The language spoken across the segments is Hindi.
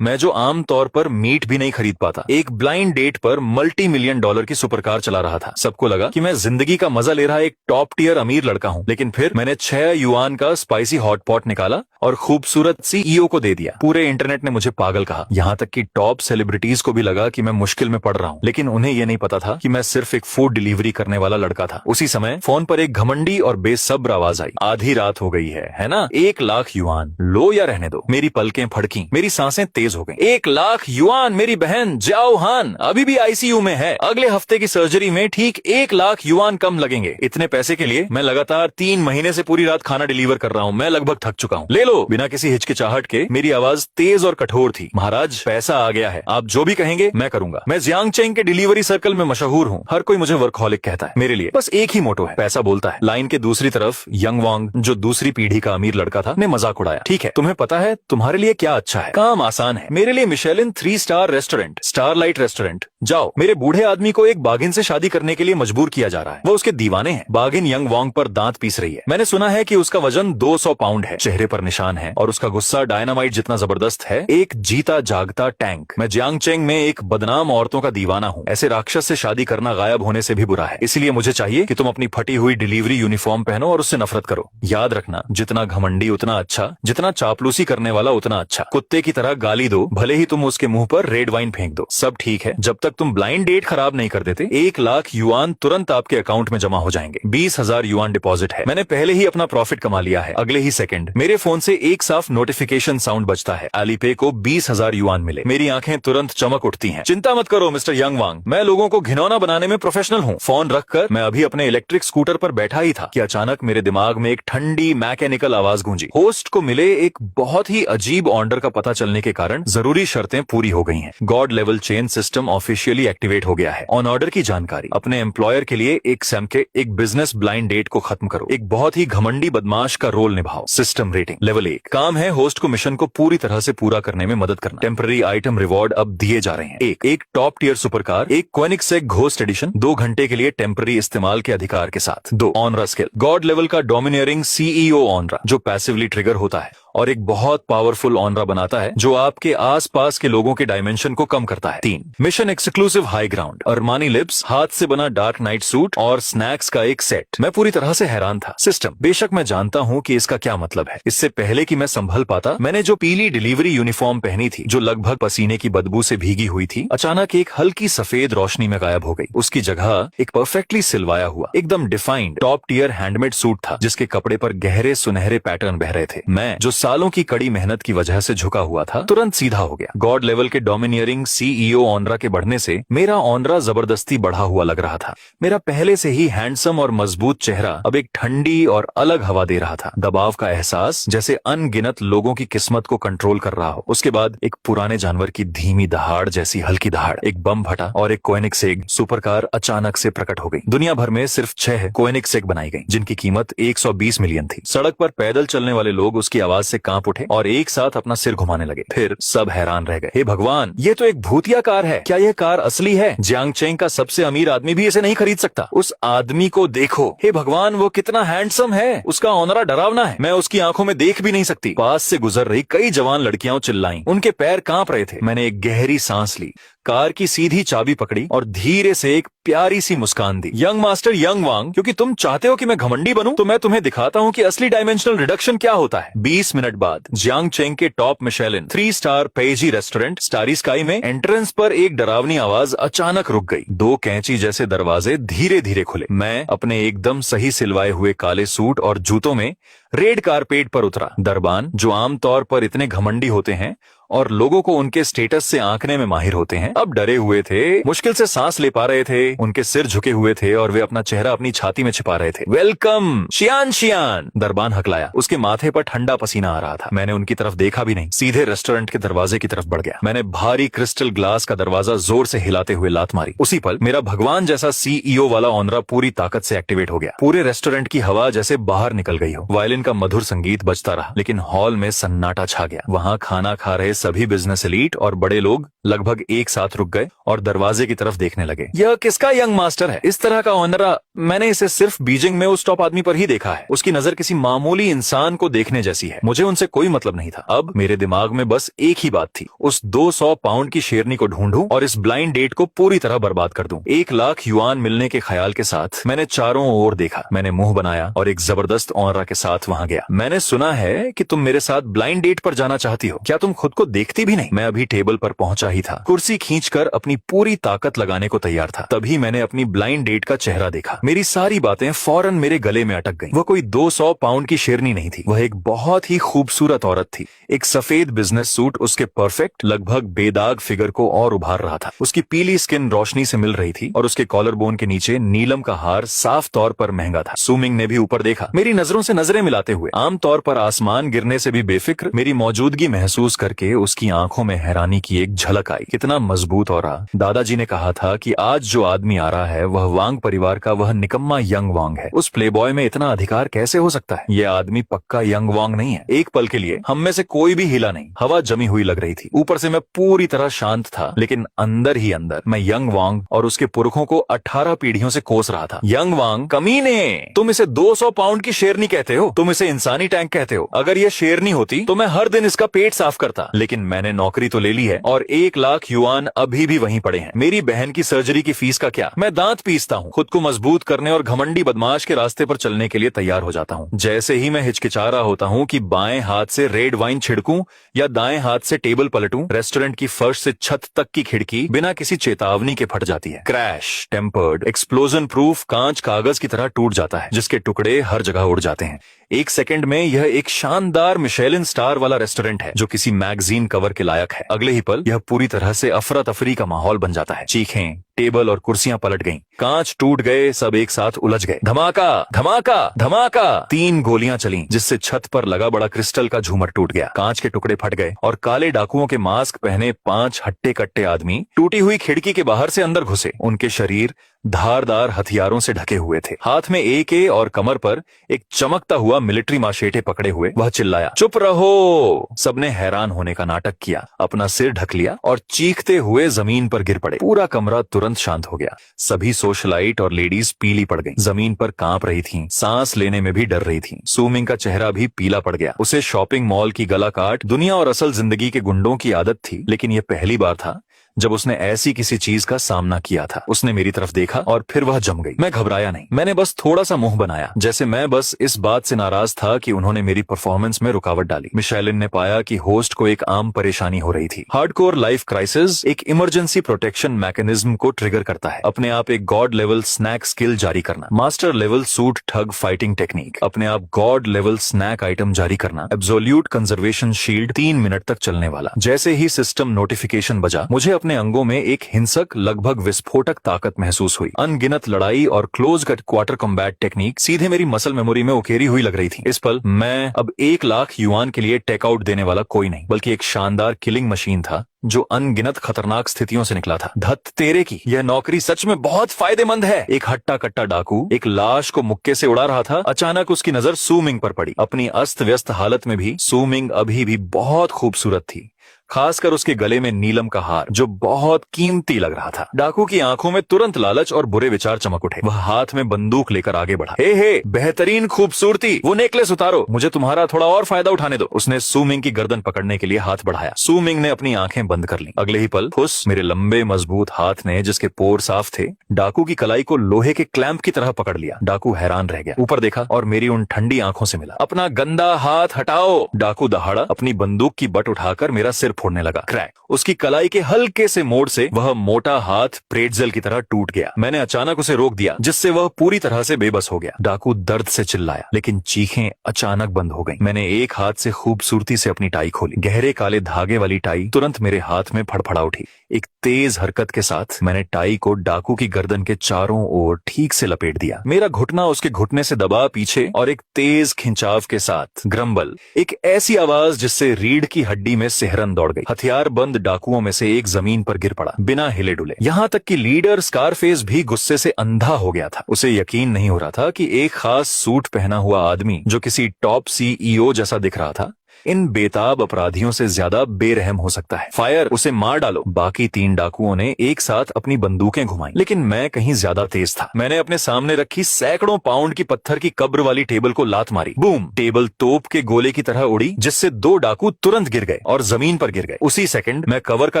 मैं जो आम तौर पर मीट भी नहीं खरीद पाता, एक ब्लाइंड डेट पर $multi-million की सुपरकार चला रहा था। सबको लगा कि मैं जिंदगी का मजा ले रहा एक टॉप टियर अमीर लड़का हूँ, लेकिन फिर मैंने 6 युआन का स्पाइसी हॉट पॉट निकाला और खूबसूरत सीईओ को दे दिया। पूरे इंटरनेट ने मुझे पागल कहा, यहाँ तक कि टॉप सेलिब्रिटीज को भी लगा कि मैं मुश्किल में पड़ रहा हूँ, लेकिन उन्हें यह नहीं पता था कि मैं सिर्फ एक फूड डिलीवरी करने वाला लड़का था। उसी समय फोन पर एक घमंडी और बेसब्र आवाज आई, आधी रात हो गई है ना? 1 लाख युआन लो या रहने दो। मेरी पलकें फड़की, मेरी सांसें तेज हो गईं। 1 लाख युआन? मेरी बहन जाओ हान अभी भी आईसीयू में है। अगले हफ्ते की सर्जरी में ठीक 1 लाख युआन कम लगेंगे। इतने पैसे के लिए मैं लगातार 3 महीने से पूरी रात खाना डिलीवर कर रहा हूँ। मैं लगभग थक चुका हूँ, ले लो। बिना किसी हिचकिचाहट के मेरी आवाज तेज और कठोर थी। महाराज, पैसा आ गया है, आप जो भी कहेंगे मैं करूंगा। मैं जियांगचेंग के डिलीवरी सर्कल में मशहूर हूँ। हर कोई मुझे वर्कहॉलिक कहता है। मेरे लिए बस एक ही मोटो है, पैसा बोलता है। लाइन के दूसरी तरफ यंग वांग, जो दूसरी पीढ़ी का अमीर लड़का था, ने मजाक उड़ाया। ठीक है, तुम्हें पता है तुम्हारे लिए क्या अच्छा है? काम आसान है। मेरे लिए Michelin 3 star restaurant, starlight restaurant. जाओ। मेरे बूढ़े आदमी को एक बाघिन से शादी करने के लिए मजबूर किया जा रहा है। वो उसके दीवाने हैं। बाघिन यंग वांग पर दांत पीस रही है। मैंने सुना है कि उसका वजन 200 पाउंड है, चेहरे पर निशान है और उसका गुस्सा डायनामाइट जितना जबरदस्त है, एक जीता जागता टैंक। मैं जियांगचेंग में एक बदनाम औरतों का दीवाना हूँ। ऐसे राक्षस से शादी करना गायब होने से भी बुरा है। इसलिए मुझे चाहिए कि तुम अपनी फटी हुई डिलीवरी यूनिफॉर्म पहनो और उससे नफरत करो। याद रखना, जितना घमंडी उतना अच्छा, जितना चापलूसी करने वाला उतना अच्छा। कुत्ते की तरह गाली दो, भले ही तुम उसके मुंह पर रेड वाइन फेंक दो, सब ठीक है जब तक तुम ब्लाइंड डेट खराब नहीं कर देते। 1 लाख युआन तुरंत आपके अकाउंट में जमा हो जाएंगे। 20,000 युआन डिपॉजिट है। मैंने पहले ही अपना प्रॉफिट कमा लिया है। अगले ही सेकंड मेरे फोन से एक साफ नोटिफिकेशन साउंड बजता है, अलीपे को 20,000 युआन मिले। मेरी आंखें तुरंत चमक उठती हैं। चिंता मत करो मिस्टर यंग वांग, मैं लोगों को घिनौना बनाने में प्रोफेशनल हूँ। फोन रखकर मैं अभी अपने इलेक्ट्रिक स्कूटर पर बैठा ही था कि अचानक मेरे दिमाग में एक ठंडी मैकेनिकल आवाज गूंजी। होस्ट को मिले एक बहुत ही अजीब ऑर्डर का पता चलने के कारण जरूरी शर्तें पूरी हो गई हैं। God level chain system officially activate हो गया है। ऑन ऑर्डर की जानकारी, अपने एम्प्लॉयर के लिए एक सैमके, एक बिजनेस ब्लाइंड डेट को खत्म करो, एक बहुत ही घमंडी बदमाश का रोल निभाओ। System rating level 1। काम है होस्ट को मिशन को पूरी तरह से पूरा करने में मदद करना। टेम्पररी आइटम रिवॉर्ड अब दिए जा रहे हैं। एक टॉप टियर सुपरकार, एक कोनिग्सेक घोस्ट एडिशन, 2 घंटे के लिए टेम्पररी इस्तेमाल के अधिकार के साथ। 2 ऑनरा स्किल, गॉड लेवल का डोमिनियरिंग सीईओ ऑनरा जो पैसिवली ट्रिगर होता है और एक बहुत पावरफुल ऑनरा बनाता है जो आपके आसपास के लोगों के डायमेंशन को कम करता है। 3 mission exclusive high ground, Armani lips, हाथ से बना डार्क नाइट सूट और स्नैक्स का एक सेट। मैं पूरी तरह से हैरान था। सिस्टम, बेशक मैं जानता हूँ कि इसका क्या मतलब है। इससे पहले कि मैं संभल पाता, मैंने जो पीली डिलीवरी यूनिफॉर्म पहनी थी, जो लगभग पसीने की बदबू से भीगी हुई थी, अचानक एक हल्की सफेद रोशनी में गायब हो गई। उसकी जगह एक परफेक्टली सिलवाया हुआ, एकदम defined top tier handmade suit था, जिसके कपड़े पर गहरे सुनहरे पैटर्न बह रहे थे। मैं जो सालों की कड़ी मेहनत की वजह से झुका हुआ था, तुरंत सीधा हो गया। गॉड लेवल के डोमिनियरिंग सीईओ ऑनरा के बढ़ने से मेरा ऑनरा जबरदस्ती बढ़ा हुआ लग रहा था। मेरा पहले से ही हैंडसम और मजबूत चेहरा अब एक ठंडी और अलग हवा दे रहा था। दबाव का एहसास जैसे अनगिनत लोगों की किस्मत को कंट्रोल कर रहा हो। उसके बाद एक पुराने जानवर की धीमी दहाड़ जैसी हल्की दहाड़, एक बम फटा और एक कोएनिग्सेक सुपरकार अचानक से प्रकट हो गई। दुनिया भर में सिर्फ 6 कोएनिग्सेक बनाई गई, जिनकी कीमत 120 मिलियन थी। सड़क पर पैदल चलने वाले लोग उसकी आवाज से कांप उठे और एक साथ अपना सिर घुमाने लगे। फिर सब हैरान रह गए। हे भगवान, ये तो एक भूतिया कार है। क्या यह कार असली है? जियांगचेंग का सबसे अमीर आदमी भी इसे नहीं खरीद सकता। उस आदमी को देखो, हे भगवान, वो कितना हैंडसम है। उसका ऑनरा डरावना है, मैं उसकी आंखों में देख भी नहीं सकती। पास से गुजर रही कई जवान लड़कियां चिल्लाईं, उनके पैर कांप रहे थे। मैंने एक गहरी सांस ली, कार की सीधी चाबी पकड़ी और धीरे से एक प्यारी सी मुस्कान दी। यंग मास्टर यंग वांग, क्योंकि तुम चाहते हो कि मैं घमंडी बनूं, तो मैं तुम्हें दिखाता हूं कि असली डायमेंशनल रिडक्शन क्या होता है। 20 मिनट बाद जियांगचेंग के टॉप मिशेलिन 3 स्टार पेजी रेस्टोरेंट स्टारी स्काई में एंट्रेंस पर एक डरावनी आवाज अचानक रुक गई। 2 कैंची जैसे दरवाजे धीरे धीरे खुले। मैं अपने एकदम सही सिलवाए हुए काले सूट और जूतों में रेड कारपेट पर उतरा। दरबान, जो आमतौर पर इतने घमंडी होते हैं और लोगों को उनके स्टेटस से आंकने में माहिर होते हैं, अब डरे हुए थे, मुश्किल से सांस ले पा रहे थे। उनके सिर झुके हुए थे और वे अपना चेहरा अपनी छाती में छिपा रहे थे। वेलकम शियान शियान, दरबान हकलाया। उसके माथे पर ठंडा पसीना आ रहा था। मैंने उनकी तरफ देखा भी नहीं, सीधे रेस्टोरेंट के दरवाजे की तरफ बढ़ गया। मैंने भारी क्रिस्टल ग्लास का दरवाजा जोर से हिलाते हुए लात मारी। उसी पल मेरा भगवान जैसा सीईओ वाला ऑनरा पूरी ताकत से एक्टिवेट हो गया। पूरे रेस्टोरेंट की हवा जैसे बाहर निकल गई हो। वायलिन का मधुर संगीत बजता रहा, लेकिन हॉल में सन्नाटा छा गया। वहां खाना खा रहे सभी बिजनेस एलीट और बड़े लोग लगभग एक साथ रुक गए और दरवाजे की तरफ देखने लगे। यह किसका यंग मास्टर है? इस तरह का ऑनरा मैंने इसे सिर्फ बीजिंग में उस टॉप आदमी पर ही देखा है। उसकी नजर किसी मामूली इंसान को देखने जैसी है। मुझे उनसे कोई मतलब नहीं था। अब मेरे दिमाग में बस एक ही बात थी, उस 200 पाउंड की शेरनी को ढूंढूं और इस ब्लाइंड डेट को पूरी तरह बर्बाद कर दूं। 1 लाख युआन मिलने के ख्याल के साथ मैंने चारों ओर देखा। मैंने मुंह बनाया और एक जबरदस्त ऑनरा के साथ वहां गया। मैंने सुना है कि तुम मेरे साथ ब्लाइंड डेट पर जाना चाहती हो, क्या तुम खुद को देखती भी नहीं? मैं अभी टेबल पर पहुंचा ही था, कुर्सी खींचकर अपनी पूरी ताकत लगाने को तैयार था। तभी मैंने अपनी ब्लाइंड डेट का चेहरा देखा। मेरी सारी बातें फौरन मेरे गले में अटक गईं। वह कोई 200 पाउंड की शेरनी नहीं थी, वह एक बहुत ही खूबसूरत औरत थी। एक सफेद बिजनेस सूट उसके परफेक्ट लगभग बेदाग फिगर को और उभार रहा था। उसकी पीली स्किन रोशनी से मिल रही थी और उसके कॉलर बोन के नीचे नीलम का हार साफ तौर पर महंगा था। सुमिंग ने भी ऊपर देखा, मेरी नजरों से नजरें मिलाते हुए। आमतौर पर आसमान गिरने से भी बेफिक्र मेरी मौजूदगी महसूस करके उसकी आंखों में हैरानी की एक झलक आई। कितना मजबूत औरा। दादाजी ने कहा था कि आज जो आदमी आ रहा है वह वांग परिवार का वह निकम्मा यंग वांग है। उस प्लेबॉय में इतना अधिकार कैसे हो सकता है? यह आदमी पक्का यंग वांग नहीं है। एक पल के लिए हम में से कोई भी हिला नहीं। हवा जमी हुई लग रही थी। ऊपर से मैं पूरी तरह शांत था, लेकिन अंदर ही अंदर मैं यंग वांग और उसके पुरखों को 18 पीढ़ियों से कोस रहा था। यंग वांग, कमीने, तुम इसे 200 पाउंड की शेरनी कहते हो? तुम इसे इंसानी टैंक कहते हो? अगर यह शेरनी होती तो मैं हर दिन इसका पेट साफ करता। लेकिन मैंने नौकरी तो ले ली है और 1 लाख युआन अभी भी वहीं पड़े हैं। मेरी बहन की सर्जरी की फीस का क्या? मैं दांत पीसता हूँ, खुद को मजबूत करने और घमंडी बदमाश के रास्ते पर चलने के लिए तैयार हो जाता हूँ। जैसे ही मैं हिचकिचा रहा होता हूँ कि बाएं हाथ से रेड वाइन छिड़कूं या दाएं हाथ से टेबल पलटूं, रेस्टोरेंट की फर्श से छत तक की खिड़की बिना किसी चेतावनी के फट जाती है। क्रैश, टेम्पर्ड, एक्सप्लोजन प्रूफ कांच कागज की तरह टूट जाता है, जिसके टुकड़े हर जगह उड़ जाते हैं। 1 सेकंड में यह एक शानदार मिशेलिन स्टार वाला रेस्टोरेंट है जो किसी मैगजीन कवर के लायक है। अगले ही पल यह पूरी तरह से अफरा तफरी का माहौल बन जाता है। चीखें, टेबल और कुर्सियां पलट गईं, कांच टूट गए, सब एक साथ उलझ गए। धमाका, धमाका, धमाका। 3 गोलियां चलीं, जिससे छत पर लगा बड़ा क्रिस्टल का झूमर टूट गया। कांच के टुकड़े फट गए और काले डाकुओं के मास्क पहने 5 हट्टे कट्टे आदमी टूटी हुई खिड़की के बाहर से अंदर घुसे। उनके शरीर धारदार हथियारों से ढके हुए थे। हाथ में AK और कमर पर एक चमकता हुआ मिलिट्री माशेटे पकड़े हुए वह चिल्लाया, चुप रहो। सबने हैरान होने का नाटक किया, अपना सिर ढक लिया और चीखते हुए जमीन पर गिर पड़े। पूरा कमरा तुरंत शांत हो गया। सभी सोशलाइट और लेडीज पीली पड़ गईं, जमीन पर कांप रही थीं, सांस लेने में भी डर रही थीं। सुमिंग का चेहरा भी पीला पड़ गया। उसे शॉपिंग मॉल की गला काट दुनिया और असल जिंदगी के गुंडों की आदत थी, लेकिन यह पहली बार था जब उसने ऐसी किसी चीज का सामना किया था। उसने मेरी तरफ देखा और फिर वह जम गई। मैं घबराया नहीं, मैंने बस थोड़ा सा मुंह बनाया, जैसे मैं बस इस बात से नाराज था कि उन्होंने मेरी परफॉर्मेंस में रुकावट डाली। मिशेलिन ने पाया कि होस्ट को एक आम परेशानी हो रही थी। हार्डकोर लाइफ क्राइसिस एक इमरजेंसी प्रोटेक्शन मैकेनिज्म को ट्रिगर करता है। अपने आप एक गॉड लेवल स्नैक स्किल जारी करना, मास्टर लेवल सूट ठग फाइटिंग टेक्निक, अपने आप गॉड लेवल स्नैक आइटम जारी करना, एब्सोल्यूट कंजर्वेशन शील्ड 3 मिनट तक चलने वाला। जैसे ही सिस्टम नोटिफिकेशन बजा, मुझे अपने अंगों में एक हिंसक लगभग विस्फोटक ताकत महसूस हुई। अनगिनत लड़ाई और क्लोज क्वार्टर कॉम्बैट टेक्निक सीधे मेरी मसल मेमोरी में उकेरी हुई लग रही थी। इस पल मैं अब 1 लाख युआन के लिए टेकआउट देने वाला कोई नहीं, बल्कि एक शानदार किलिंग मशीन था जो अनगिनत खतरनाक स्थितियों से निकला था। धत तेरे की, यह नौकरी सच में बहुत फायदेमंद है। एक हट्टा कट्टा डाकू एक लाश को मुक्के से उड़ा रहा था। अचानक उसकी नजर सुमिंग पर पड़ी। अपनी अस्त व्यस्त हालत में भी सुमिंग अभी भी बहुत खूबसूरत थी, खासकर उसके गले में नीलम का हार जो बहुत कीमती लग रहा था। डाकू की आंखों में तुरंत लालच और बुरे विचार चमक उठे। वह हाथ में बंदूक लेकर आगे बढ़ा। हे बेहतरीन खूबसूरती, वो नेकलेस उतारो, मुझे तुम्हारा थोड़ा और फायदा उठाने दो। उसने सुमिंग की गर्दन पकड़ने के लिए हाथ बढ़ाया। सुमिंग ने अपनी आंखें बंद कर ली। अगले ही पल फुस मेरे लंबे मजबूत हाथ ने, जिसके पोर साफ थे, डाकू की कलाई को लोहे के क्लैंप की तरह पकड़ लिया। डाकू हैरान रह गया, ऊपर देखा और मेरी उन ठंडी आंखों से मिला। अपना गंदा हाथ हटाओ। डाकू दहाड़ा, अपनी बंदूक की बट उठाकर मेरा सिर फोड़ने लगा। क्रैक, उसकी कलाई के हल्के से मोड़ से वह मोटा हाथ प्रेटजेल की तरह टूट गया। मैंने अचानक उसे रोक दिया, जिससे वह पूरी तरह से बेबस हो गया। डाकू दर्द से चिल्लाया, लेकिन चीखें अचानक बंद हो गईं। मैंने एक हाथ से खूबसूरती से अपनी टाई खोली। गहरे काले धागे वाली टाई तुरंत मेरे हाथ में फड़फड़ा उठी। एक तेज हरकत के साथ मैंने टाई को डाकू की गर्दन के चारों ओर ठीक से लपेट दिया। मेरा घुटना उसके घुटने से दबा पीछे और एक तेज खिंचाव के साथ ग्रम्बल, एक ऐसी आवाज जिससे रीढ़ की हड्डी में सिहरन दौड़ गई। हथियार बंद डाकुओं में से एक जमीन पर गिर पड़ा, बिना हिले डुले। यहाँ तक कि लीडर स्कारफेस भी गुस्से से अंधा हो गया था। उसे यकीन नहीं हो रहा था कि एक खास सूट पहना हुआ आदमी जो किसी टॉप CEO जैसा दिख रहा था, इन बेताब अपराधियों से ज्यादा बेरहम हो सकता है। फायर, उसे मार डालो। बाकी 3 डाकुओं ने एक साथ अपनी बंदूकें घुमाई, लेकिन मैं कहीं ज्यादा तेज था। मैंने अपने सामने रखी सैकड़ों पाउंड की पत्थर की कब्र वाली टेबल को लात मारी। बूम! टेबल तोप के गोले की तरह उड़ी, जिससे 2 डाकू तुरंत गिर गए और जमीन पर गिर गए। उसी सेकंड मैं कवर का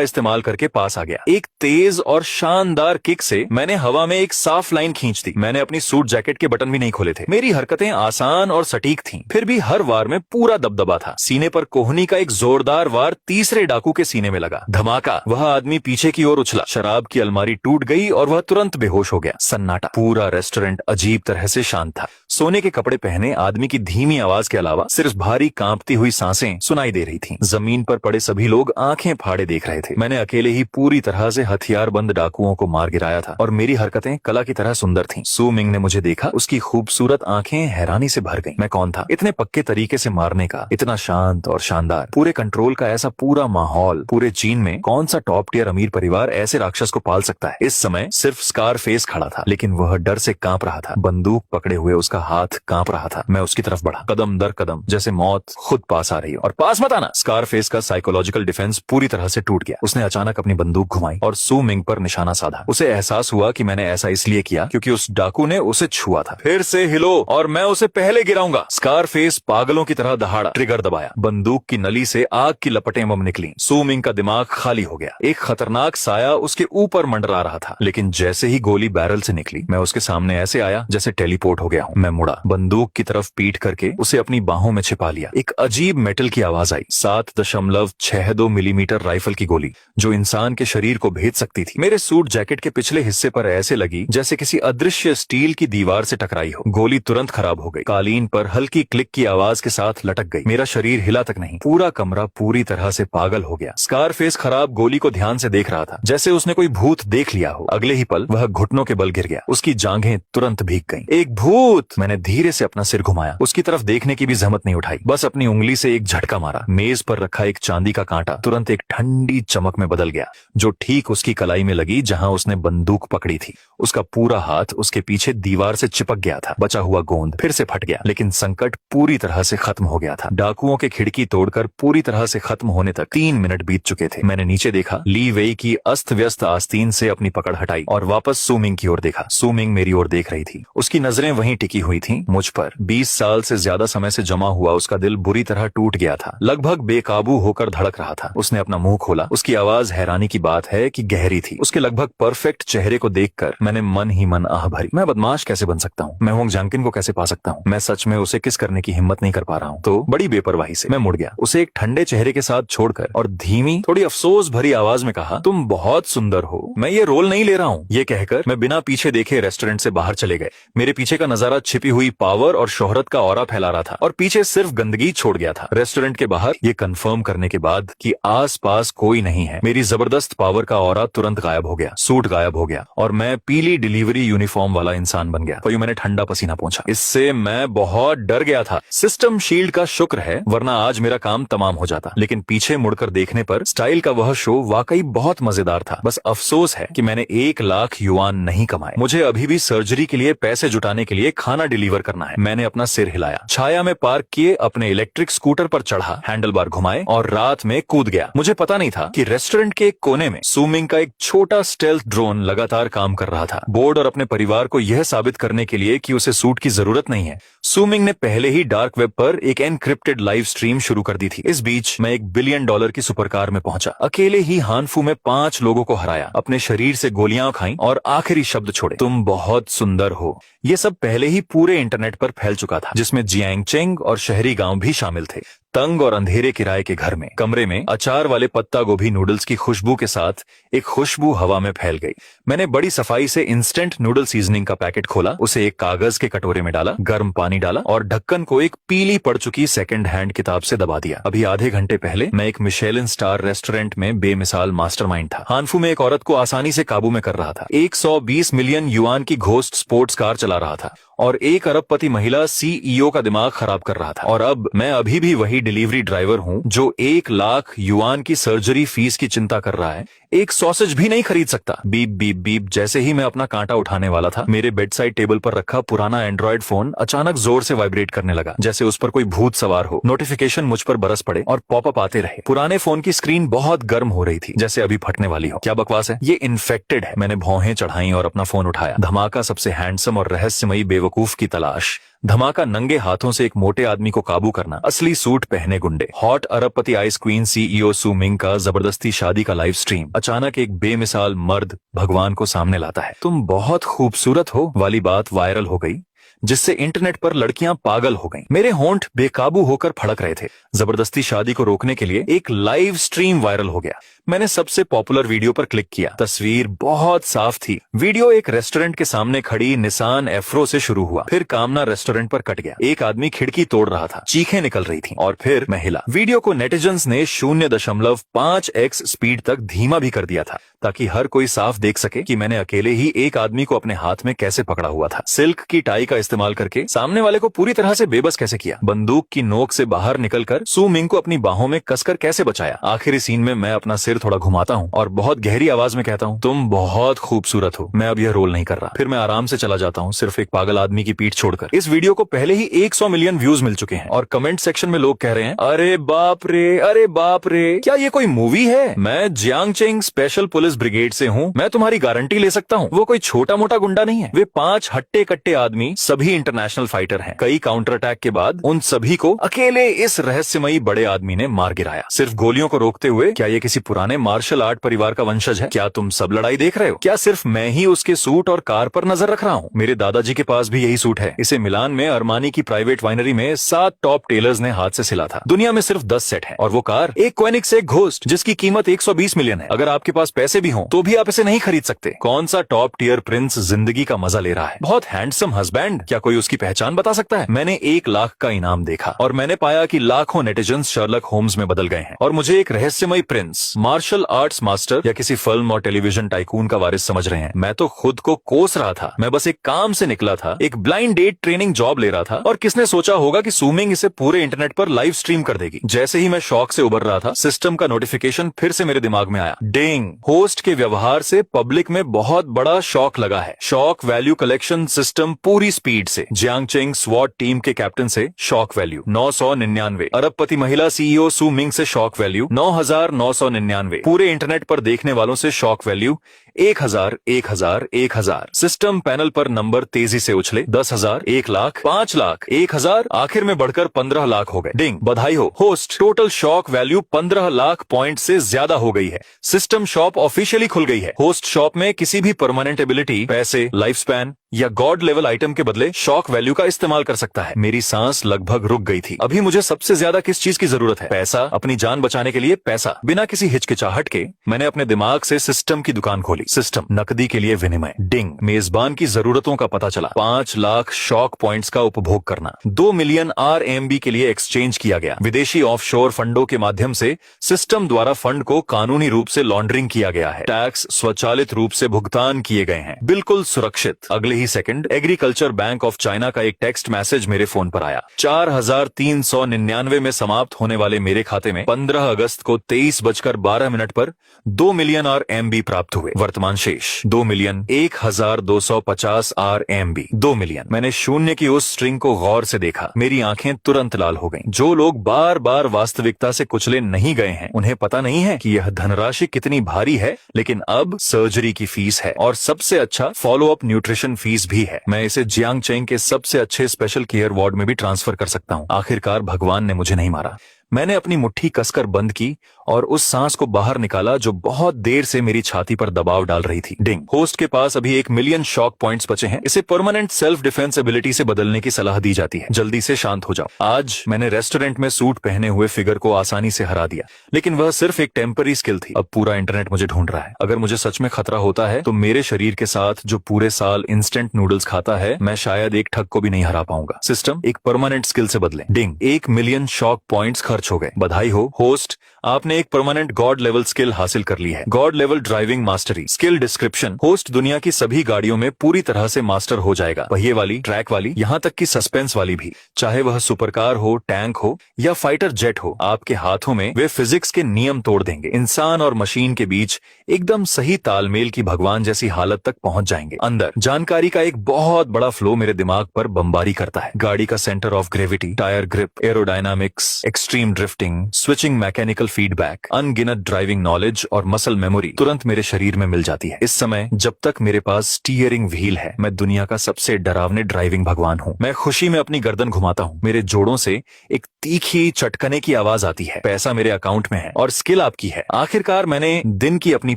इस्तेमाल करके पास आ गया। एक तेज और शानदार किक से मैंने हवा में एक साफ लाइन खींच दी। मैंने अपनी सूट जैकेट के बटन भी नहीं खोले थे। मेरी हरकतें आसान और सटीक थीं, फिर भी हर वार में पूरा दबदबा था। सीने पर कोहनी का एक जोरदार वार तीसरे डाकू के सीने में लगा। धमाका! वह आदमी पीछे की ओर उछला। शराब की अलमारी टूट गई और वह तुरंत बेहोश हो गया। सन्नाटा। पूरा रेस्टोरेंट अजीब तरह से शांत था। सोने के कपड़े पहने आदमी की धीमी आवाज के अलावा सिर्फ भारी कांपती हुई सांसें सुनाई दे रही थीं। जमीन पर पड़े सभी लोग आंखें फाड़े देख रहे थे। मैंने अकेले ही पूरी तरह से हथियारबंद डाकुओं को मार गिराया था और मेरी हरकतें कला की तरह सुंदर थीं। सू मिंग ने मुझे देखा। उसकी खूबसूरत आंखें हैरानी से भर गईं। मैं कौन था इतने पक्के तरीके से मारने का, इतना शांत और शानदार, पूरे कंट्रोल का ऐसा पूरा माहौल। पूरे चीन में कौन सा टॉप टियर अमीर परिवार ऐसे राक्षस को पाल सकता है? इस समय सिर्फ स्कारफेस खड़ा था, लेकिन वह डर से कांप रहा था। बंदूक पकड़े हुए उसका हाथ कांप रहा था। मैं उसकी तरफ बढ़ा, कदम दर कदम, जैसे मौत खुद पास आ रही हो। और पास मत आना! स्कारफेस का साइकोलॉजिकल डिफेंस पूरी तरह से टूट गया। उसने अचानक अपनी बंदूक घुमाई और सू मिंग पर निशाना साधा। उसे एहसास हुआ कि मैंने ऐसा इसलिए किया क्योंकि उस डाकू ने उसे छुआ था। फिर से हिलो और मैं उसे पहले गिराऊंगा। स्कारफेस पागलों की तरह दहाड़ा, ट्रिगर दबाया। बंदूक की नली से आग की लपटें बम निकली। सू मिंग का दिमाग खाली हो गया। एक खतरनाक साया उसके ऊपर मंडरा रहा था, लेकिन जैसे ही गोली बैरल से निकली, मैं उसके सामने ऐसे आया जैसे टेलीपोर्ट हो गया हूँ। मैं मुड़ा, बंदूक की तरफ पीठ करके उसे अपनी बाहों में छिपा लिया। एक अजीब मेटल की आवाज आई। 7.62 मिलीमीटर राइफल की गोली, जो इंसान के शरीर को भेद सकती थी, मेरे सूट जैकेट के पिछले हिस्से पर ऐसे लगी जैसे किसी अदृश्य स्टील की दीवार से टकराई हो। गोली तुरंत खराब हो गई। कालीन पर हल्की क्लिक की आवाज के साथ लटक गई। मेरा शरीर हिला तक नहीं। पूरा कमरा पूरी तरह से पागल हो गया। स्कारफेस खराब गोली को ध्यान से देख रहा था, जैसे उसने कोई भूत देख लिया हो। अगले ही पल वह घुटनों के बल गिर गया। उसकी जांघें तुरंत भीग गईं। एक भूत! मैंने धीरे से अपना सिर घुमाया। उसकी तरफ देखने की भी जहमत नहीं उठाई, बस अपनी उंगली से एक झटका मारा। मेज पर रखा एक चांदी का कांटा तुरंत एक ठंडी चमक में बदल गया, जो ठीक उसकी कलाई में लगी जहां उसने बंदूक पकड़ी थी। उसका पूरा हाथ उसके पीछे दीवार से चिपक गया था। बचा हुआ गोंद फिर से फट गया, लेकिन संकट पूरी तरह से खत्म हो गया था। डाकुओं के खिड़की तोड़कर पूरी तरह से खत्म होने तक 3 मिनट बीत चुके थे। मैंने नीचे देखा, ली वेई की अस्त व्यस्त आस्तीन से अपनी पकड़ हटाई और वापस सू मिंग की ओर देखा। सू मिंग मेरी ओर देख रही थी। उसकी नजरें वहीं टिकी हुई थीं, मुझ पर। 20 साल से ज्यादा समय से जमा हुआ उसका दिल बुरी तरह टूट गया था, लगभग बेकाबू होकर धड़क रहा था। उसने अपना मुंह खोला। उसकी आवाज, हैरानी की बात है कि गहरी थी। उसके लगभग परफेक्ट चेहरे को देखकर मैंने मन ही मन आह भरी। मैं बदमाश कैसे बन सकता हूँ? मैं होंग जानकिन को कैसे पा सकता हूँ? मैं सच में उसे किस करने की हिम्मत नहीं कर पा रहा हूँ। तो बड़ी बेपरवाही से मैं मुड़ गया, उसे एक ठंडे चेहरे के साथ छोड़कर, और धीमी, थोड़ी अफसोस भरी आवाज में कहा, तुम बहुत सुंदर हो। मैं ये रोल नहीं ले रहा हूँ। ये कहकर मैं बिना पीछे देखे रेस्टोरेंट से बाहर चले गए। मेरे पीछे का नजारा छिपी हुई पावर और शोहरत का ऑरा फैला रहा था और पीछे सिर्फ गंदगी छोड़ गया था। रेस्टोरेंट के बाहर ये कंफर्म करने के बाद कि आसपास कोई नहीं है, मेरी जबरदस्त पावर का ऑरा तुरंत गायब हो गया। सूट गायब हो गया और मैं पीली डिलीवरी यूनिफॉर्म वाला इंसान बन गया। तो मैंने ठंडा पसीना पोंछा। इससे मैं बहुत डर गया था। सिस्टम शील्ड का शुक्र है, वरना आज मेरा काम तमाम हो जाता। लेकिन पीछे मुड़कर देखने पर स्टाइल का वह शो वाकई बहुत मजेदार था। बस अफसोस है कि मैंने 1 लाख युआन नहीं कमाए। मुझे अभी भी सर्जरी के लिए पैसे जुटाने के लिए खाना डिलीवर करना है। मैंने अपना सिर हिलाया, छाया में पार्क किए अपने इलेक्ट्रिक स्कूटर पर चढ़ा, हैंडल बार घुमाए और रात में कूद गया। मुझे पता नहीं था कि रेस्टोरेंट के एक कोने में सू मिंग का एक छोटा स्टेल्थ ड्रोन लगातार काम कर रहा था। बोर्ड और अपने परिवार को यह साबित करने के लिए कि उसे सूट की जरूरत नहीं है, सू मिंग ने पहले ही डार्क वेब पर एक एनक्रिप्टेड लाइव स्ट्रीम शुरू कर दी थी। इस बीच मैं $1 बिलियन की सुपरकार में पहुंचा। अकेले ही हानफू में 5 लोगों को हराया, अपने शरीर से गोलियां खाई और आखिरी शब्द छोड़े, तुम बहुत सुंदर हो। ये सब पहले ही पूरे इंटरनेट पर फैल चुका था, जिसमें जियांगचेंग और शहरी गांव भी शामिल थे। तंग और अंधेरे किराए के घर में कमरे में अचार वाले पत्ता गोभी नूडल्स की खुशबू के साथ एक खुशबू हवा में फैल गई। मैंने बड़ी सफाई से इंस्टेंट नूडल सीजनिंग का पैकेट खोला, उसे एक कागज के कटोरे में डाला, गर्म पानी डाला और ढक्कन को एक पीली पड़ चुकी सेकंड हैंड किताब से दबा दिया। अभी आधे घंटे पहले मैं एक मिशेलिन स्टार रेस्टोरेंट में बेमिसाल मास्टरमाइंड था। हानफू में एक औरत को आसानी से काबू में कर रहा था, 120 मिलियन युआन की घोस्ट स्पोर्ट्स कार चला रहा था और 1 अरबपति महिला सीईओ का दिमाग खराब कर रहा था। और अब मैं अभी भी वही डिलीवरी ड्राइवर हूँ जो 1 लाख युआन की सर्जरी फीस की चिंता कर रहा है। एक सॉसेज भी नहीं खरीद सकता। Beep beep beep. जैसे ही मैं अपना कांटा उठाने वाला था, मेरे बेड साइड टेबल पर रखा पुराना एंड्रॉइड फोन अचानक जोर से वाइब्रेट करने लगा, जैसे उस पर कोई भूत सवार हो। नोटिफिकेशन मुझ पर बरस पड़े और पॉपअप आते रहे। पुराने फोन की स्क्रीन बहुत गर्म हो रही थी, जैसे अभी फटने वाली हो। क्या बकवास है, ये इन्फेक्टेड है। मैंने भौहें चढ़ाई और अपना फोन उठाया। धमाका सबसे हैंडसम और रहस्यमयी बेवकूफ की तलाश। धमाका नंगे हाथों से एक मोटे आदमी को काबू करना। असली सूट पहने गुंडे। हॉट अरबपति आइस क्वीन सीईओ सू मिंग का जबरदस्ती शादी का लाइव स्ट्रीम। अचानक एक बेमिसाल मर्द भगवान को सामने लाता है। तुम बहुत खूबसूरत हो वाली बात वायरल हो गई, जिससे इंटरनेट पर लड़कियां पागल हो गईं। मेरे होंठ बेकाबू होकर फड़क रहे थे। जबरदस्ती शादी को रोकने के लिए एक लाइव स्ट्रीम वायरल हो गया। मैंने सबसे पॉपुलर वीडियो पर क्लिक किया। तस्वीर बहुत साफ थी। वीडियो एक रेस्टोरेंट के सामने खड़ी निसान एफ्रो से शुरू हुआ, फिर कामना रेस्टोरेंट पर कट गया। एक आदमी खिड़की तोड़ रहा था, चीखें निकल रही थी, और फिर मैं हिला। वीडियो को नेटिजन्स ने 0.5x स्पीड तक धीमा भी कर दिया था, ताकि हर कोई साफ देख सके कि मैंने अकेले ही एक आदमी को अपने हाथ में कैसे पकड़ा हुआ था। सिल्क की टाई का इस्तेमाल करके सामने वाले को पूरी तरह से बेबस कैसे किया। बंदूक की नोक से बाहर निकलकर सू मिंग को अपनी बाहों में कसकर कैसे बचाया। आखिरी सीन में मैं अपना सिर थोड़ा घुमाता हूँ और बहुत गहरी आवाज में कहता हूँ, तुम बहुत खूबसूरत हो। मैं अब यह रोल नहीं कर रहा। फिर मैं आराम से चला जाता हूँ, सिर्फ एक पागल आदमी की पीठ छोड़कर। इस वीडियो को पहले ही 100 मिलियन व्यूज मिल चुके हैं और कमेंट सेक्शन में लोग कह रहे हैं, अरे बाप रे, अरे बाप रे, क्या ये कोई मूवी है? मैं जियांगचेंग स्पेशल पुलिस ब्रिगेड से हूँ। मैं तुम्हारी गारंटी ले सकता हूँ, वो कोई छोटा मोटा गुंडा नहीं है। वे 5 हट्टे कट्टे आदमी, सभी इंटरनेशनल फाइटर हैं। कई काउंटर अटैक के बाद उन सभी को अकेले इस रहस्यमयी बड़े आदमी ने मार गिराया, सिर्फ गोलियों को रोकते हुए। क्या ये किसी पुराने मार्शल आर्ट परिवार का वंशज है? क्या तुम सब लड़ाई देख रहे हो? क्या सिर्फ मैं ही उसके सूट और कार पर नजर रख रहा हूँ? मेरे दादाजी के पास भी यही सूट है। इसे मिलान में अरमानी की प्राइवेट वाइनरी में 7 टॉप टेलर्स ने हाथ से सिला था। दुनिया में सिर्फ 10 सेट है, और वो कार एक क्वेनिक्स एक घोस्ट, जिसकी कीमत 120 मिलियन है। अगर आपके पास पैसे भी हों तो भी आप इसे नहीं खरीद सकते। कौन सा टॉप टियर प्रिंस जिंदगी का मजा ले रहा है? बहुत हैंडसम हस्बैंड, क्या कोई उसकी पहचान बता सकता है? मैंने 1 लाख का इनाम देखा और मैंने पाया कि लाखों नेटिजन्स शर्लक होम्स में बदल गए हैं और मुझे एक रहस्यमयी प्रिंस, मार्शल आर्ट्स मास्टर या किसी फिल्म और टेलीविजन टाइकून का वारिस समझ रहे हैं। मैं तो खुद को कोस रहा था। मैं बस एक काम से निकला था, एक ब्लाइंड डेट ट्रेनिंग जॉब ले रहा था, और किसने सोचा होगा कि सू मिंग इसे पूरे इंटरनेट पर लाइव स्ट्रीम कर देगी। जैसे ही मैं शॉक से उबर रहा था, सिस्टम का नोटिफिकेशन फिर से मेरे दिमाग में आया। डिंग, होस्ट के व्यवहार से पब्लिक में बहुत बड़ा शॉक लगा है। शॉक वैल्यू कलेक्शन सिस्टम पूरी स्पीड से। जियांगचेंग स्वॉट टीम के कैप्टन से शॉक वैल्यू 999। अरबपति महिला सीईओ सू मिंग से शॉक वैल्यू 9999। पूरे इंटरनेट पर देखने वालों से शॉक वैल्यू 1000, 1000, 1000। सिस्टम पैनल पर नंबर तेजी से उछले। 10,000, 1 लाख, 5 लाख, 1000, आखिर में बढ़कर 15 लाख हो गए। डिंग, बधाई हो host, total shock value 15 lakh point से ज्यादा हो गई है। सिस्टम शॉप ऑफिशियली खुल गई है। होस्ट शॉप में किसी भी परमानेंट एबिलिटी, पैसे, लाइफ स्पैन या गॉड लेवल आइटम के बदले शॉक वैल्यू का इस्तेमाल कर सकता है। मेरी सांस लगभग रुक गई थी। अभी मुझे सबसे ज्यादा किस चीज की जरूरत है? पैसा। अपनी जान बचाने के लिए पैसा। बिना किसी हिचकिचाहट के मैंने अपने दिमाग से सिस्टम की दुकान खोली। सिस्टम, नकदी के लिए विनिमय। डिंग, मेजबान की जरूरतों का पता चला। 5 लाख शॉक पॉइंट्स का उपभोग करना। 2 मिलियन RMB के लिए एक्सचेंज किया गया। विदेशी ऑफशोर फंडों के माध्यम से सिस्टम द्वारा फंड को कानूनी रूप से लॉन्ड्रिंग किया गया है। टैक्स स्वचालित रूप से भुगतान किए गए हैं, बिल्कुल सुरक्षित। अगले ही second Agriculture Bank of China का एक टेक्स्ट मैसेज मेरे फोन पर आया। 4399 में समाप्त होने वाले मेरे खाते में 15 अगस्त को 23:12 पर 2 मिलियन RMB प्राप्त हुए। वर्तमान शेष 2,01,250 RMB। 2 मिलियन। मैंने शून्य की उस स्ट्रिंग को गौर से देखा। मेरी आंखें तुरंत लाल हो गईं। जो लोग बार बार वास्तविकता से कुचले नहीं गए हैं, उन्हें पता नहीं है कि यह धनराशि कितनी भारी है, लेकिन अब सर्जरी की फीस है और सबसे अच्छा फॉलो अप न्यूट्रिशन फीस भी है। मैं इसे जियांगचेंग के सबसे अच्छे स्पेशल केयर वार्ड में भी ट्रांसफर कर सकता हूँ। आखिरकार भगवान ने मुझे नहीं मारा। मैंने अपनी मुट्ठी कसकर बंद की और उस सांस को बाहर निकाला जो बहुत देर से मेरी छाती पर दबाव डाल रही थी। डिंग, होस्ट के पास अभी 1 मिलियन शॉक पॉइंट्स बचे हैं। इसे परमानेंट सेल्फ डिफेंस एबिलिटी से बदलने की सलाह दी जाती है। जल्दी से शांत हो जाओ। आज मैंने रेस्टोरेंट में सूट पहने हुए फिगर को आसानी से हरा दिया, लेकिन वह सिर्फ एक टेम्पररी स्किल थी। अब पूरा इंटरनेट मुझे ढूंढ रहा है। अगर मुझे सच में खतरा होता है तो मेरे शरीर के साथ जो पूरे साल इंस्टेंट नूडल्स खाता है, मैं शायद एक ठग को भी नहीं हरा पाऊंगा। सिस्टम, एक परमानेंट स्किल से बदले। डिंग, 1 मिलियन शॉक पॉइंट्स खर्च खर्च हो गए। बधाई हो होस्ट, आपने एक परमानेंट गॉड लेवल स्किल हासिल कर ली है। God level driving mastery. Skill description, host दुनिया की सभी गाड़ियों में पूरी तरह से मास्टर हो जाएगा, पहिए वाली, ट्रैक वाली, यहाँ तक कि सस्पेंस वाली भी। चाहे वह सुपरकार हो, टैंक हो या फाइटर जेट हो, आपके हाथों में वे फिजिक्स के नियम तोड़ देंगे। इंसान और मशीन के बीच एकदम सही तालमेल की भगवान जैसी हालत तक पहुंच जाएंगे। अंदर जानकारी का एक बहुत बड़ा फ्लो मेरे दिमाग पर बमबारी करता है। गाड़ी का centre of gravity, tyre grip, aerodynamics, extreme drifting, switching, mechanical feedback, अनगिनत ड्राइविंग नॉलेज और मसल मेमोरी तुरंत मेरे शरीर में मिल जाती है। इस समय जब तक मेरे पास स्टीयरिंग व्हील है, मैं दुनिया का सबसे डरावने ड्राइविंग भगवान हूँ। मैं खुशी में अपनी गर्दन घुमाता हूँ। मेरे जोड़ों से एक तीखी चटकने की आवाज आती है। पैसा मेरे अकाउंट में है और स्किल आपकी है। आखिरकार मैंने दिन की अपनी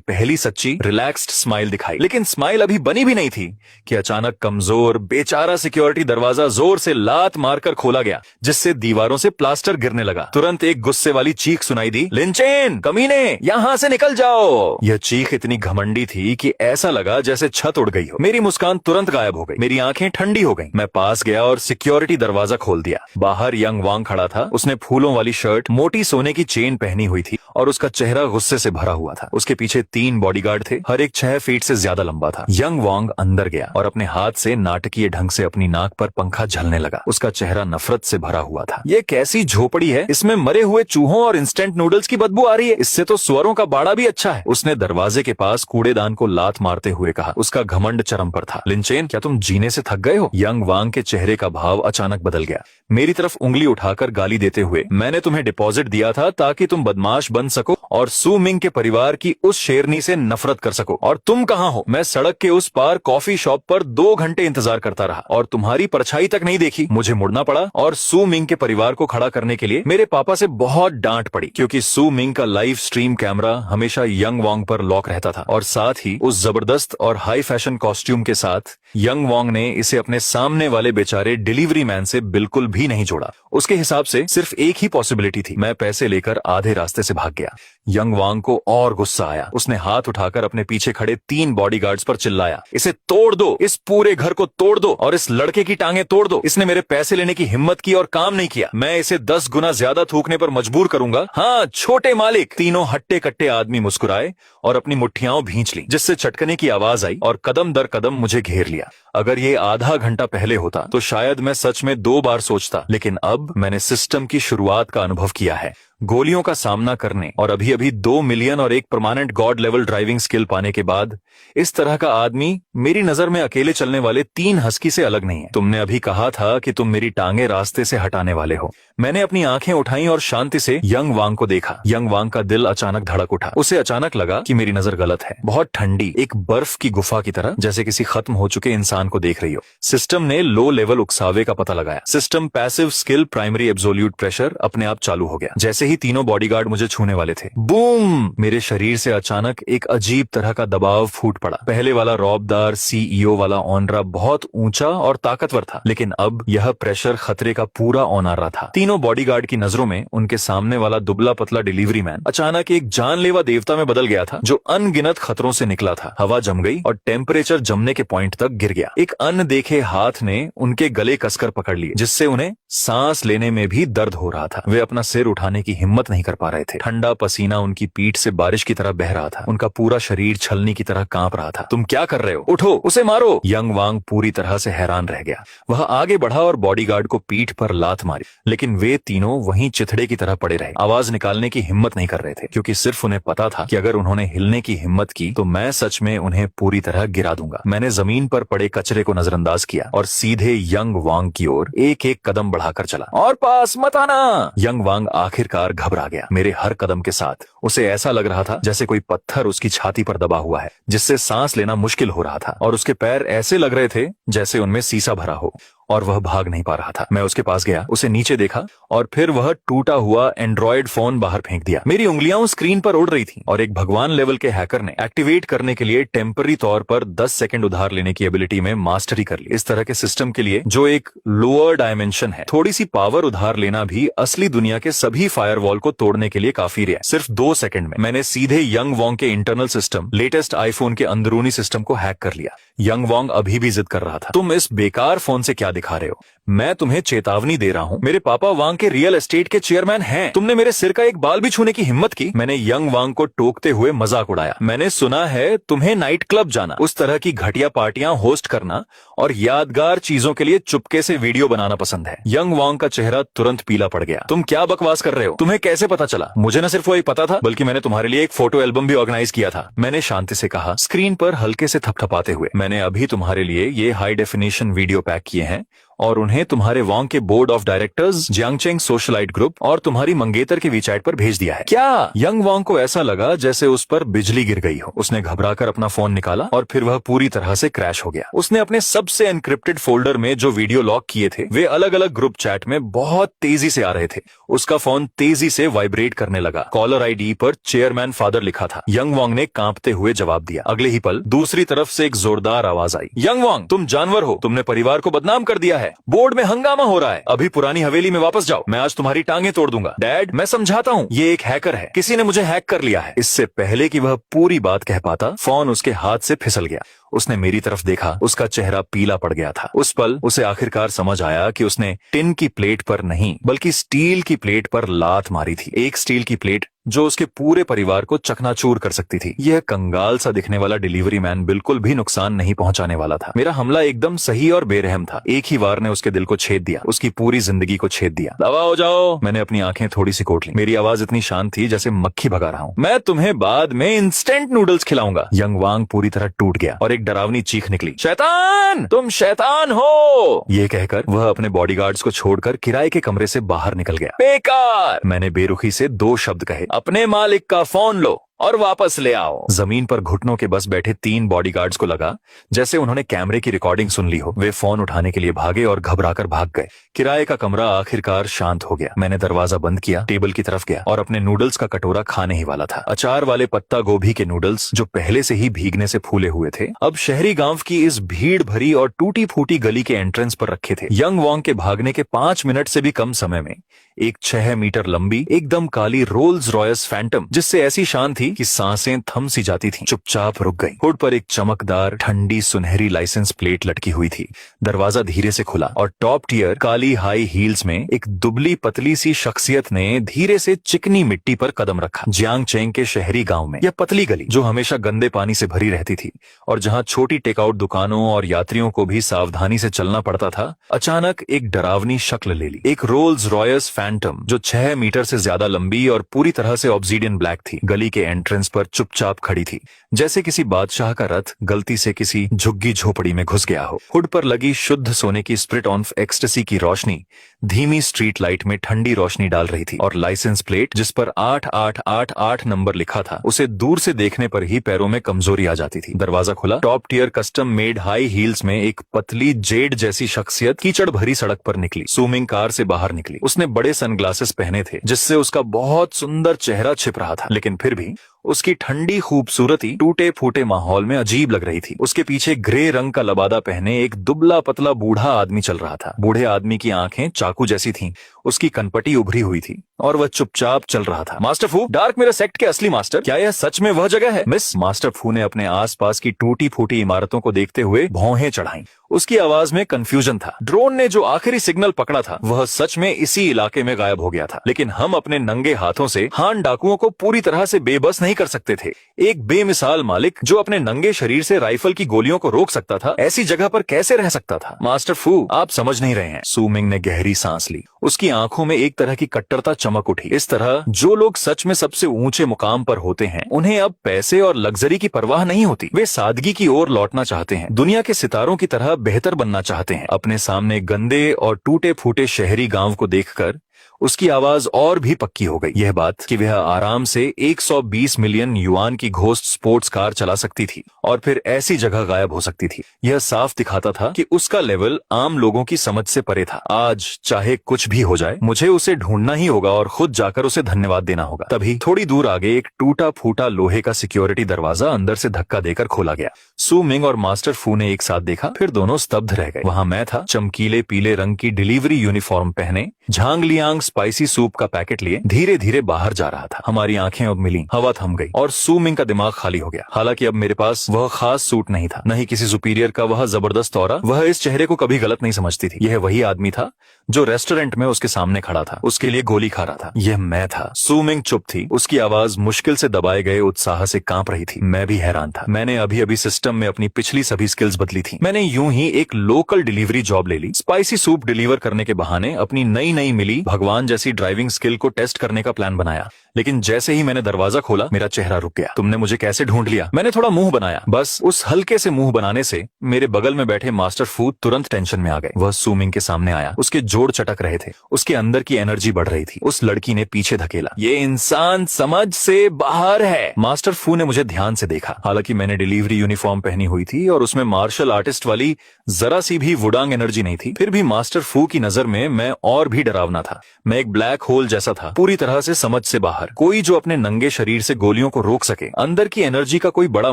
पहली सच्ची रिलैक्स्ड स्माइल दिखाई। लेकिन स्माइल अभी बनी भी नहीं थी कि अचानक कमजोर बेचारा सिक्योरिटी दरवाजा जोर से लात मारकर खोला गया, जिससे दीवारों से प्लास्टर गिरने लगा। तुरंत एक गुस्से वाली चीख सुनाई दी, लिंचेन, कमीने, यहाँ से निकल जाओ। यह चीख इतनी घमंडी थी कि ऐसा लगा जैसे छत उड़ गई हो। मेरी मुस्कान तुरंत गायब हो गई, मेरी आंखें ठंडी हो गईं। मैं पास गया और सिक्योरिटी दरवाजा खोल दिया। बाहर यंग वांग खड़ा था। उसने फूलों वाली शर्ट, मोटी सोने की चेन पहनी हुई थी और उसका चेहरा गुस्से से भरा हुआ था। उसके पीछे 3 बॉडीगार्ड थे, हर एक 6 फीट से ज्यादा लंबा था। यंग वांग अंदर गया और अपने हाथ से नाटकीय ढंग से अपनी नाक पर पंखा झलने लगा। उसका चेहरा नफरत से भरा हुआ था। ये कैसी झोपड़ी है, इसमें मरे हुए चूहों और इंस्टेंट नूडल्स की बदबू आ रही है। इससे तो सुअरों का बाड़ा भी अच्छा है। उसने दरवाजे के पास कूड़ेदान को लात मारते हुए कहा। उसका घमंड चरम पर था। लिंचेन, क्या तुम जीने से थक गए हो? यंग वांग के चेहरे का भाव अचानक बदल गया। मेरी तरफ उंगली उठाकर गाली देते हुए, मैंने तुम्हें डिपॉजिट दिया था ताकि तुम बदमाश बन सको और सू मिंग के परिवार की उस शेरनी से नफरत कर सको। और तुम कहाँ हो? मैं सड़क के उस पार कॉफी शॉप पर 2 घंटे इंतजार करता रहा और तुम्हारी परछाई तक नहीं देखी। मुझे मुड़ना पड़ा और सू मिंग के परिवार को खड़ा करने के लिए मेरे पापा से बहुत डांट पड़ी, क्योंकि सू मिंग का लाइव स्ट्रीम कैमरा हमेशा यंग वांग पर लॉक रहता था और साथ ही उस जबरदस्त और हाई फैशन कॉस्ट्यूम के साथ यंग वांग ने इसे अपने सामने वाले बेचारे डिलीवरी मैन से बिल्कुल भी नहीं जोड़ा। उसके हिसाब से सिर्फ एक ही पॉसिबिलिटी थी, मैं पैसे लेकर आधे रास्ते से भाग गया। यंग वांग को और गुस्सा आया। उसने हाथ उठाकर अपने पीछे खड़े 3 बॉडीगार्ड्स पर चिल्लाया, इसे तोड़ दो, इस पूरे घर को तोड़ दो और इस लड़के की टांगे तोड़ दो। इसने मेरे पैसे लेने की हिम्मत की और काम नहीं किया। मैं इसे 10 गुना ज्यादा थूकने पर मजबूर करूंगा। हाँ, छोटे मालिक। तीनों हट्टे कट्टे आदमी मुस्कुराए और अपनी मुट्ठियां भींच ली, जिससे चटकने की आवाज आई और कदम दर कदम मुझे घेर लिया। अगर ये आधा घंटा पहले होता तो शायद मैं सच में 2 बार सोचता, लेकिन अब मैंने सिस्टम की शुरुआत का अनुभव किया है। गोलियों का सामना करने और अभी अभी 2 मिलियन और एक permanent God level driving skill पाने के बाद इस तरह का आदमी मेरी नजर में अकेले चलने वाले 3 हस्की से अलग नहीं है। तुमने अभी कहा था कि तुम मेरी टांगे रास्ते से हटाने वाले हो। मैंने अपनी आंखें उठाई और शांति से यंग वांग को देखा। यंग वांग का दिल अचानक धड़क उठा। उसे अचानक लगा कि मेरी नजर गलत है। बहुत ठंडी, एक बर्फ की गुफा की तरह, जैसे किसी खत्म हो चुके इंसान को देख रही हो। सिस्टम ने लो लेवल उकसावे का पता लगाया। System passive skill primary absolute pressure अपने आप चालू हो गया। जैसे ही तीनों बॉडीगार्ड मुझे छूने वाले थे, बूम, मेरे शरीर से अचानक एक अजीब तरह का दबाव फूट पड़ा। पहले वाला रौबदार सीईओ वाला ऑनरा बहुत ऊंचा और ताकतवर था, लेकिन अब यह प्रेशर खतरे का पूरा ऑनरा था। तीनों बॉडीगार्ड की नजरों में उनके सामने वाला दुबला पतला डिलीवरी मैन अचानक एक जानलेवा देवता में बदल गया था, जो अनगिनत खतरों से निकला था। हवा जम गई और टेम्परेचर जमने के पॉइंट तक गिर गया। एक अनदेखे हाथ ने उनके गले कसकर पकड़ लिए, जिससे उन्हें सांस लेने में भी दर्द हो रहा था। वे अपना सिर उठाने की हिम्मत नहीं कर पा रहे थे। ठंडा पसीना उनकी पीठ से बारिश की तरह बह रहा था। उनका पूरा शरीर छलनी की तरह कांप रहा था। तुम क्या कर रहे हो? उठो, उसे मारो। यंग वांग पूरी तरह से हैरान रह गया। वह आगे बढ़ा और बॉडीगार्ड को पीठ पर लात मारी, लेकिन वे तीनों वहीं चिथड़े की तरह पड़े रहे। आवाज निकालने की हिम्मत नहीं कर रहे थे, क्योंकि सिर्फ उन्हें पता था कि अगर उन्होंने हिलने की हिम्मत की तो मैं सच में उन्हें पूरी तरह गिरा दूंगा। मैंने जमीन पर पड़े कचरे को नजरअंदाज किया और सीधे यंग वांग की ओर एक एक कदम बढ़ाकर चला। और पास मत आना। यंग वांग आखिरकार घबरा गया। मेरे हर कदम के साथ उसे ऐसा लग रहा था जैसे कोई पत्थर उसकी छाती पर दबा हुआ है, जिससे सांस लेना मुश्किल हो रहा था। और उसके पैर ऐसे लग रहे थे जैसे उनमें सीसा भरा हो, और वह भाग नहीं पा रहा था। मैं उसके पास गया, उसे नीचे देखा और फिर वह टूटा हुआ एंड्रॉयड फोन बाहर फेंक दिया। मेरी उंगलियां उस स्क्रीन पर उड़ रही थी और एक भगवान लेवल के हैकर ने एक्टिवेट करने के लिए टेम्पररी तौर पर 10 सेकंड उधार लेने की एबिलिटी में मास्टरी कर ली। इस तरह के सिस्टम के लिए, जो एक लोअर डायमेंशन है, थोड़ी सी पावर उधार लेना भी असली दुनिया के सभी फायरवॉल को तोड़ने के लिए काफी है। सिर्फ 2 सेकंड में मैंने सीधे यंग वांग के इंटरनल सिस्टम, लेटेस्ट आईफोन के अंदरूनी सिस्टम को हैक कर लिया। यंग वांग अभी भी जिद कर रहा था, तुम इस बेकार फोन से क्या दिखा रहे हो? मैं तुम्हें चेतावनी दे रहा हूँ, मेरे पापा वांग के रियल एस्टेट के चेयरमैन हैं। तुमने मेरे सिर का एक बाल भी छूने की हिम्मत की। मैंने यंग वांग को टोकते हुए मजाक उड़ाया। मैंने सुना है तुम्हें नाइट क्लब जाना, उस तरह की घटिया पार्टियां होस्ट करना और यादगार चीजों के लिए चुपके से वीडियो बनाना पसंद है। यंग वांग का चेहरा तुरंत पीला पड़ गया। तुम क्या बकवास कर रहे हो? तुम्हें कैसे पता चला? मुझे न सिर्फ वो पता था, बल्कि मैंने तुम्हारे लिए एक फोटो एल्बम भी ऑर्गेनाइज किया था। मैंने शांति से कहा, स्क्रीन पर हल्के से थपथपाते हुए। मैंने अभी तुम्हारे लिए ये हाई डेफिनेशन वीडियो पैक किए हैं और उन्हें तुम्हारे वांग के board of directors, Jiangcheng socialite group और तुम्हारी मंगेतर के वीचैट पर भेज दिया है। क्या? यंग वांग को ऐसा लगा जैसे उस पर बिजली गिर गई हो। उसने घबराकर अपना फोन निकाला और फिर वह पूरी तरह से क्रैश हो गया। उसने अपने सबसे एनक्रिप्टेड फोल्डर में जो वीडियो लॉक किए थे वे अलग अलग ग्रुप चैट में बहुत तेजी से आ रहे थे। उसका फोन तेजी से वाइब्रेट करने लगा। कॉलर आईडी पर चेयरमैन फादर लिखा था। यंग वांग ने कांपते हुए जवाब दिया। अगले ही पल दूसरी तरफ से एक जोरदार आवाज आई, यंग वांग, तुम जानवर हो, तुमने परिवार को बदनाम कर दिया है। बोर्ड में हंगामा हो रहा है, अभी पुरानी हवेली में वापस जाओ, मैं आज तुम्हारी टांगे तोड़ दूंगा। डैड, मैं समझाता हूँ, ये एक हैकर है, किसी ने मुझे हैक कर लिया है। इससे पहले कि वह पूरी बात कह पाता, फोन उसके हाथ से फिसल गया। उसने मेरी तरफ देखा, उसका चेहरा पीला पड़ गया था। उस पल उसे आखिरकार समझ आया कि उसने टिन की प्लेट पर नहीं बल्कि स्टील की प्लेट पर लात मारी थी। एक स्टील की प्लेट जो उसके पूरे परिवार को चकनाचूर कर सकती थी। यह कंगाल सा दिखने वाला डिलीवरी मैन बिल्कुल भी नुकसान नहीं पहुंचाने वाला था। मेरा हमला एकदम सही और बेरहम था। एक ही वार ने उसके दिल को छेद दिया, उसकी पूरी जिंदगी को छेद दिया। दवा हो जाओ। मैंने अपनी आंखें थोड़ी सी कोट ली। मेरी आवाज इतनी शांत थी जैसे मक्खी भगा रहा हूँ। मैं तुम्हें बाद में इंस्टेंट नूडल्स खिलाऊंगा। यंग वांग पूरी तरह टूट गया और एक डरावनी चीख निकली, शैतान, तुम शैतान हो। ये कहकर वह अपने बॉडीगार्ड्स को छोड़कर किराए के कमरे से बाहर निकल गया। बेकार। मैंने बेरुखी से 2 शब्द कहे, अपने मालिक का फोन लो और वापस ले आओ। जमीन पर घुटनों के बस बैठे 3 बॉडीगार्ड्स को लगा जैसे उन्होंने कैमरे की रिकॉर्डिंग सुन ली हो। वे फोन उठाने के लिए भागे और घबराकर भाग गए। किराए का कमरा आखिरकार शांत हो गया। मैंने दरवाजा बंद किया, टेबल की तरफ गया और अपने नूडल्स का कटोरा खाने ही वाला था। अचार वाले पत्ता गोभी के नूडल्स जो पहले से ही भीगने से फूले हुए थे, अब शहरी गांव की इस भीड़ भरी और टूटी फूटी गली के एंट्रेंस पर रखे थे। यंग वांग के भागने के 5 मिनट से भी कम समय में एक 6 मीटर लंबी एकदम काली रोल्स रॉयस फैंटम, जिससे ऐसी शान थी कि सांसें थम सी जाती थीं, चुपचाप रुक गई। हुड पर एक चमकदार ठंडी सुनहरी लाइसेंस प्लेट लटकी हुई थी। दरवाजा धीरे से खुला और टॉप टियर काली हाई हील्स में एक दुबली पतली सी शख्सियत ने धीरे से चिकनी मिट्टी पर कदम रखा। जियांगचेंग के शहरी गांव में यह पतली गली जो हमेशा गंदे पानी से भरी रहती थी और जहां छोटी टेकआउट दुकानों और यात्रियों को भी सावधानी से चलना पड़ता था, अचानक एक डरावनी शक्ल ले ली। एक रोल्स रॉयस फैंटम जो 6 मीटर से ज्यादा लंबी और पूरी तरह से ऑब्सीडियन ब्लैक थी, गली के एंट्रेंस पर चुपचाप खड़ी थी, जैसे किसी बादशाह का रथ गलती से किसी झुग्गी झोपड़ी में घुस गया हो। हुड पर लगी शुद्ध सोने की स्प्रिट ऑन एक्सटेसी की रोशनी धीमी स्ट्रीट लाइट में ठंडी रोशनी डाल रही थी और लाइसेंस प्लेट जिस पर 8888 नंबर लिखा था, उसे दूर से देखने पर ही पैरों में कमजोरी आ जाती थी। दरवाजा खुला। Top tier custom made high heels में एक पतली जेड जैसी शख्सियत कीचड़ भरी सड़क पर निकली, स्विमिंग कार से बाहर निकली। उसने बड़े सनग्लासेस पहने थे जिससे उसका बहुत सुंदर चेहरा छिप रहा था, लेकिन फिर भी उसकी ठंडी खूबसूरती टूटे फूटे माहौल में अजीब लग रही थी। उसके पीछे ग्रे रंग का लबादा पहने एक दुबला पतला बूढ़ा आदमी चल रहा था। बूढ़े आदमी की आंखें चाकू जैसी थीं, उसकी कनपटी उभरी हुई थी और वह चुपचाप चल रहा था। मास्टर फू, डार्क मिरर सेक्ट के असली मास्टर, क्या यह सच में वह जगह है? मिस, मास्टर फू ने अपने आसपास की टूटी फूटी इमारतों को देखते हुए भौहें चढ़ाईं। उसकी आवाज में कंफ्यूजन था। ड्रोन ने जो आखिरी सिग्नल पकड़ा था वह सच में इसी इलाके में गायब हो गया था, लेकिन हम अपने नंगे हाथों से हान डाकुओं को पूरी तरह से बेबस नहीं कर सकते थे। एक बेमिसाल मालिक जो अपने नंगे शरीर से राइफल की गोलियों को रोक सकता था, ऐसी जगह पर कैसे रह सकता था? मास्टर फू, आप समझ नहीं रहे हैं। सुमिंग ने गहरी सांस ली। उसकी आंखों में एक तरह की कट्टरता चमक उठी। इस तरह जो लोग सच में सबसे ऊंचे मुकाम पर होते हैं, उन्हें अब पैसे और लग्जरी की परवाह नहीं होती। वे सादगी की ओर लौटना चाहते हैं, दुनिया के सितारों की तरह बेहतर बनना चाहते हैं। अपने सामने गंदे और टूटे फूटे शहरी गांव को देखकर उसकी आवाज और भी पक्की हो गई। यह बात कि वह आराम से 120 मिलियन युआन की घोस्ट स्पोर्ट्स कार चला सकती थी और फिर ऐसी जगह गायब हो सकती थी, यह साफ दिखाता था कि उसका लेवल आम लोगों की समझ से परे था। आज चाहे कुछ भी हो जाए, मुझे उसे ढूंढना ही होगा और खुद जाकर उसे धन्यवाद देना होगा। तभी थोड़ी दूर आगे एक टूटा फूटा लोहे का सिक्योरिटी दरवाजा अंदर से धक्का देकर खोला गया। सू मिंग और मास्टर फू ने एक साथ देखा, फिर दोनों स्तब्ध रह गए। वहां मैं था, चमकीले पीले रंग की डिलीवरी यूनिफॉर्म पहने, झांग लियांग स्पाइसी सूप का पैकेट लिए धीरे धीरे बाहर जा रहा था। हमारी आंखें अब मिली, हवा थम गई और सू मिंग का दिमाग खाली हो गया। हालांकि अब मेरे पास वह खास सूट नहीं था, न ही किसी सुपीरियर का वह जबरदस्त ऑरा। वह इस चेहरे को कभी गलत नहीं समझती थी। यह वही आदमी था जो रेस्टोरेंट में उसके सामने खड़ा था, उसके लिए गोली खा रहा था। यह मैं था। सू मिंग चुप थी, उसकी आवाज मुश्किल से दबाए गए उत्साह से कांप रही थी। मैं भी हैरान था। मैंने अभी अभी सिस्टम में अपनी पिछली सभी स्किल्स बदली थी। मैंने यूं ही एक लोकल डिलीवरी जॉब ले ली। स्पाइसी सूप डिलीवर करने के बहाने अपनी नई नई मिली भगवान जैसी ड्राइविंग स्किल को टेस्ट करने का प्लान बनाया। लेकिन जैसे ही मैंने दरवाजा खोला, मेरा चेहरा रुक गया। तुमने मुझे कैसे ढूंढ लिया? मैंने थोड़ा मुंह बनाया। बस उस हल्के से मुंह बनाने से मेरे बगल में बैठे मास्टर फू तुरंत टेंशन में आ गए। वह सू मिंग के सामने आया, उसके जोड़ चटक रहे थे, उसके अंदर की एनर्जी बढ़ रही थी। उस लड़की ने पीछे धकेला। ये इंसान समझ से बाहर है। मास्टर फू ने मुझे ध्यान से देखा। हालांकि मैंने डिलीवरी यूनिफॉर्म पहनी हुई थी और उसमें मार्शल आर्टिस्ट वाली जरा सी भी वुडांग एनर्जी नहीं थी, फिर भी मास्टर फू की नजर में मैं और भी डरावना था। मैं एक ब्लैक होल जैसा था, पूरी तरह से समझ से बाहर। कोई जो अपने नंगे शरीर से गोलियों को रोक सके। अंदर की एनर्जी का कोई बड़ा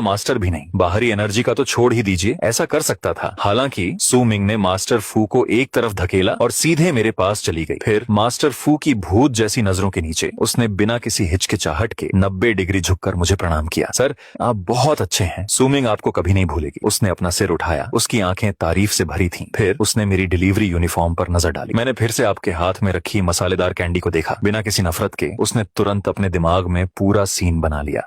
मास्टर भी नहीं, बाहरी एनर्जी का तो छोड़ ही दीजिए, ऐसा कर सकता था। हालांकि सू मिंग ने मास्टर फू को एक तरफ धकेला और सीधे मेरे पास चली गई। फिर मास्टर फू की भूत जैसी नजरों के नीचे उसने बिना किसी हिचकिचाहट के 90 डिग्री झुककर मुझे प्रणाम किया। सर, आप बहुत अच्छे हैं। सू मिंग आपको कभी नहीं भूलेगी। उसने अपना सिर उठाया, उसकी आंखें तारीफ से भरी थीं। फिर उसने मेरी डिलीवरी यूनिफॉर्म पर नजर डाली। मैंने फिर से आपके हाथ में रखी मसालेदार कैंडी को देखा। बिना किसी नफरत के उसने तुरंत अपने दिमाग में पूरा सीन बना लिया।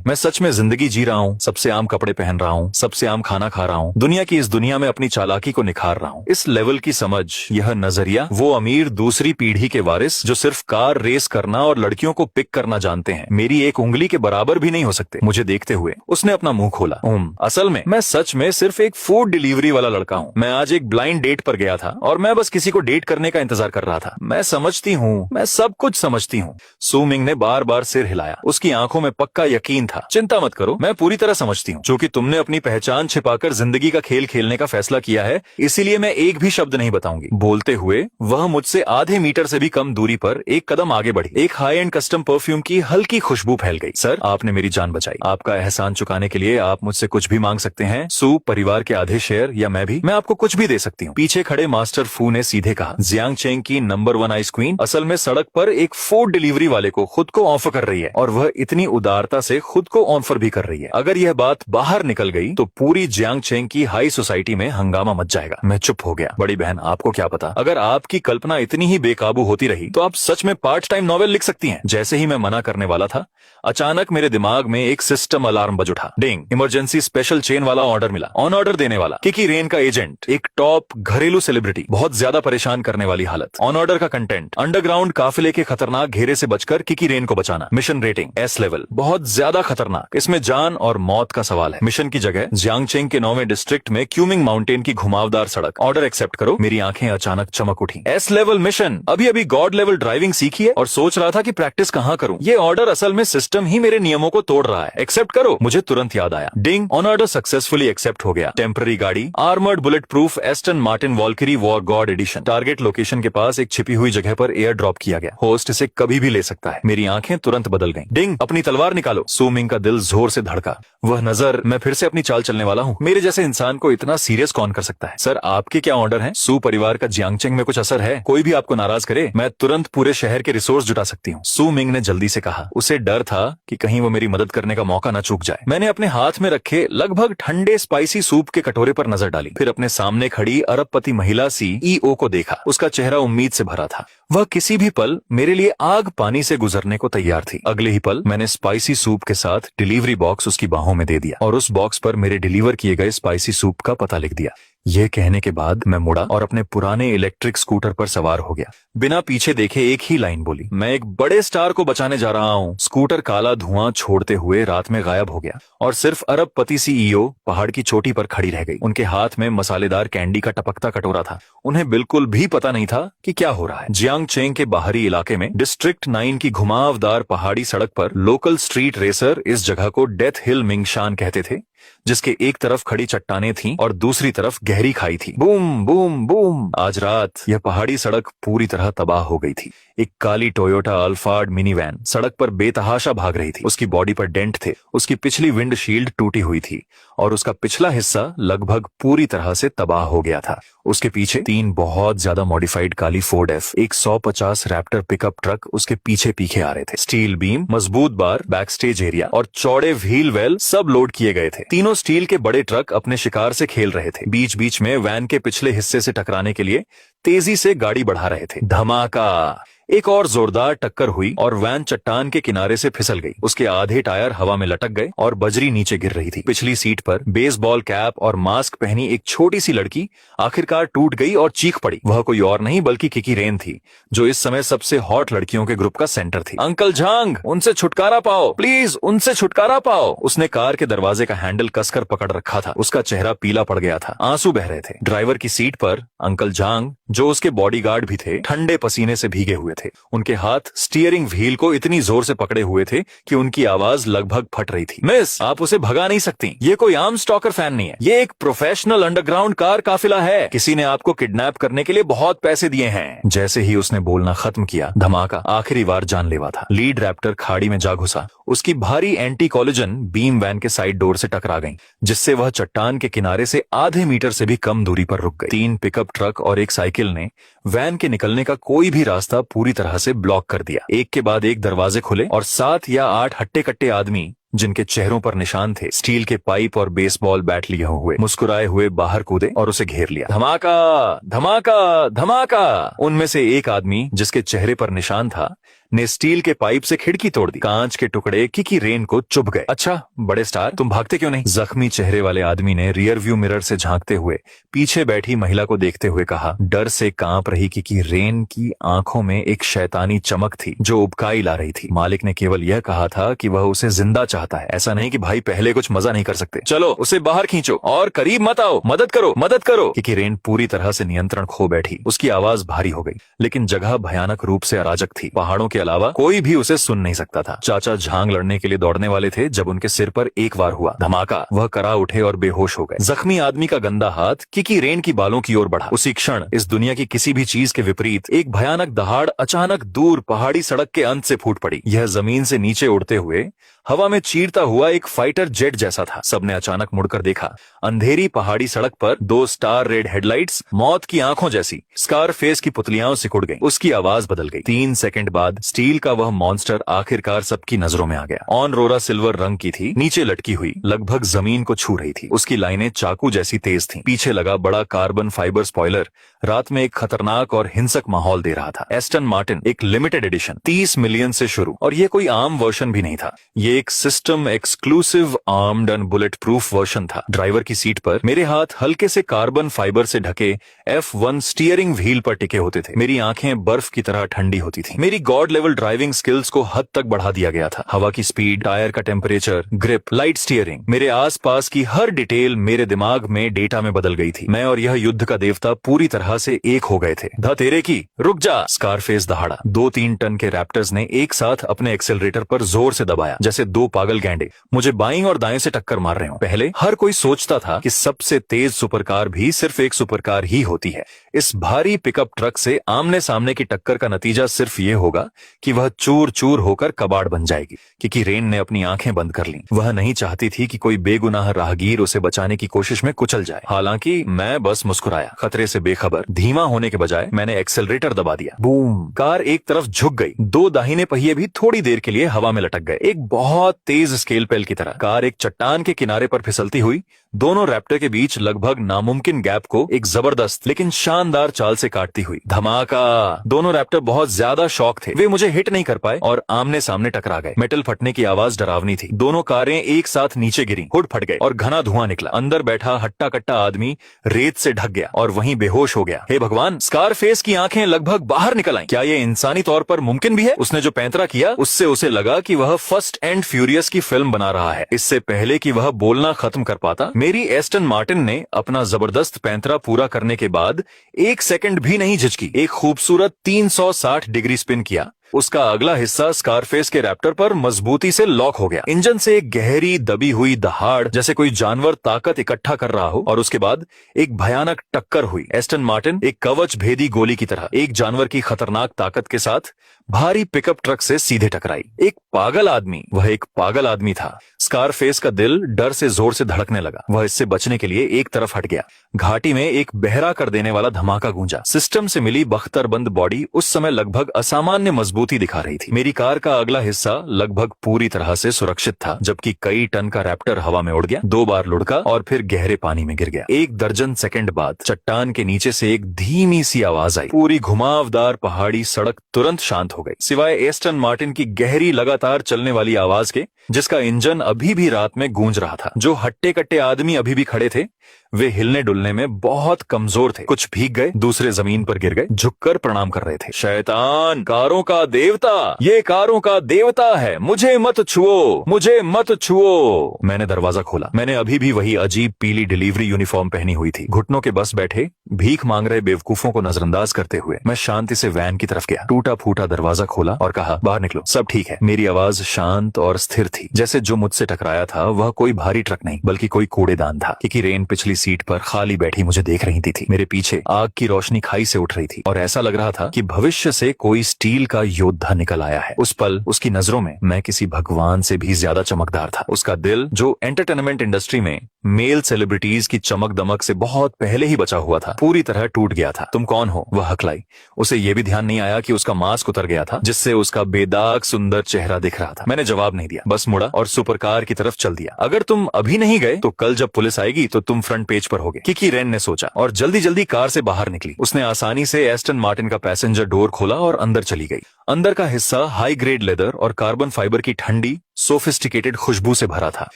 मैं सच में जिंदगी जी रहा हूँ, सबसे आम कपड़े पहन रहा हूँ, सबसे आम खाना खा रहा हूँ, दुनिया की इस दुनिया में अपनी चालाकी को निखार रहा हूँ। इस लेवल की समझ, यह नजरिया, वो अमीर दूसरी पीढ़ी के वारिस जो सिर्फ कार रेस करना और लड़कियों को पिक करना जानते हैं, मेरी एक उंगली के बराबर भी नहीं हो सकते। मुझे देखते हुए उसने अपना मुंह खोला। असल में मैं सच में सिर्फ एक फूड डिलीवरी वाला लड़का हूँ। मैं आज एक ब्लाइंड डेट पर गया था और मैं बस किसी को डेट करने का इंतजार कर रहा था। मैं समझती हूँ, मैं सब कुछ समझती हूँ। सू मिंग ने बार बार सिर हिलाया। उसकी आंखों में पक्का यकीन था। चिंता मत करो, मैं पूरी तरह समझती हूँ। क्योंकि तुमने अपनी पहचान छिपाकर जिंदगी का खेल खेलने का फैसला किया है, इसीलिए मैं एक भी शब्द नहीं बताऊंगी। बोलते हुए वह मुझसे आधे मीटर से भी कम दूरी पर एक कदम आगे बढ़ी। एक हाई एंड कस्टम परफ्यूम की हल्की खुशबू फैल गई। सर, आपने मेरी जान बचाई। आपका एहसान चुकाने के लिए आप मुझसे कुछ भी मांग सकते हैं। सू, परिवार के आधे शेयर या मैं आपको कुछ भी दे सकती हूँ। पीछे खड़े मास्टर फू ने सीधे कहा। जियांग चेंग की नंबर 1 आइस क्वीन असल में सड़क पर एक फूड डिलीवरी वाले को खुद को ऑफर कर रही है और वह इतनी उदारता से खुद को ऑफर भी कर रही है। अगर यह बात बाहर निकल गई तो पूरी जियांग चेंग की हाई सोसाइटी में हंगामा मच जाएगा। मैं चुप हो गया। बड़ी बहन, आपको क्या पता, अगर आपकी कल्पना इतनी ही बेकाबू होती रही तो आप सच में पार्ट टाइम नॉवेल लिख सकती हैं। जैसे ही मैं मना करने वाला था, अचानक मेरे दिमाग में एक सिस्टम अलार्म बज उठा। डिंग, इमरजेंसी स्पेशल चेन वाला ऑर्डर मिला। ऑन ऑर्डर देने वाला किकी रेन का एजेंट, एक टॉप घरेलू सेलिब्रिटी, बहुत ज्यादा परेशान करने वाली हालत। ऑन ऑर्डर का कंटेंट, अंडरग्राउंड काफिले के खतरनाक घेरे से बचकर किकी रेन को बचाना। मिशन रेटिंग S लेवल, बहुत ज्यादा खतरनाक। इसमें जान और मौत का सवाल है। मिशन की जगह जियांगचेंग के 9वें डिस्ट्रिक्ट में क्यूमिंग माउंटेन की घुमावदार सड़क। ऑर्डर एक्सेप्ट करो। मेरी आंखें अचानक चमक उठी। S level mission. अभी अभी गॉड लेवल ड्राइविंग सीखी है और सोच रहा था कि प्रैक्टिस कहाँ करूं। ये ऑर्डर असल में सिस्टम ही मेरे नियमों को तोड़ रहा है। एक्सेप्ट करो। मुझे तुरंत याद आया। Ding, on order successfully accept हो गया। टेम्पररी गाड़ी, armoured bullet proof Aston Martin Valkyrie war god edition. Target location के पास एक छिपी हुई जगह पर एयर ड्रॉप किया गया। होस्ट इसे कभी भी ले सकता है। मेरी आंखें तुरंत बदल गईं। डिंग, अपनी तलवार निकालो। सू मिंग का दिल जोर से धड़का। वह नजर, मैं फिर से अपनी चाल चलने वाला हूँ। मेरे जैसे इंसान को इतना सीरियस कौन कर सकता है? सर, आपके क्या ऑर्डर हैं? सू परिवार का जियांगचेंग में कुछ असर है? कोई भी आपको नाराज करे, मैं तुरंत पूरे शहर के रिसोर्स जुटा सकती हूँ। सू मिंग ने जल्दी से कहा। उसे डर था कि कहीं वो मेरी मदद करने का मौका न चूक जाए। मैंने अपने हाथ में रखे लगभग ठंडे स्पाइसी सूप के कटोरे पर नजर डाली। फिर अपने सामने खड़ी अरबपति महिला CEO को देखा। उसका चेहरा उम्मीद से भरा था। वह किसी भी पल मेरे लिए आग पानी से गुजरने को तैयार थी। अगले ही पल मैंने स्पाइसी सूप के साथ डिलीवरी बॉक्स उसकी बाहों में दे दिया और उस बॉक्स पर मेरे डिलीवर किए गए स्पाइसी सूप का पता लिख दिया। यह कहने के बाद मैं मुड़ा और अपने पुराने इलेक्ट्रिक स्कूटर पर सवार हो गया। बिना पीछे देखे एक ही लाइन बोली, मैं एक बड़े स्टार को बचाने जा रहा हूँ। स्कूटर काला धुआं छोड़ते हुए रात में गायब हो गया और सिर्फ अरबपति CEO पहाड़ की चोटी पर खड़ी रह गई। उनके हाथ में मसालेदार कैंडी का टपकता कटोरा था। उन्हें बिल्कुल भी पता नहीं था कि क्या हो रहा है। जियांगचेंग के बाहरी इलाके में डिस्ट्रिक्ट 9 की घुमावदार पहाड़ी सड़क पर लोकल स्ट्रीट रेसर इस जगह को डेथ हिल मिंगशान कहते थे। जिसके एक तरफ खड़ी चट्टानें थीं और दूसरी तरफ गहरी खाई थी। Boom boom boom. आज रात यह पहाड़ी सड़क पूरी तरह तबाह हो गई थी। एक काली टोयोटा अल्फार्ड मिनी वैन सड़क पर बेतहाशा भाग रही थी। उसकी बॉडी पर डेंट थे, उसकी पिछली विंडशील्ड टूटी हुई थी और उसका पिछला हिस्सा लगभग पूरी तरह से तबाह हो गया था। उसके पीछे 3 बहुत ज्यादा मॉडिफाइड काली Ford F 150 Raptor pickup truck उसके पीछे पीछे आ रहे थे। स्टील बीम, मजबूत बार, बैक स्टेज एरिया और चौड़े व्हील वेल सब लोड किए गए थे। तीनों स्टील के बड़े ट्रक अपने शिकार से खेल रहे थे। बीच बीच में वैन के पिछले हिस्से से टकराने के लिए तेजी से गाड़ी बढ़ा रहे थे। धमाका! एक और जोरदार टक्कर हुई और वैन चट्टान के किनारे से फिसल गई। उसके आधे टायर हवा में लटक गए और बजरी नीचे गिर रही थी। पिछली सीट पर बेसबॉल कैप और मास्क पहनी एक छोटी सी लड़की आखिरकार टूट गई और चीख पड़ी। वह कोई और नहीं बल्कि किकी रेन थी, जो इस समय सबसे हॉट लड़कियों के ग्रुप का सेंटर थी। अंकल झांग, उनसे छुटकारा पाओ, प्लीज उनसे छुटकारा पाओ। उसने कार के दरवाजे का हैंडल कसकर पकड़ रखा था। उसका चेहरा पीला पड़ गया था, आंसू बह रहे थे। ड्राइवर की सीट पर अंकल झांग, जो उसके बॉडीगार्ड भी थे, ठंडे पसीने से भीगे हुए थे। उनके हाथ स्टीयरिंग व्हील को इतनी जोर से पकड़े हुए थे कि उनकी आवाज लगभग फट रही थी। मिस, आप उसे भगा नहीं सकती। ये कोई आम स्टॉकर फैन नहीं है, ये एक प्रोफेशनल अंडरग्राउंड कार काफिला है। किसी ने आपको किडनैप करने के लिए बहुत पैसे दिए हैं। जैसे ही उसने बोलना खत्म किया, धमाका आखिरी बार जानलेवा था। लीड रैप्टर खाड़ी में जा घुसा। उसकी भारी एंटी कॉलिजन बीम वैन के साइड डोर से टकरा गई, जिससे वह चट्टान के किनारे से आधे मीटर से भी कम दूरी पर रुक गई। 3 पिकअप ट्रक और एक साइकिल ने वैन के निकलने का कोई भी रास्ता पूरी तरह से ब्लॉक कर दिया। एक के बाद एक दरवाजे खुले और 7 या 8 हट्टे कट्टे आदमी, जिनके चेहरों पर निशान थे, स्टील के पाइप और बेसबॉल बैट लिए हुए, मुस्कुराए हुए बाहर कूदे और उसे घेर लिया। धमाका धमाका धमाका! उनमें से एक आदमी, जिसके चेहरे पर निशान था, ने स्टील के पाइप से खिड़की तोड़ दी। कांच के टुकड़े किकी रेन को चुभ गए। अच्छा बड़े स्टार, तुम भागते क्यों नहीं? जख्मी चेहरे वाले आदमी ने रियर व्यू मिरर से झांकते हुए पीछे बैठी महिला को देखते हुए कहा। डर से कांप रही किकी रेन की आंखों में एक शैतानी चमक थी जो उबकाई ला रही थी। मालिक ने केवल यह कहा था कि वह उसे जिंदा चाहता है, ऐसा नहीं कि भाई पहले कुछ मजा नहीं कर सकते। चलो उसे बाहर खींचो और करीब मत आओ, मदद करो, मदद करो। किकी रेन पूरी तरह से नियंत्रण खो बैठी। उसकी आवाज भारी हो गई, लेकिन जगह भयानक रूप से अराजक थी। पहाड़ों के अलावा कोई भी उसे सुन नहीं सकता था। चाचा झांग लड़ने के लिए दौड़ने वाले थे जब उनके सिर पर एक बार हुआ धमाका। वह करा उठे और बेहोश हो गए। जख्मी आदमी का गंदा हाथ किकी रेन की बालों की ओर बढ़ा। उसी क्षण इस दुनिया की किसी भी चीज के विपरीत एक भयानक दहाड़ अचानक दूर पहाड़ी सड़क के अंत से फूट पड़ी। यह जमीन से नीचे उड़ते हुए हवा में चीरता हुआ एक फाइटर जेट जैसा था। सबने अचानक मुड़कर देखा। अंधेरी पहाड़ी सड़क पर 2 स्टार रेड हेडलाइट्स मौत की आंखों जैसी स्कार फेस की पुतलियां सिकुड़ गईं। उसकी आवाज बदल गई। 3 सेकंड बाद स्टील का वह मॉन्स्टर आखिरकार सबकी नजरों में आ गया। ऑन रोरा सिल्वर रंग की थी, नीचे लटकी हुई, लगभग जमीन को छू रही थी। उसकी लाइनें चाकू जैसी तेज थीं। पीछे लगा बड़ा कार्बन फाइबर स्पॉइलर रात में एक खतरनाक और हिंसक माहौल दे रहा था। एस्टन मार्टिन, एक लिमिटेड एडिशन, 30 मिलियन से शुरू, और ये कोई आम वर्जन भी नहीं था। ये एक system exclusive armed and bullet proof version था। ड्राइवर की सीट पर मेरे हाथ हल्के से कार्बन फाइबर से ढके F1 स्टीयरिंग व्हील पर टिके होते थे। मेरी आंखें बर्फ की तरह ठंडी होती थी। मेरी गॉड लेवल ड्राइविंग स्किल्स को हद तक बढ़ा दिया गया था। हवा की स्पीड, टायर का टेम्परेचर, ग्रिप, लाइट स्टीयरिंग, मेरे आसपास की हर डिटेल मेरे दिमाग में डेटा में बदल गई थी। मैं और यह युद्ध का देवता पूरी तरह से एक हो गए थे। ध तेरे की, रुक जा! स्कारफेस दहाड़ा। 2-3 टन के रैप्टर्स ने एक साथ अपने एक्सेलरेटर पर जोर से दबाया, जैसे 2 पागल गैंडे मुझे बाईं और दाएं से टक्कर मार रहे हो। पहले हर कोई सोचता था कि सबसे तेज सुपरकार भी सिर्फ एक सुपरकार ही होती है। इस भारी पिकअप ट्रक से आमने सामने की टक्कर का नतीजा सिर्फ ये होगा कि वह चूर चूर होकर कबाड़ बन जाएगी। किकी रेन ने अपनी आंखें बंद कर लीं। वह नहीं चाहती थी कि कोई बेगुनाह राहगीर उसे बचाने की कोशिश में कुचल जाए। हालांकि मैं बस मुस्कुराया। खतरे से बेखबर धीमा होने के बजाय मैंने एक्सेलरेटर दबा दिया। बूम! कार एक तरफ झुक गई। 2 दाहिने पहिए भी थोड़ी देर के लिए हवा में लटक गए, एक बहुत तेज स्केल पेल की तरह। कार एक चट्टान के किनारे पर फिसलती हुई दोनों रैप्टर के बीच लगभग नामुमकिन गैप को एक जबरदस्त लेकिन शानदार चाल से काटती हुई। धमाका! दोनों रैप्टर बहुत ज्यादा शॉक थे। वे मुझे हिट नहीं कर पाए और आमने सामने टकरा गए। मेटल फटने की आवाज डरावनी थी। दोनों कारें एक साथ नीचे गिरी, हुड फट गए और घना धुआं निकला। अंदर बैठा हट्टा कट्टा आदमी रेत से ढक गया और वहीं बेहोश हो गया। हे भगवान! स्कारफेस की आंखें लगभग बाहर निकल आईं। क्या ये इंसानी तौर पर मुमकिन भी है? उसने जो पैंतरा किया उससे उसे लगा कि वह फर्स्ट एंड फ्यूरियस की फिल्म बना रहा है। इससे पहले कि वह बोलना खत्म कर पाता, मेरी एस्टन मार्टिन ने अपना जबरदस्त पैंतरा पूरा करने के बाद 1 सेकंड भी नहीं झिझकी। एक खूबसूरत 360 डिग्री स्पिन किया उसका अगला हिस्सा स्कारफेस के रैप्टर पर मजबूती से लॉक हो गया। इंजन से एक गहरी दबी हुई दहाड़, जैसे कोई जानवर ताकत इकट्ठा कर रहा हो, और उसके बाद एक भयानक टक्कर हुई। एस्टन मार्टिन एक कवच भेदी गोली की तरह एक जानवर की खतरनाक ताकत के साथ भारी पिकअप ट्रक से सीधे टकराई। एक पागल आदमी, वह एक पागल आदमी था। स्कारफेस का दिल डर से जोर से धड़कने लगा। वह इससे बचने के लिए एक तरफ हट गया। घाटी में एक बहरा कर देने वाला धमाका गूंजा। सिस्टम से मिली बख्तरबंद बॉडी उस समय लगभग असामान्य मजबूती दिखा रही थी। मेरी कार का अगला हिस्सा लगभग पूरी तरह से सुरक्षित था, जबकि कई टन का रैप्टर हवा में उड़ गया, 2 बार लुढ़का और फिर गहरे पानी में गिर गया। 1 दर्जन सेकंड बाद चट्टान के नीचे से एक धीमी सी आवाज आई। पूरी घुमावदार पहाड़ी सड़क तुरंत शांत हो गई, सिवाय एस्टन मार्टिन की गहरी लगातार चलने वाली आवाज के, जिसका इंजन अभी भी रात में गूंज रहा था। जो हट्टे कट्टे आदमी अभी भी खड़े थे, वे हिलने डुलने में बहुत कमजोर थे। कुछ भीग गए, दूसरे जमीन पर गिर गए, झुककर प्रणाम कर रहे थे। शैतान, कारों का देवता, ये कारों का देवता है, मुझे मत छुओ, मुझे मत छुओ। मैंने दरवाजा खोला। मैंने अभी भी वही अजीब पीली डिलीवरी यूनिफॉर्म पहनी हुई थी। घुटनों के बस बैठे भीख मांग रहे बेवकूफों को नजरअंदाज करते हुए मैं शांति से वैन की तरफ गया। टूटा फूटा दरवाजा खोला और कहा, बाहर निकलो, सब ठीक है। मेरी आवाज शांत और स्थिर थी, जैसे जो मुझसे टकराया था वह कोई भारी ट्रक नहीं बल्कि कोई कूड़ेदान था। किकी रेन पिछली सीट पर खाली बैठी मुझे देख रही थी। मेरे पीछे आग की रोशनी खाई से उठ रही थी और ऐसा लग रहा था कि भविष्य से कोई स्टील का योद्धा निकल आया है। उस पल उसकी नजरों में मैं किसी भगवान से भी ज्यादा चमकदार था। उसका दिल, जो एंटरटेनमेंट इंडस्ट्री में मेल सेलिब्रिटीज की चमक दमक से बहुत पहले ही बचा हुआ था, पूरी तरह टूट गया था। तुम कौन हो? वह हकलाई। उसे यह भी ध्यान नहीं आया कि उसका मास्क उतर गया था, जिससे उसका बेदाग सुंदर चेहरा दिख रहा था। मैंने जवाब नहीं दिया, बस मुड़ा और सुपरकार की तरफ चल दिया। अगर तुम अभी नहीं गए तो कल जब पुलिस आएगी तो तुम फ्रंट पेज पर होगे, किकी रेन ने सोचा और जल्दी जल्दी कार से बाहर निकली। उसने आसानी से एस्टन मार्टिन का पैसेंजर डोर खोला और अंदर चली गई। अंदर का हिस्सा हाई ग्रेड लेदर और कार्बन फाइबर की ठंडी सोफिस्टिकेटेड खुशबू से भरा था।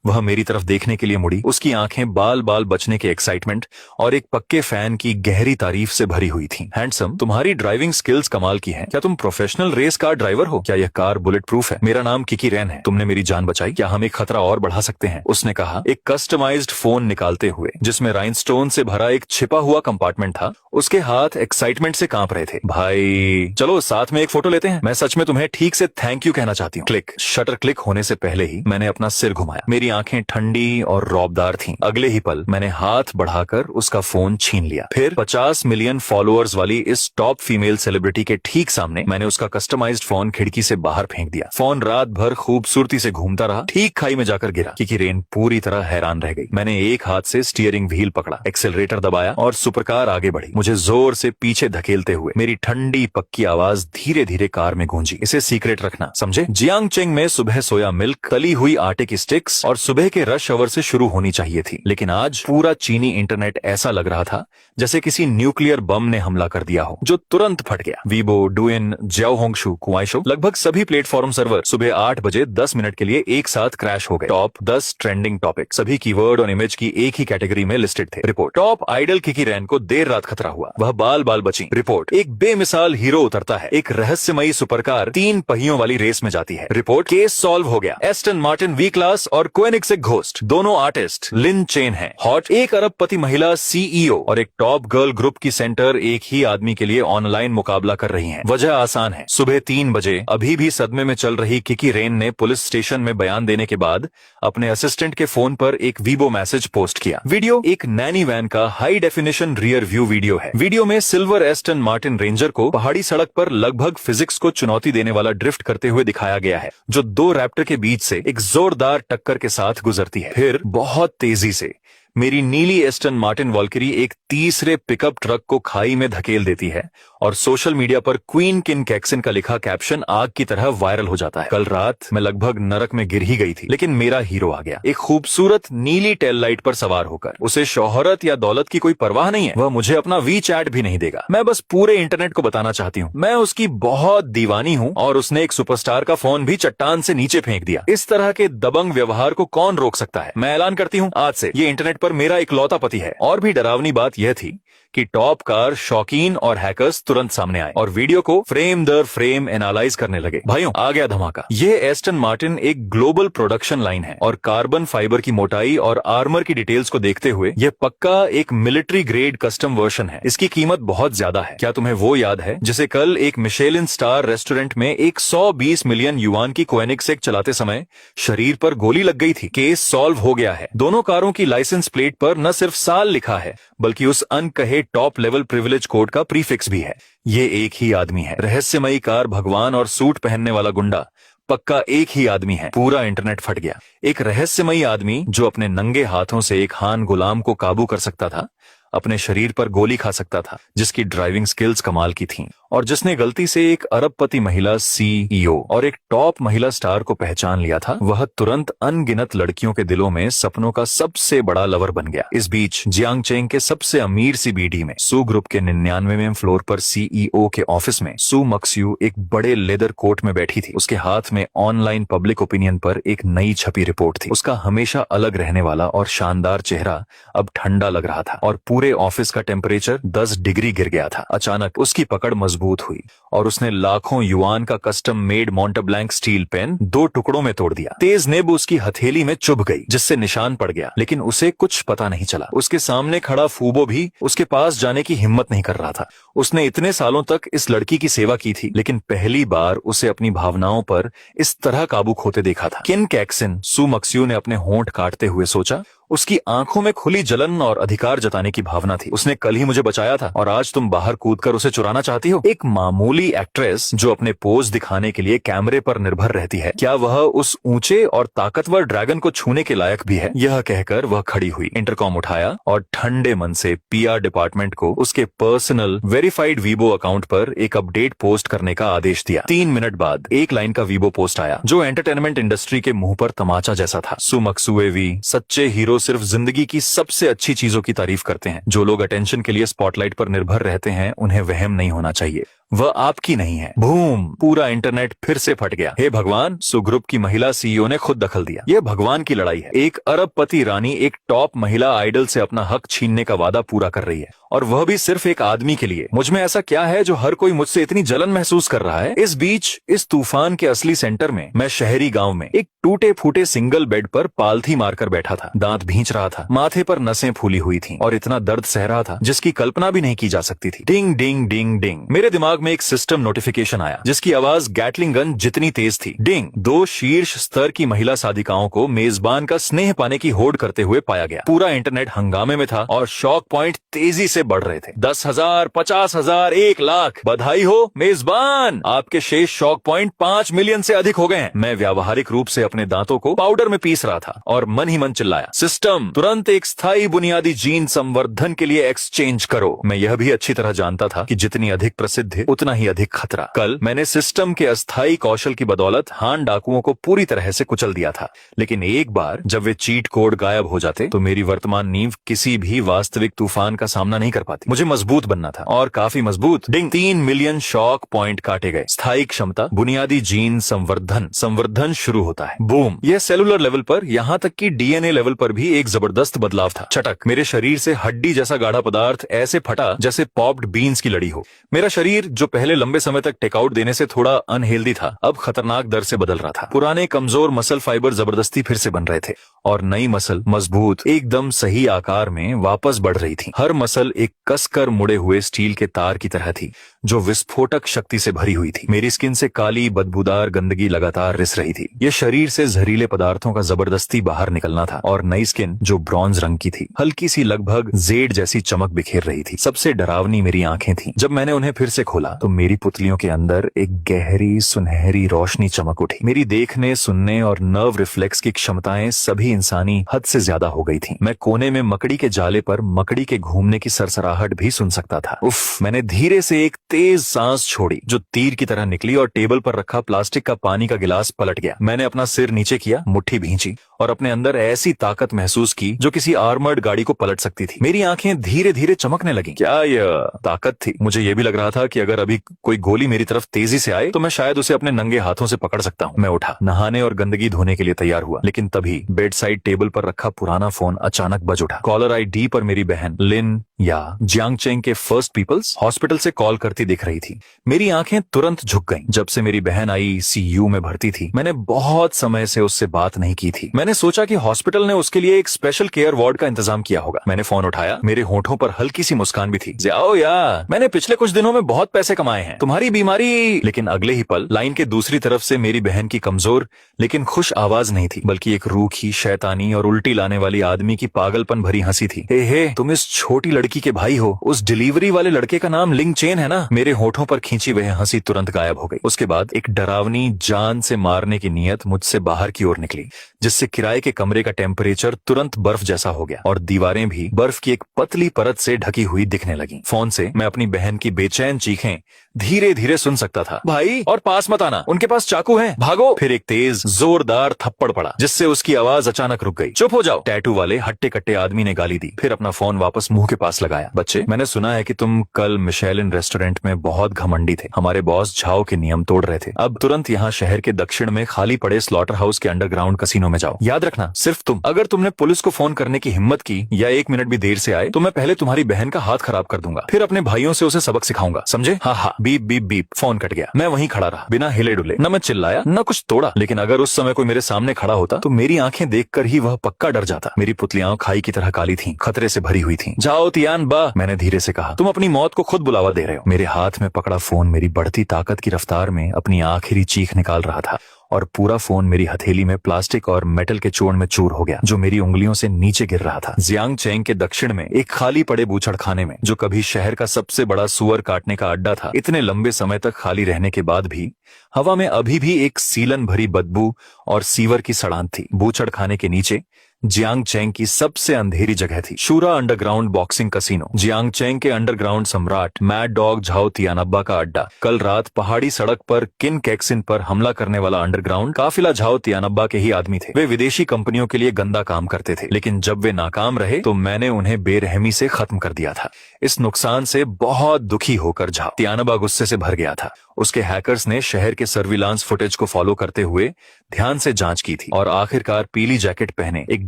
वह मेरी तरफ देखने के लिए मुड़ी। उसकी आंखें बाल बाल बचने के एक्साइटमेंट और एक पक्के फैन की गहरी तारीफ से भरी हुई थीं। हैंडसम, तुम्हारी ड्राइविंग स्किल्स कमाल की हैं। क्या तुम प्रोफेशनल रेस कार ड्राइवर हो? क्या यह कार बुलेट प्रूफ है? मेरा नाम किकी रेन है। तुमने मेरी जान बचाई। क्या हम एक खतरा और बढ़ा सकते हैं? उसने कहा, एक कस्टमाइज्ड फोन निकालते हुए, जिसमें राइनस्टोन से भरा एक छिपा हुआ कंपार्टमेंट था। उसके हाथ एक्साइटमेंट से कांप रहे थे। भाई चलो साथ में एक फोटो लेते हैं। मैं सच में तुम्हें ठीक से थैंक यू कहना चाहती हूँ। क्लिक। शटर क्लिक होने से पहले ही मैंने अपना सिर घुमाया। मेरी आंखें ठंडी और रौबदार थीं। अगले ही पल मैंने हाथ बढ़ाकर उसका फोन छीन लिया। फिर 50 मिलियन फॉलोअर्स वाली इस टॉप फीमेल सेलिब्रिटी के ठीक सामने मैंने उसका कस्टमाइज्ड फोन खिड़की से बाहर फेंक दिया। फोन रात भर खूबसूरती से घूमता रहा, ठीक खाई में जाकर गिरा। किकी रेन पूरी तरह हैरान रह गई। मैंने एक हाथ से स्टीयरिंग व्हील पकड़ा, एक्सेलरेटर दबाया और सुपरकार आगे बढ़ी, मुझे जोर से पीछे धकेलते हुए। मेरी ठंडी पक्की आवाज धीरे धीरे कार में गूंजी, इसे सीक्रेट रखना, समझे? जियांगचेंग में सुबह सोया मिल्क, तली हुई आटे की स्टिक्स और सुबह के रश आवर से शुरू होनी चाहिए थी, लेकिन आज पूरा चीनी इंटरनेट ऐसा लग रहा था जैसे किसी न्यूक्लियर बम ने हमला कर दिया हो, जो तुरंत फट गया। वीबो, डुइन, ज्याओहोंगशु, कुआइशो, लगभग सभी प्लेटफॉर्म सर्वर सुबह 8 बजे 10 मिनट के लिए एक साथ क्रैश हो गए। टॉप 10 ट्रेंडिंग टॉपिक, सभी कीवर्ड और इमेज की एक ही कैटेगरी में लिस्टेड थे। Report, top idol Kiki Ren को देर रात खतरा हुआ, वह बाल बाल बची। रिपोर्ट, एक बेमिसाल हीरो उतरता है, एक रहस्यमयी सुपरकार 3 पहियों वाली रेस में जाती है। रिपोर्ट, केस सॉल्व हो गया, एस्टन मार्टिन वी क्लास और कोएनिग्सेक घोस्ट दोनों आर्टिस्ट लिन चेन हैं। हॉट, 1 अरबपति महिला सीईओ और एक टॉप गर्ल ग्रुप की सेंटर एक ही आदमी के लिए ऑनलाइन मुकाबला कर रही हैं। वजह आसान है, सुबह 3 बजे अभी भी सदमे में चल रही किकी रेन ने पुलिस स्टेशन में बयान देने के बाद अपने असिस्टेंट के फोन पर एक वीबो मैसेज पोस्ट किया। वीडियो एक नैनी वैन का high definition rear view video है। वीडियो में सिल्वर एस्टन मार्टिन रेंजर को पहाड़ी सड़क पर लगभग फिजिक्स को चुनौती देने वाला ड्रिफ्ट करते हुए दिखाया गया है, जो 2 रैप्टर के बीच से एक जोरदार टक्कर के साथ गुजरती है। फिर बहुत तेजी से मेरी नीली एस्टन मार्टिन वॉल्किरी एक तीसरे पिकअप ट्रक को खाई में धकेल देती है और सोशल मीडिया पर क्वीन किन कैक्सन का लिखा कैप्शन आग की तरह वायरल हो जाता है। कल रात मैं लगभग नरक में गिर ही गई थी, लेकिन मेरा हीरो आ गया, एक खूबसूरत नीली टेल लाइट पर सवार होकर। उसे शोहरत या दौलत की कोई परवाह नहीं है, वह मुझे अपना वी चैट भी नहीं देगा। मैं बस पूरे इंटरनेट को बताना चाहती हूँ मैं उसकी बहुत दीवानी हूँ और उसने एक सुपरस्टार का फोन भी चट्टान से नीचे फेंक दिया। इस तरह के दबंग व्यवहार को कौन रोक सकता है? मैं ऐलान करती हूँ, आज से ये इंटरनेट पर मेरा इकलौता पति है। और भी डरावनी बात यह थी कि टॉप कार शौकीन और हैकर्स तुरंत सामने आए और वीडियो को फ्रेम दर फ्रेम एनालाइज करने लगे। भाइयों, आ गया धमाका। यह एस्टन मार्टिन एक ग्लोबल प्रोडक्शन लाइन है और कार्बन फाइबर की मोटाई और आर्मर की डिटेल्स को देखते हुए यह पक्का एक मिलिट्री ग्रेड कस्टम वर्जन है। इसकी कीमत बहुत ज्यादा है। क्या तुम्हें वो याद है जिसे कल एक मिशेलिन स्टार रेस्टोरेंट में 120 मिलियन युआन की कोएनिगसेक चलाते समय शरीर पर गोली लग गई थी? केस सॉल्व हो गया है। दोनों कारों की लाइसेंस प्लेट पर न सिर्फ साल लिखा है बल्कि उस अनकहे टॉप लेवल प्रिविलेज कोड का प्रीफिक्स भी है। ये एक ही आदमी है। रहस्यमयी कार भगवान और सूट पहनने वाला गुंडा पक्का एक ही आदमी है। पूरा इंटरनेट फट गया। एक रहस्यमयी आदमी जो अपने नंगे हाथों से एक खान गुलाम को काबू कर सकता था, अपने शरीर पर गोली खा सकता था, जिसकी ड्राइविंग स्किल्स कमाल की थीं और जिसने गलती से एक अरबपति महिला सीईओ और एक टॉप महिला स्टार को पहचान लिया था, वह तुरंत अनगिनत लड़कियों के दिलों में सपनों का सबसे बड़ा लवर बन गया। इस बीच जियांगचेंग के सबसे अमीर सीबीडी में सू ग्रुप के 99वें फ्लोर पर सीईओ के ऑफिस में सू मक्स्यू एक बड़े लेदर कोट में बैठी थी। उसके हाथ में ऑनलाइन पब्लिक ओपिनियन पर एक नई छपी रिपोर्ट थी। उसका हमेशा अलग रहने वाला और शानदार चेहरा अब ठंडा लग रहा था और पूरे ऑफिस का टेम्परेचर 10 डिग्री गिर गया था। अचानक उसकी पकड़ मजबूत हुई और उसने लाखों युआन का कस्टम मेड मोंटेब्लैंक स्टील पेन 2 टुकड़ों में तोड़ दिया। तेज नेब उसकी हथेली में चुभ गई, जिससे निशान पड़ गया, लेकिन उसे कुछ पता नहीं चला। उसके सामने खड़ा फूबो भी उसके पास जाने की हिम्मत नहीं कर रहा था। उसने इतने सालों तक इस लड़की की सेवा की थी, लेकिन पहली बार उसे अपनी भावनाओं पर इस तरह काबू खोते देखा था। किन कैक्सन, सू मक्स्यू ने अपने होंठ काटते हुए सोचा। उसकी आंखों में खुली जलन और अधिकार जताने की भावना थी। उसने कल ही मुझे बचाया था और आज तुम बाहर कूदकर उसे चुराना चाहती हो? एक मामूली एक्ट्रेस जो अपने पोज दिखाने के लिए कैमरे पर निर्भर रहती है, क्या वह उस ऊंचे और ताकतवर ड्रैगन को छूने के लायक भी है? यह कहकर वह खड़ी हुई, इंटरकॉम उठाया और ठंडे मन से पीआर डिपार्टमेंट को उसके पर्सनल वेरीफाइड वीबो अकाउंट पर एक अपडेट पोस्ट करने का आदेश दिया। 3 मिनट बाद एक लाइन का वीबो पोस्ट आया जो एंटरटेनमेंट इंडस्ट्री के मुंह पर तमाचा जैसा था। सू मक्सुएवी, सच्चे हीरो सिर्फ जिंदगी की सबसे अच्छी चीजों की तारीफ करते हैं। जो लोग अटेंशन के लिए स्पॉटलाइट पर निर्भर रहते हैं, उन्हें वहम नहीं होना चाहिए, वह आपकी नहीं है। बूम! पूरा इंटरनेट फिर से फट गया। हे भगवान! सू ग्रुप की महिला सीईओ ने खुद दखल दिया। यह भगवान की लड़ाई है। एक अरबपति रानी एक टॉप महिला आइडल से अपना हक छीनने का वादा पूरा कर रही है, और वह भी सिर्फ एक आदमी के लिए। मुझ में ऐसा क्या है जो हर कोई मुझसे इतनी जलन महसूस कर रहा है? इस बीच इस तूफान के असली सेंटर में मैं शहरी गांव में एक टूटे फूटे सिंगल बेड पर पालथी मारकर बैठा था। दांत भींच रहा था, माथे पर नसें फूली हुई थी और इतना दर्द सह रहा था जिसकी कल्पना भी नहीं की जा सकती थी। डिंग डिंग डिंग डिंग। मेरे दिमाग में एक सिस्टम नोटिफिकेशन आया जिसकी आवाज गैटलिंग गन जितनी तेज थी। डिंग। 2 शीर्ष स्तर की महिला साधिकाओं को मेजबान का स्नेह पाने की होड़ करते हुए पाया गया। पूरा इंटरनेट हंगामे में था और शॉक पॉइंट तेजी से बढ़ रहे थे। 10,000, 50,000, 1 लाख। बधाई हो मेजबान, आपके शेष शॉक पॉइंट 5 मिलियन से अधिक हो गए हैं। मैं व्यावहारिक रूप से अपने दांतों को पाउडर में पीस रहा था और मन ही मन चिल्लाया, सिस्टम तुरंत एक स्थायी बुनियादी जीन संवर्धन के लिए एक्सचेंज करो। मैं यह भी अच्छी तरह जानता था कि जितनी अधिक प्रसिद्धि उतना ही अधिक खतरा। कल मैंने सिस्टम के अस्थायी कौशल की बदौलत हान डाकुओं को पूरी तरह से कुचल दिया था, लेकिन एक बार जब वे चीट कोड गायब हो जाते तो मेरी वर्तमान नींव किसी भी वास्तविक तूफान का सामना नहीं कर पाती। मुझे मजबूत बनना था और काफी मजबूत। डिंग। 3 मिलियन शॉक पॉइंट काटे गए। स्थायी क्षमता, बुनियादी जीन संवर्धन शुरू होता है। बूम! यह सेलुलर लेवल पर, यहाँ तक कि डीएनए लेवल पर भी एक जबरदस्त बदलाव था। चटक! मेरे शरीर से हड्डी जैसा गाढ़ा पदार्थ ऐसे फटा जैसे पॉप्ड बीन्स की लड़ी हो। मेरा शरीर जो पहले लंबे समय तक टेकआउट देने से थोड़ा अनहेल्दी था, अब खतरनाक दर से बदल रहा था। पुराने कमजोर मसल फाइबर जबरदस्ती फिर से बन रहे थे और नई मसल मजबूत, एकदम सही आकार में वापस बढ़ रही थी। हर मसल एक कसकर मुड़े हुए स्टील के तार की तरह थी जो विस्फोटक शक्ति से भरी हुई थी। मेरी स्किन से काली बदबूदार गंदगी लगातार रिस रही थी। यह शरीर से जहरीले पदार्थों का जबरदस्ती बाहर निकलना था और नई स्किन जो ब्रॉन्ज रंग की थी, हल्की सी लगभग जेड जैसी चमक बिखेर रही थी। सबसे डरावनी मेरी आंखें थीं। जब मैंने उन्हें फिर से खोला तो मेरी पुतलियों के अंदर एक गहरी सुनहरी रोशनी चमक उठी। मेरी देखने, सुनने और नर्व रिफ्लेक्स की क्षमताएं सभी इंसानी हद से ज्यादा हो गई थी। मैं कोने में मकड़ी के जाले पर मकड़ी के घूमने की सरसराहट भी सुन सकता था। उफ! मैंने धीरे से एक तेज सांस छोड़ी जो तीर की तरह निकली और टेबल पर रखा प्लास्टिक का पानी का गिलास पलट गया। मैंने अपना सिर नीचे किया, मुट्ठी भींची और अपने अंदर ऐसी ताकत महसूस की जो किसी आर्मर्ड गाड़ी को पलट सकती थी। मेरी आंखें धीरे धीरे चमकने लगी। क्या यह ताकत थी? मुझे यह भी लग रहा था कि अगर अगर अभी कोई गोली मेरी तरफ तेजी से आए तो मैं शायद उसे अपने नंगे हाथों से पकड़ सकता हूँ। मैं उठा, नहाने और गंदगी धोने के लिए तैयार हुआ, लेकिन तभी बेड साइड टेबल पर रखा पुराना फोन अचानक बज उठा। कॉलर आईडी पर मेरी बहन लिन या जियांगचेंग के फर्स्ट पीपल्स हॉस्पिटल से कॉल करती दिख रही थी। मेरी आंखें तुरंत झुक गईं। जब से मेरी बहन आईसीयू में भर्ती थी, मैंने बहुत समय से उससे बात नहीं की थी। मैंने सोचा कि हॉस्पिटल ने उसके लिए एक स्पेशल केयर वार्ड का इंतजाम किया होगा। मैंने फोन उठाया, मेरे होठों पर हल्की सी मुस्कान भी थी। जाओ यार, मैंने पिछले कुछ दिनों में बहुत पैसे कमाए हैं, तुम्हारी बीमारी। लेकिन अगले ही पल लाइन के दूसरी तरफ से मेरी बहन की कमजोर लेकिन खुश आवाज नहीं थी, बल्कि एक रूखी, शैतानी और उल्टी लाने वाली आदमी की पागलपन भरी हंसी थी। हे, तुम इस छोटी लड़की के भाई हो। उस डिलीवरी वाले लड़के का नाम लिंग चेन है ना? मेरे होठों पर खींची वह हंसी तुरंत गायब हो गई। उसके बाद एक डरावनी, जान से मारने की नीयत मुझसे बाहर की ओर निकली, जिससे किराए के कमरे का टेम्परेचर तुरंत बर्फ जैसा हो गया और दीवारें भी बर्फ की एक पतली परत से ढकी हुई दिखने लगी। फोन से मैं अपनी बहन की बेचैन चीखें धीरे धीरे सुन सकता था। भाई, और पास मत आना, उनके पास चाकू है, भागो। फिर एक तेज जोरदार थप्पड़ पड़ा, जिससे उसकी आवाज अचानक रुक गई। चुप हो जाओ, टैटू वाले हट्टे कट्टे आदमी ने गाली दी। फिर अपना फोन वापस मुंह के पास लगाया। बच्चे, मैंने सुना है कि तुम कल मिशेलिन रेस्टोरेंट में बहुत घमंडी थे। हमारे बॉस झाओ के नियम तोड़ रहे थे। अब तुरंत यहाँ शहर के दक्षिण में खाली पड़े स्लॉटर हाउस के अंडरग्राउंड कसिनो में जाओ। याद रखना, सिर्फ तुम। अगर तुमने पुलिस को फोन करने की हिम्मत की या 1 मिनट भी देर से आए तो मैं पहले तुम्हारी बहन का हाथ खराब कर दूंगा, फिर अपने भाइयों से उसे सबक सिखाऊंगा, समझे? हाँ। Beep beep beep. Phone cut गया। मैं वहीं खड़ा रहा, बिना हिले डुले। न मैं चिल्लाया न कुछ तोड़ा, लेकिन अगर उस समय कोई मेरे सामने खड़ा होता तो मेरी आंखें देखकर ही वह पक्का डर जाता। मेरी पुतलियां खाई की तरह काली थीं, खतरे से भरी हुई थीं। जाओ तियान बा, मैंने धीरे से कहा। तुम अपनी मौत को खुद बुलावा दे रहे हो। मेरे हाथ में पकड़ा फोन मेरी बढ़ती ताकत की रफ्तार में अपनी आखिरी चीख निकाल रहा था और पूरा फोन मेरी हथेली में प्लास्टिक और मेटल के चूर्ण में चूर हो गया, जो मेरी उंगलियों से नीचे गिर रहा था। जियांगचेंग के दक्षिण में एक खाली पड़े बूचड़खाने में, जो कभी शहर का सबसे बड़ा सुअर काटने का अड्डा था, इतने लंबे समय तक खाली रहने के बाद भी हवा में अभी भी एक सीलन भरी बदबू और सीवर की सड़ांध थी। बूचड़खाने के नीचे जियांगचेंग की सबसे अंधेरी जगह थी, शूरा अंडरग्राउंड बॉक्सिंग कसिनो। जियांगचेंग के अंडरग्राउंड सम्राट मैड डॉग झाओ तियानब्बा का अड्डा। कल रात पहाड़ी सड़क पर किन कैक्सिन पर हमला करने वाला अंडरग्राउंड काफिला झाओ तियानब्बा के ही आदमी थे। वे विदेशी कंपनियों के लिए गंदा काम करते थे, लेकिन जब वे नाकाम रहे तो मैंने उन्हें बेरहमी से खत्म कर दिया था। इस नुकसान से बहुत दुखी होकर झाओ तियानब्बा गुस्से से भर गया था। उसके हैकर्स ने शहर के सर्विलांस फुटेज को फॉलो करते हुए ध्यान से जांच की थी और आखिरकार पीली जैकेट पहने एक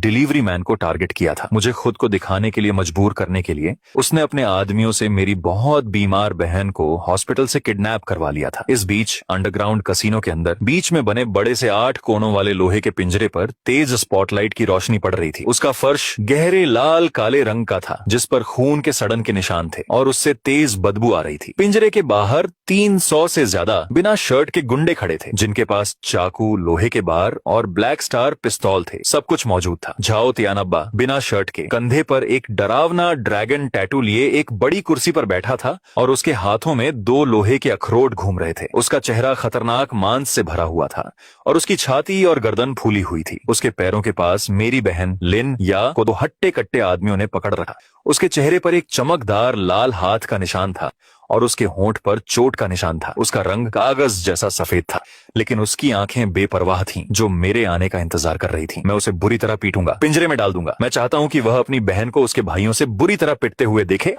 डिलीवरी मैन को टारगेट किया था। मुझे खुद को दिखाने के लिए मजबूर करने के लिए उसने अपने आदमियों से मेरी बहुत बीमार बहन को हॉस्पिटल से किडनैप करवा लिया था। इस बीच अंडरग्राउंड कसिनो के अंदर बीच में बने बड़े से 8 कोनों वाले लोहे के पिंजरे पर तेज स्पॉटलाइट की रोशनी पड़ रही थी। उसका फर्श गहरे लाल काले रंग का था, जिस पर खून के सड़न के निशान थे और उससे तेज बदबू आ रही थी। पिंजरे के बाहर 300 से ज्यादा बिना शर्ट के गुंडे खड़े थे, जिनके पास चाकू, लोहे के बार और ब्लैक स्टार पिस्तौल थे। सब कुछ मौजूद था। झाओ तियानब्बा बिना शर्ट के, कंधे पर एक डरावना ड्रैगन टैटू लिए एक बड़ी कुर्सी पर बैठा था और उसके हाथों में 2 लोहे के अखरोट घूम रहे थे। उसका चेहरा खतरनाक मांस से भरा हुआ था और उसकी छाती और गर्दन फूली हुई थी। उसके पैरों के पास मेरी बहन लिन या को 2 हट्टे कट्टे आदमियों ने पकड़ रखा। उसके चेहरे पर एक चमकदार लाल हाथ का निशान था और उसके होंठ पर चोट का निशान था। उसका रंग कागज जैसा सफेद था, लेकिन उसकी आंखें बेपरवाह थीं, जो मेरे आने का इंतजार कर रही थीं। मैं उसे बुरी तरह पीटूंगा, पिंजरे में डाल दूंगा। मैं चाहता हूं कि वह अपनी बहन को उसके भाइयों से बुरी तरह पिटते हुए देखे।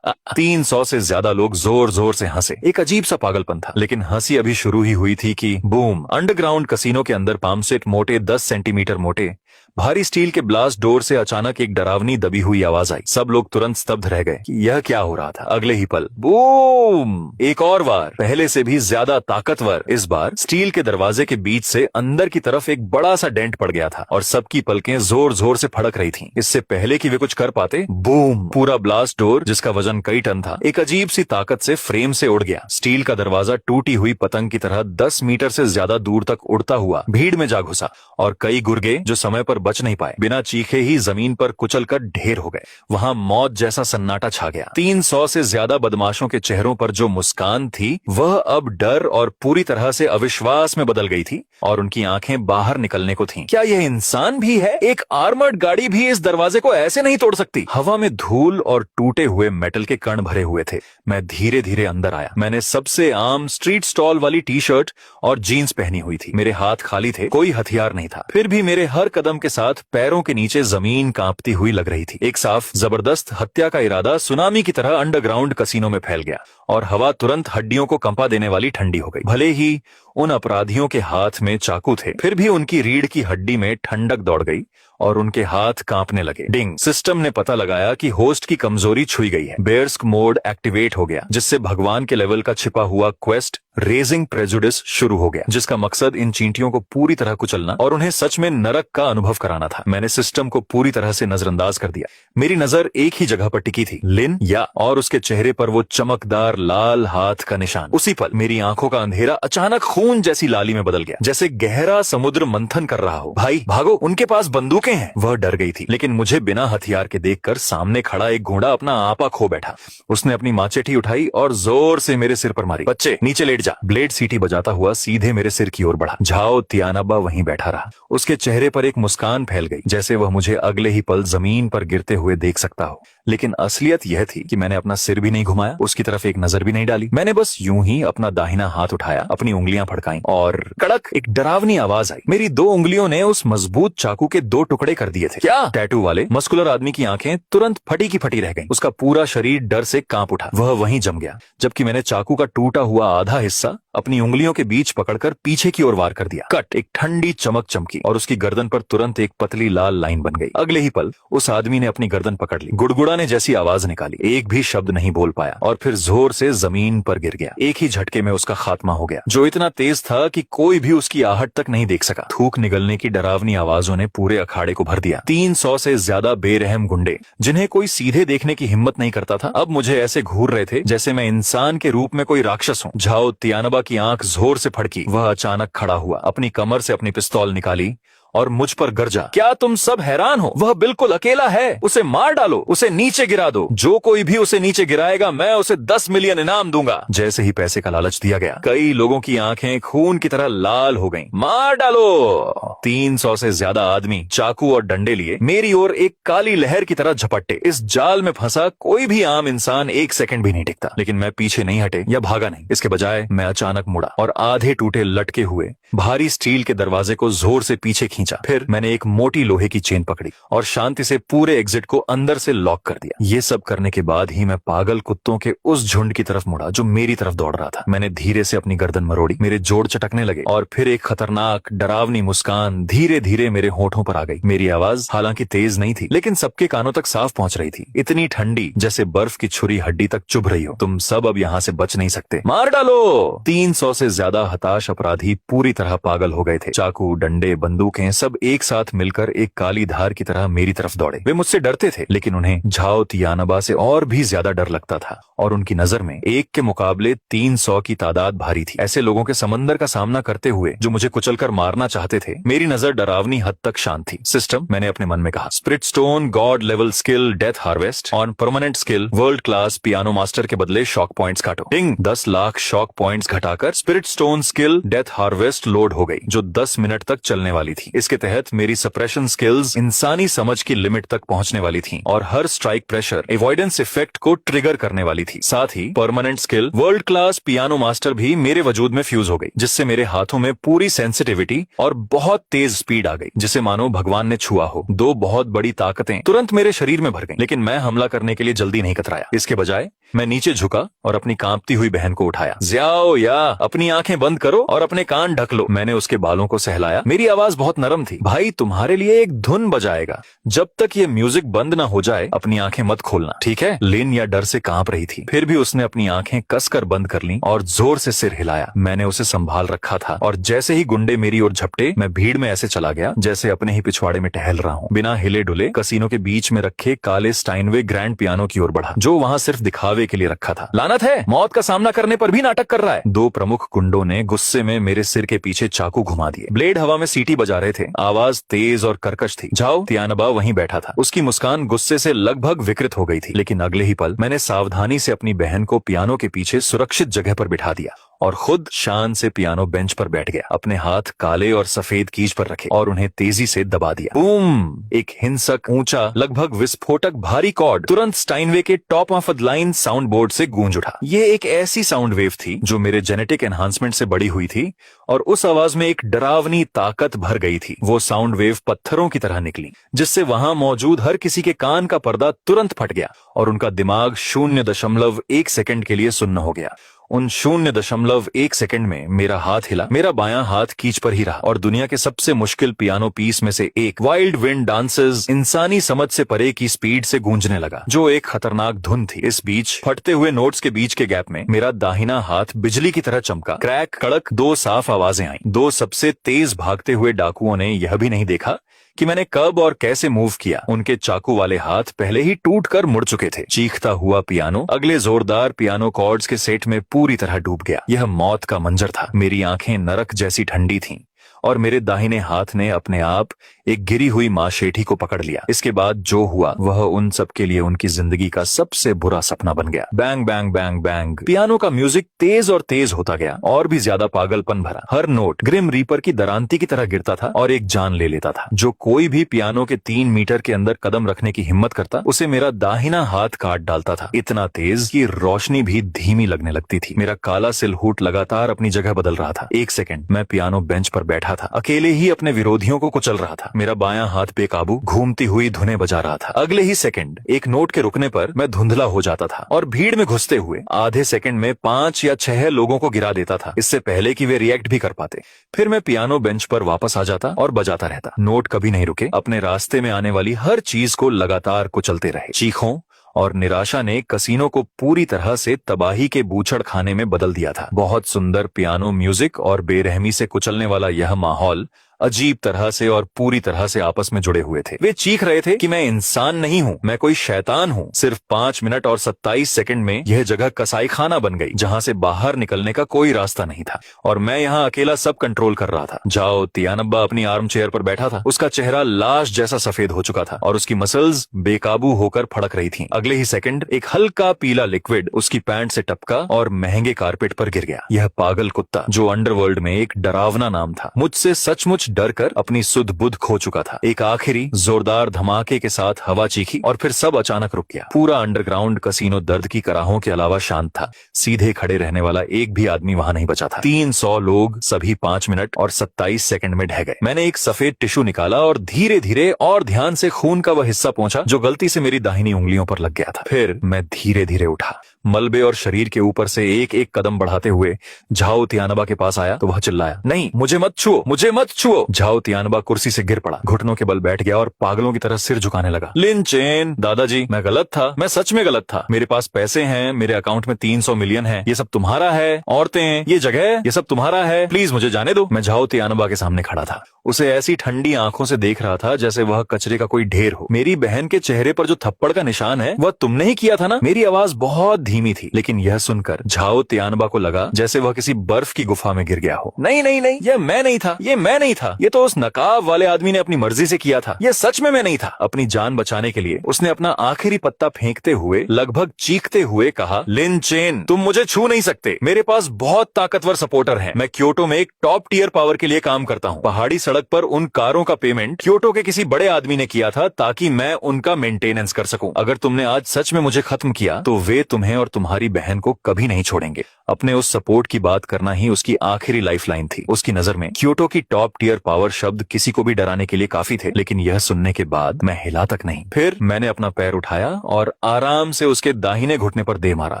300 से ज्यादा लोग जोर जोर से हंसे। एक अजीब सा पागलपन था, लेकिन हंसी अभी शुरू ही हुई थी कि बूम! अंडरग्राउंड कसिनो के अंदर पामसेट मोटे 10 सेंटीमीटर मोटे भारी स्टील के ब्लास्ट डोर से अचानक एक डरावनी दबी हुई आवाज आई। सब लोग तुरंत स्तब्ध रह गए कि यह क्या हो रहा था। अगले ही पल बूम! एक और बार, पहले से भी ज्यादा ताकतवर। इस बार स्टील के दरवाजे के बीच से अंदर की तरफ एक बड़ा सा डेंट पड़ गया था और सबकी पलकें जोर जोर से फड़क रही थीं। इससे पहले कि वे कुछ कर पाते, बूम! पूरा ब्लास्ट डोर, जिसका वजन कई टन था, एक अजीब सी ताकत से फ्रेम से उड़ गया। स्टील का दरवाजा टूटी हुई पतंग की तरह 10 मीटर से ज्यादा दूर तक उड़ता हुआ भीड़ में जा घुसा और कई गुर्गे जो समय पर बच नहीं पाए, बिना चीखे ही जमीन पर कुचलकर ढेर हो गए। वहां मौत जैसा सन्नाटा छा गया। 300 से ज्यादा बदमाशों के चेहरों पर जो मुस्कान थी, वह अब डर और पूरी तरह से अविश्वास में बदल गई थी और उनकी आंखें बाहर निकलने को थीं। क्या यह इंसान भी है? एक आर्मर्ड गाड़ी भी इस दरवाजे को ऐसे नहीं तोड़ सकती। हवा में धूल और टूटे हुए मेटल के कण भरे हुए थे। मैं धीरे धीरे अंदर आया। मैंने सबसे आम स्ट्रीट स्टॉल वाली टी शर्ट और जीन्स पहनी हुई थी। मेरे हाथ खाली थे, कोई हथियार नहीं था। फिर भी मेरे हर कदम के साथ पैरों के नीचे जमीन कांपती हुई लग रही थी। एक साफ जबरदस्त हत्या का इरादा सुनामी की तरह अंडरग्राउंड कसीनो में फैल गया और हवा तुरंत हड्डियों को कंपा देने वाली ठंडी हो गई। भले ही उन अपराधियों के हाथ में चाकू थे, फिर भी उनकी रीढ़ की हड्डी में ठंडक दौड़ गई और उनके हाथ कांपने लगे। डिंग, सिस्टम ने पता लगाया कि होस्ट की कमजोरी छुई गई है। बेयर्स्क मोड एक्टिवेट हो गया, जिससे भगवान के लेवल का छिपा हुआ क्वेस्ट रेजिंग प्रेजुडिस शुरू हो गया, जिसका मकसद इन चींटियों को पूरी तरह कुचलना और उन्हें सच में नरक का अनुभव कराना था। मैंने सिस्टम को पूरी तरह से नजरअंदाज कर दिया। मेरी नजर एक ही जगह पर टिकी थी, लिन या, और उसके चेहरे पर वो चमकदार लाल हाथ का निशान। उसी पल मेरी आंखों का अंधेरा अचानक खून जैसी लाली में बदल गया, जैसे गहरा समुद्र मंथन कर रहा हो। भाई भागो, उनके पास बंदूकें हैं। वह डर गई थी, लेकिन मुझे बिना हथियार के देखकर सामने खड़ा एक घोड़ा अपना आपा खो बैठा। उसने अपनी माचेठी उठाई और जोर से मेरे सिर पर मारी। बच्चे नीचे लेट जा। ब्लेड सीटी बजाता हुआ सीधे मेरे सिर की ओर बढ़ा। झाओ तियानाबा वहीं बैठा रहा। उसके चेहरे पर एक मुस्कान फैल गई, जैसे वह मुझे अगले ही पल जमीन पर गिरते हुए देख सकता हो। लेकिन असलियत यह थी कि मैंने अपना सिर भी नहीं घुमाया, उसकी तरफ एक नजर भी नहीं डाली। मैंने बस यूं ही अपना दाहिना हाथ उठाया, अपनी उंगलियां फड़काईं और कड़क एक डरावनी आवाज आई। मेरी 2 उंगलियों ने उस मजबूत चाकू के 2 टुकड़े कर दिए थे। क्या? टैटू वाले मस्कुलर आदमी की आंखें तुरंत फटी की फटी रह गईं। उसका पूरा शरीर डर से कांप उठा। वह वहीं जम गया, जबकि मैंने चाकू का टूटा हुआ आधा हिस्सा अपनी उंगलियों के बीच पकड़कर पीछे की ओर वार कर दिया। कट, एक ठंडी चमक चमकी और उसकी गर्दन पर तुरंत एक पतली लाल लाइन बन गई। अगले ही पल उस आदमी ने अपनी गर्दन पकड़ ली, गुड़गुड़ाने जैसी आवाज निकाली, एक भी शब्द नहीं बोल पाया और फिर जोर से जमीन पर गिर गया। एक ही झटके में उसका खात्मा हो गया, जो इतना तेज था कि कोई भी उसकी आहट तक नहीं देख सका। थूक निगलने की डरावनी आवाजों ने पूरे अखाड़े को भर दिया। 300 से ज्यादा बेरहम गुंडे, जिन्हें कोई सीधे देखने की हिम्मत नहीं करता था, अब मुझे ऐसे घूर रहे थे जैसे मैं इंसान के रूप में कोई राक्षस हूँ। झाओ तियानाबा की आंख जोर से फड़की। वह अचानक खड़ा हुआ, अपनी कमर से अपनी पिस्तौल निकाली और मुझ पर गरजा। क्या तुम सब हैरान हो? वह बिल्कुल अकेला है, उसे मार डालो, उसे नीचे गिरा दो। जो कोई भी उसे नीचे गिराएगा मैं उसे 10 मिलियन इनाम दूंगा। जैसे ही पैसे का लालच दिया गया, कई लोगों की आंखें खून की तरह लाल हो गईं। मार डालो। 300 से ज्यादा आदमी चाकू और डंडे लिए मेरी ओर एक काली लहर की तरह झपट्टे। इस जाल में फंसा कोई भी आम इंसान 1 सेकंड भी नहीं टिकता। लेकिन मैं पीछे नहीं हटे या भागा नहीं। इसके बजाय मैं अचानक मुड़ा और आधे टूटे लटके हुए भारी स्टील के दरवाजे को जोर से पीछे खींचा। फिर मैंने एक मोटी लोहे की चेन पकड़ी और शांति से पूरे एग्जिट को अंदर से लॉक कर दिया। ये सब करने के बाद ही मैं पागल कुत्तों के उस झुंड की तरफ मुड़ा जो मेरी तरफ दौड़ रहा था। मैंने धीरे से अपनी गर्दन मरोड़ी, मेरे जोड़ चटकने लगे और फिर एक खतरनाक डरावनी मुस्कान धीरे धीरे मेरे होठों पर आ गई। मेरी आवाज हालांकि तेज नहीं थी, लेकिन सबके कानों तक साफ पहुंच रही थी, इतनी ठंडी जैसे बर्फ की छुरी हड्डी तक चुभ रही हो। तुम सब अब यहाँ से बच नहीं सकते, मार डालो। 300 से ज्यादा हताश अपराधी पूरी तरह पागल हो गए थे। चाकू, डंडे, बंदूकें सब एक साथ मिलकर एक काली धार की तरह मेरी तरफ दौड़े। वे मुझसे डरते थे, लेकिन उन्हें झाओ तियानाबा से और भी ज्यादा डर लगता था और उनकी नजर में एक के मुकाबले 300 की तादाद भारी थी। ऐसे लोगों के समंदर का सामना करते हुए जो मुझे कुचलकर मारना चाहते थे, मेरी नजर डरावनी हद तक शांत थी। सिस्टम, मैंने अपने मन में कहा, spirit stone, God level skill, death harvest on permanent skill, world class piano master के बदले शॉक पॉइंट्स काटो। डिंग, 10 लाख शॉक पॉइंट्स घटाकर spirit stone skill death harvest load हो गई, जो 10 मिनट तक चलने वाली थी। इसके तहत मेरी सप्रेशन स्किल्स इंसानी समझ की लिमिट तक पहुंचने वाली थी और हर स्ट्राइक प्रेशर एवॉइडेंस इफेक्ट को ट्रिगर करने वाली थी। साथ ही permanent skill world class piano master भी मेरे वजूद में फ्यूज हो गई, जिससे मेरे हाथों में पूरी सेंसिटिविटी और बहुत तेज स्पीड आ गई, जिसे मानो भगवान ने छुआ हो। 2 बहुत बड़ी ताकतें तुरंत मेरे शरीर में भर गईं, लेकिन मैं हमला करने के लिए जल्दी नहीं कतराया। इसके बजाय मैं नीचे झुका और अपनी कांपती हुई बहन को उठाया। ज़ियाओ या, अपनी आंखें बंद करो और अपने कान ढक लो। मैंने उसके बालों को सहलाया। मेरी आवाज बहुत नरम थी। भाई, तुम्हारे लिए एक धुन बजाएगा, जब तक ये म्यूजिक बंद ना हो जाए अपनी आंखें मत खोलना, ठीक है? लिन या डर से कांप रही थी, फिर भी उसने अपनी आंखें कसकर बंद कर लीं और जोर से सिर हिलाया। मैंने उसे संभाल रखा था और जैसे ही गुंडे मेरी ओर झपटे, मैं भीड़ में ऐसे चला गया जैसे अपने ही पिछवाड़े में टहल रहा हूँ। बिना हिले डुले कसीनो के बीच में रखे काले स्टाइनवे ग्रैंड पियानो की ओर बढ़ा, जो वहाँ सिर्फ दिखावे के लिए रखा था। लानत है, मौत का सामना करने पर भी नाटक कर रहा है। 2 प्रमुख गुंडों ने गुस्से में मेरे सिर के पीछे चाकू घुमा दिए। ब्लेड हवा में सीटी बजा रहे थे। आवाज तेज और कर्कश थी। झाओ तियानाबा वहीं बैठा था। उसकी मुस्कान गुस्से से लगभग विकृत हो गई थी, लेकिन अगले ही पल मैंने सावधानी से अपनी बहन को पियानो के पीछे सुरक्षित जगह पर बिठा दिया और खुद शान से पियानो बेंच पर बैठ गया। अपने हाथ काले और सफेद कीज पर रखे और उन्हें तेजी से दबा दिया। बूम! एक हिंसक, ऊंचा, लगभग विस्फोटक भारी कॉर्ड तुरंत स्टाइनवे के top of the line sound board से गूंज उठा। ये एक ऐसी साउंड वेव थी जो मेरे जेनेटिक एनहांसमेंट से बड़ी हुई थी और उस आवाज में एक डरावनी ताकत भर गई थी। वो साउंड वेव पत्थरों की तरह निकली, जिससे वहां मौजूद हर किसी के कान का पर्दा तुरंत फट गया और उनका दिमाग 0.1 सेकंड के लिए सुन्न हो गया। उन 0.1 सेकंड में मेरा हाथ हिला, मेरा बायां हाथ कीज पर ही रहा और दुनिया के सबसे मुश्किल पियानो पीस में से एक, वाइल्ड विंड डांसेस, इंसानी समझ से परे की स्पीड से गूंजने लगा, जो एक खतरनाक धुन थी। इस बीच फटते हुए नोट्स के बीच के गैप में मेरा दाहिना हाथ बिजली की तरह चमका। क्रैक, कड़क, 2 साफ आवाजें आईं। 2 सबसे तेज भागते हुए डाकुओं ने यह भी नहीं देखा कि मैंने कब और कैसे मूव किया। उनके चाकू वाले हाथ पहले ही टूट कर मुड़ चुके थे। चीखता हुआ पियानो अगले जोरदार पियानो कॉर्ड्स के सेट में पूरी तरह डूब गया। यह मौत का मंजर था। मेरी आंखें नरक जैसी ठंडी थीं और मेरे दाहिने हाथ ने अपने आप एक गिरी हुई माशेठी को पकड़ लिया। इसके बाद जो हुआ वह उन सब के लिए उनकी जिंदगी का सबसे बुरा सपना बन गया। Bang bang bang bang. Piano का म्यूजिक तेज और तेज होता गया और भी ज्यादा पागलपन भरा। हर नोट ग्रिम रीपर की दरांती की तरह गिरता था और एक जान ले लेता था। जो कोई भी पियानो के 3 मीटर के अंदर कदम रखने की हिम्मत करता, उसे मेरा दाहिना हाथ काट डालता था। इतना तेज कि रोशनी भी धीमी लगने लगती थी। मेरा काला सिलहूट लगातार अपनी जगह बदल रहा था। 1 सेकंड मैं पियानो बेंच पर बैठा था, अकेले ही अपने विरोधियों को कुचल रहा था। मेरा बायां हाथ बेकाबू घूमती हुई धुनें बजा रहा था। अगले ही सेकंड एक नोट के रुकने पर मैं धुंधला हो जाता था और भीड़ में घुसते हुए आधे सेकंड में 5 या 6 लोगों को गिरा देता था, इससे पहले कि वे रिएक्ट भी कर पाते। फिर मैं पियानो बेंच पर वापस आ जाता और बजाता रहता। नोट कभी नहीं रुके, अपने रास्ते में आने वाली हर चीज को लगातार कुचलते रहे। चीखों और निराशा ने कसीनो को पूरी तरह से तबाही के बूचड़ खाने में बदल दिया था। बहुत सुंदर पियानो म्यूजिक और बेरहमी से कुचलने वाला यह माहौल अजीब तरह से और पूरी तरह से आपस में जुड़े हुए थे। वे चीख रहे थे कि मैं इंसान नहीं हूँ, मैं कोई शैतान हूँ। सिर्फ 5 मिनट और 27 सेकंड में यह जगह कसाई खाना बन गई, जहाँ से बाहर निकलने का कोई रास्ता नहीं था और मैं यहाँ अकेला सब कंट्रोल कर रहा था। जाओ तियानब्बा अपनी आर्म चेयर पर बैठा था। उसका चेहरा लाश जैसा सफेद हो चुका था और उसकी मसल्स बेकाबू होकर फड़क रही थी। अगले ही सेकंड एक हल्का पीला लिक्विड उसकी पैंट से टपका और महंगे कारपेट पर गिर गया। यह पागल कुत्ता, जो अंडरवर्ल्ड में एक डरावना नाम था, मुझसे सचमुच डर कर अपनी सुध बुध खो चुका था। एक आखिरी जोरदार धमाके के साथ हवा चीखी और फिर सब अचानक रुक गया। पूरा अंडरग्राउंड कसीनो दर्द की कराहों के अलावा शांत था। सीधे खड़े रहने वाला एक भी आदमी वहां नहीं बचा था। 300 लोग सभी 5 मिनट और 27 सेकंड में ढह गए। मैंने एक सफेद टिश्यू निकाला और धीरे धीरे और ध्यान से खून का वह हिस्सा पहुंचा जो गलती से मेरी दाहिनी उंगलियों पर लग गया था। फिर मैं धीरे धीरे उठा, मलबे और शरीर के ऊपर से एक एक कदम बढ़ाते हुए झाओ तियानबा के पास आया तो वह चिल्लाया, नहीं, मुझे मत छुओ, मुझे मत छुओ। झाओ तियानबा कुर्सी से गिर पड़ा, घुटनों के बल बैठ गया और पागलों की तरह सिर झुकाने लगा। लिन चेन, दादाजी, मैं गलत था, मैं सच में गलत था। मेरे पास पैसे हैं, मेरे अकाउंट में 300 मिलियन है, ये सब तुम्हारा है। औरतें, ये जगह, ये सब तुम्हारा है, प्लीज मुझे जाने दो। मैं झाओ तियानबा के सामने खड़ा था, उसे ऐसी ठंडी आंखों से देख रहा था जैसे वह कचरे का कोई ढेर हो। मेरी बहन के चेहरे पर जो थप्पड़ का निशान है वह तुमने ही किया था ना? मेरी आवाज बहुत धीमी थी, लेकिन यह सुनकर झाओ तियानबा को लगा जैसे वह किसी बर्फ की गुफा में गिर गया हो। नहीं नहीं नहीं, यह मैं नहीं था, ये मैं नहीं था, ये तो उस नकाब वाले आदमी ने अपनी मर्जी से किया था, यह सच में मैं नहीं था। अपनी जान बचाने के लिए उसने अपना आखिरी पत्ता फेंकते हुए लगभग चीखते हुए कहा, लिन चेन, तुम मुझे छू नहीं सकते, मेरे पास बहुत ताकतवर सपोर्टर हैं। मैं क्योटो में एक टॉप टियर पावर के लिए काम करता हूँ। पहाड़ी सड़क पर उन कारों का पेमेंट क्योटो के किसी बड़े आदमी ने किया था ताकि मैं उनका मेंटेनेंस कर सकूं। अगर तुमने आज सच में मुझे खत्म किया तो वे तुम्हें और तुम्हारी बहन को कभी नहीं छोड़ेंगे। अपने उस सपोर्ट की बात करना ही उसकी आखिरी लाइफलाइन थी। उसकी नजर में क्योटो की टॉप टियर पावर शब्द किसी को भी डराने के लिए काफी थे, लेकिन यह सुनने के बाद मैं हिला तक नहीं। फिर मैंने अपना पैर उठाया और आराम से उसके दाहिने घुटने पर दे मारा।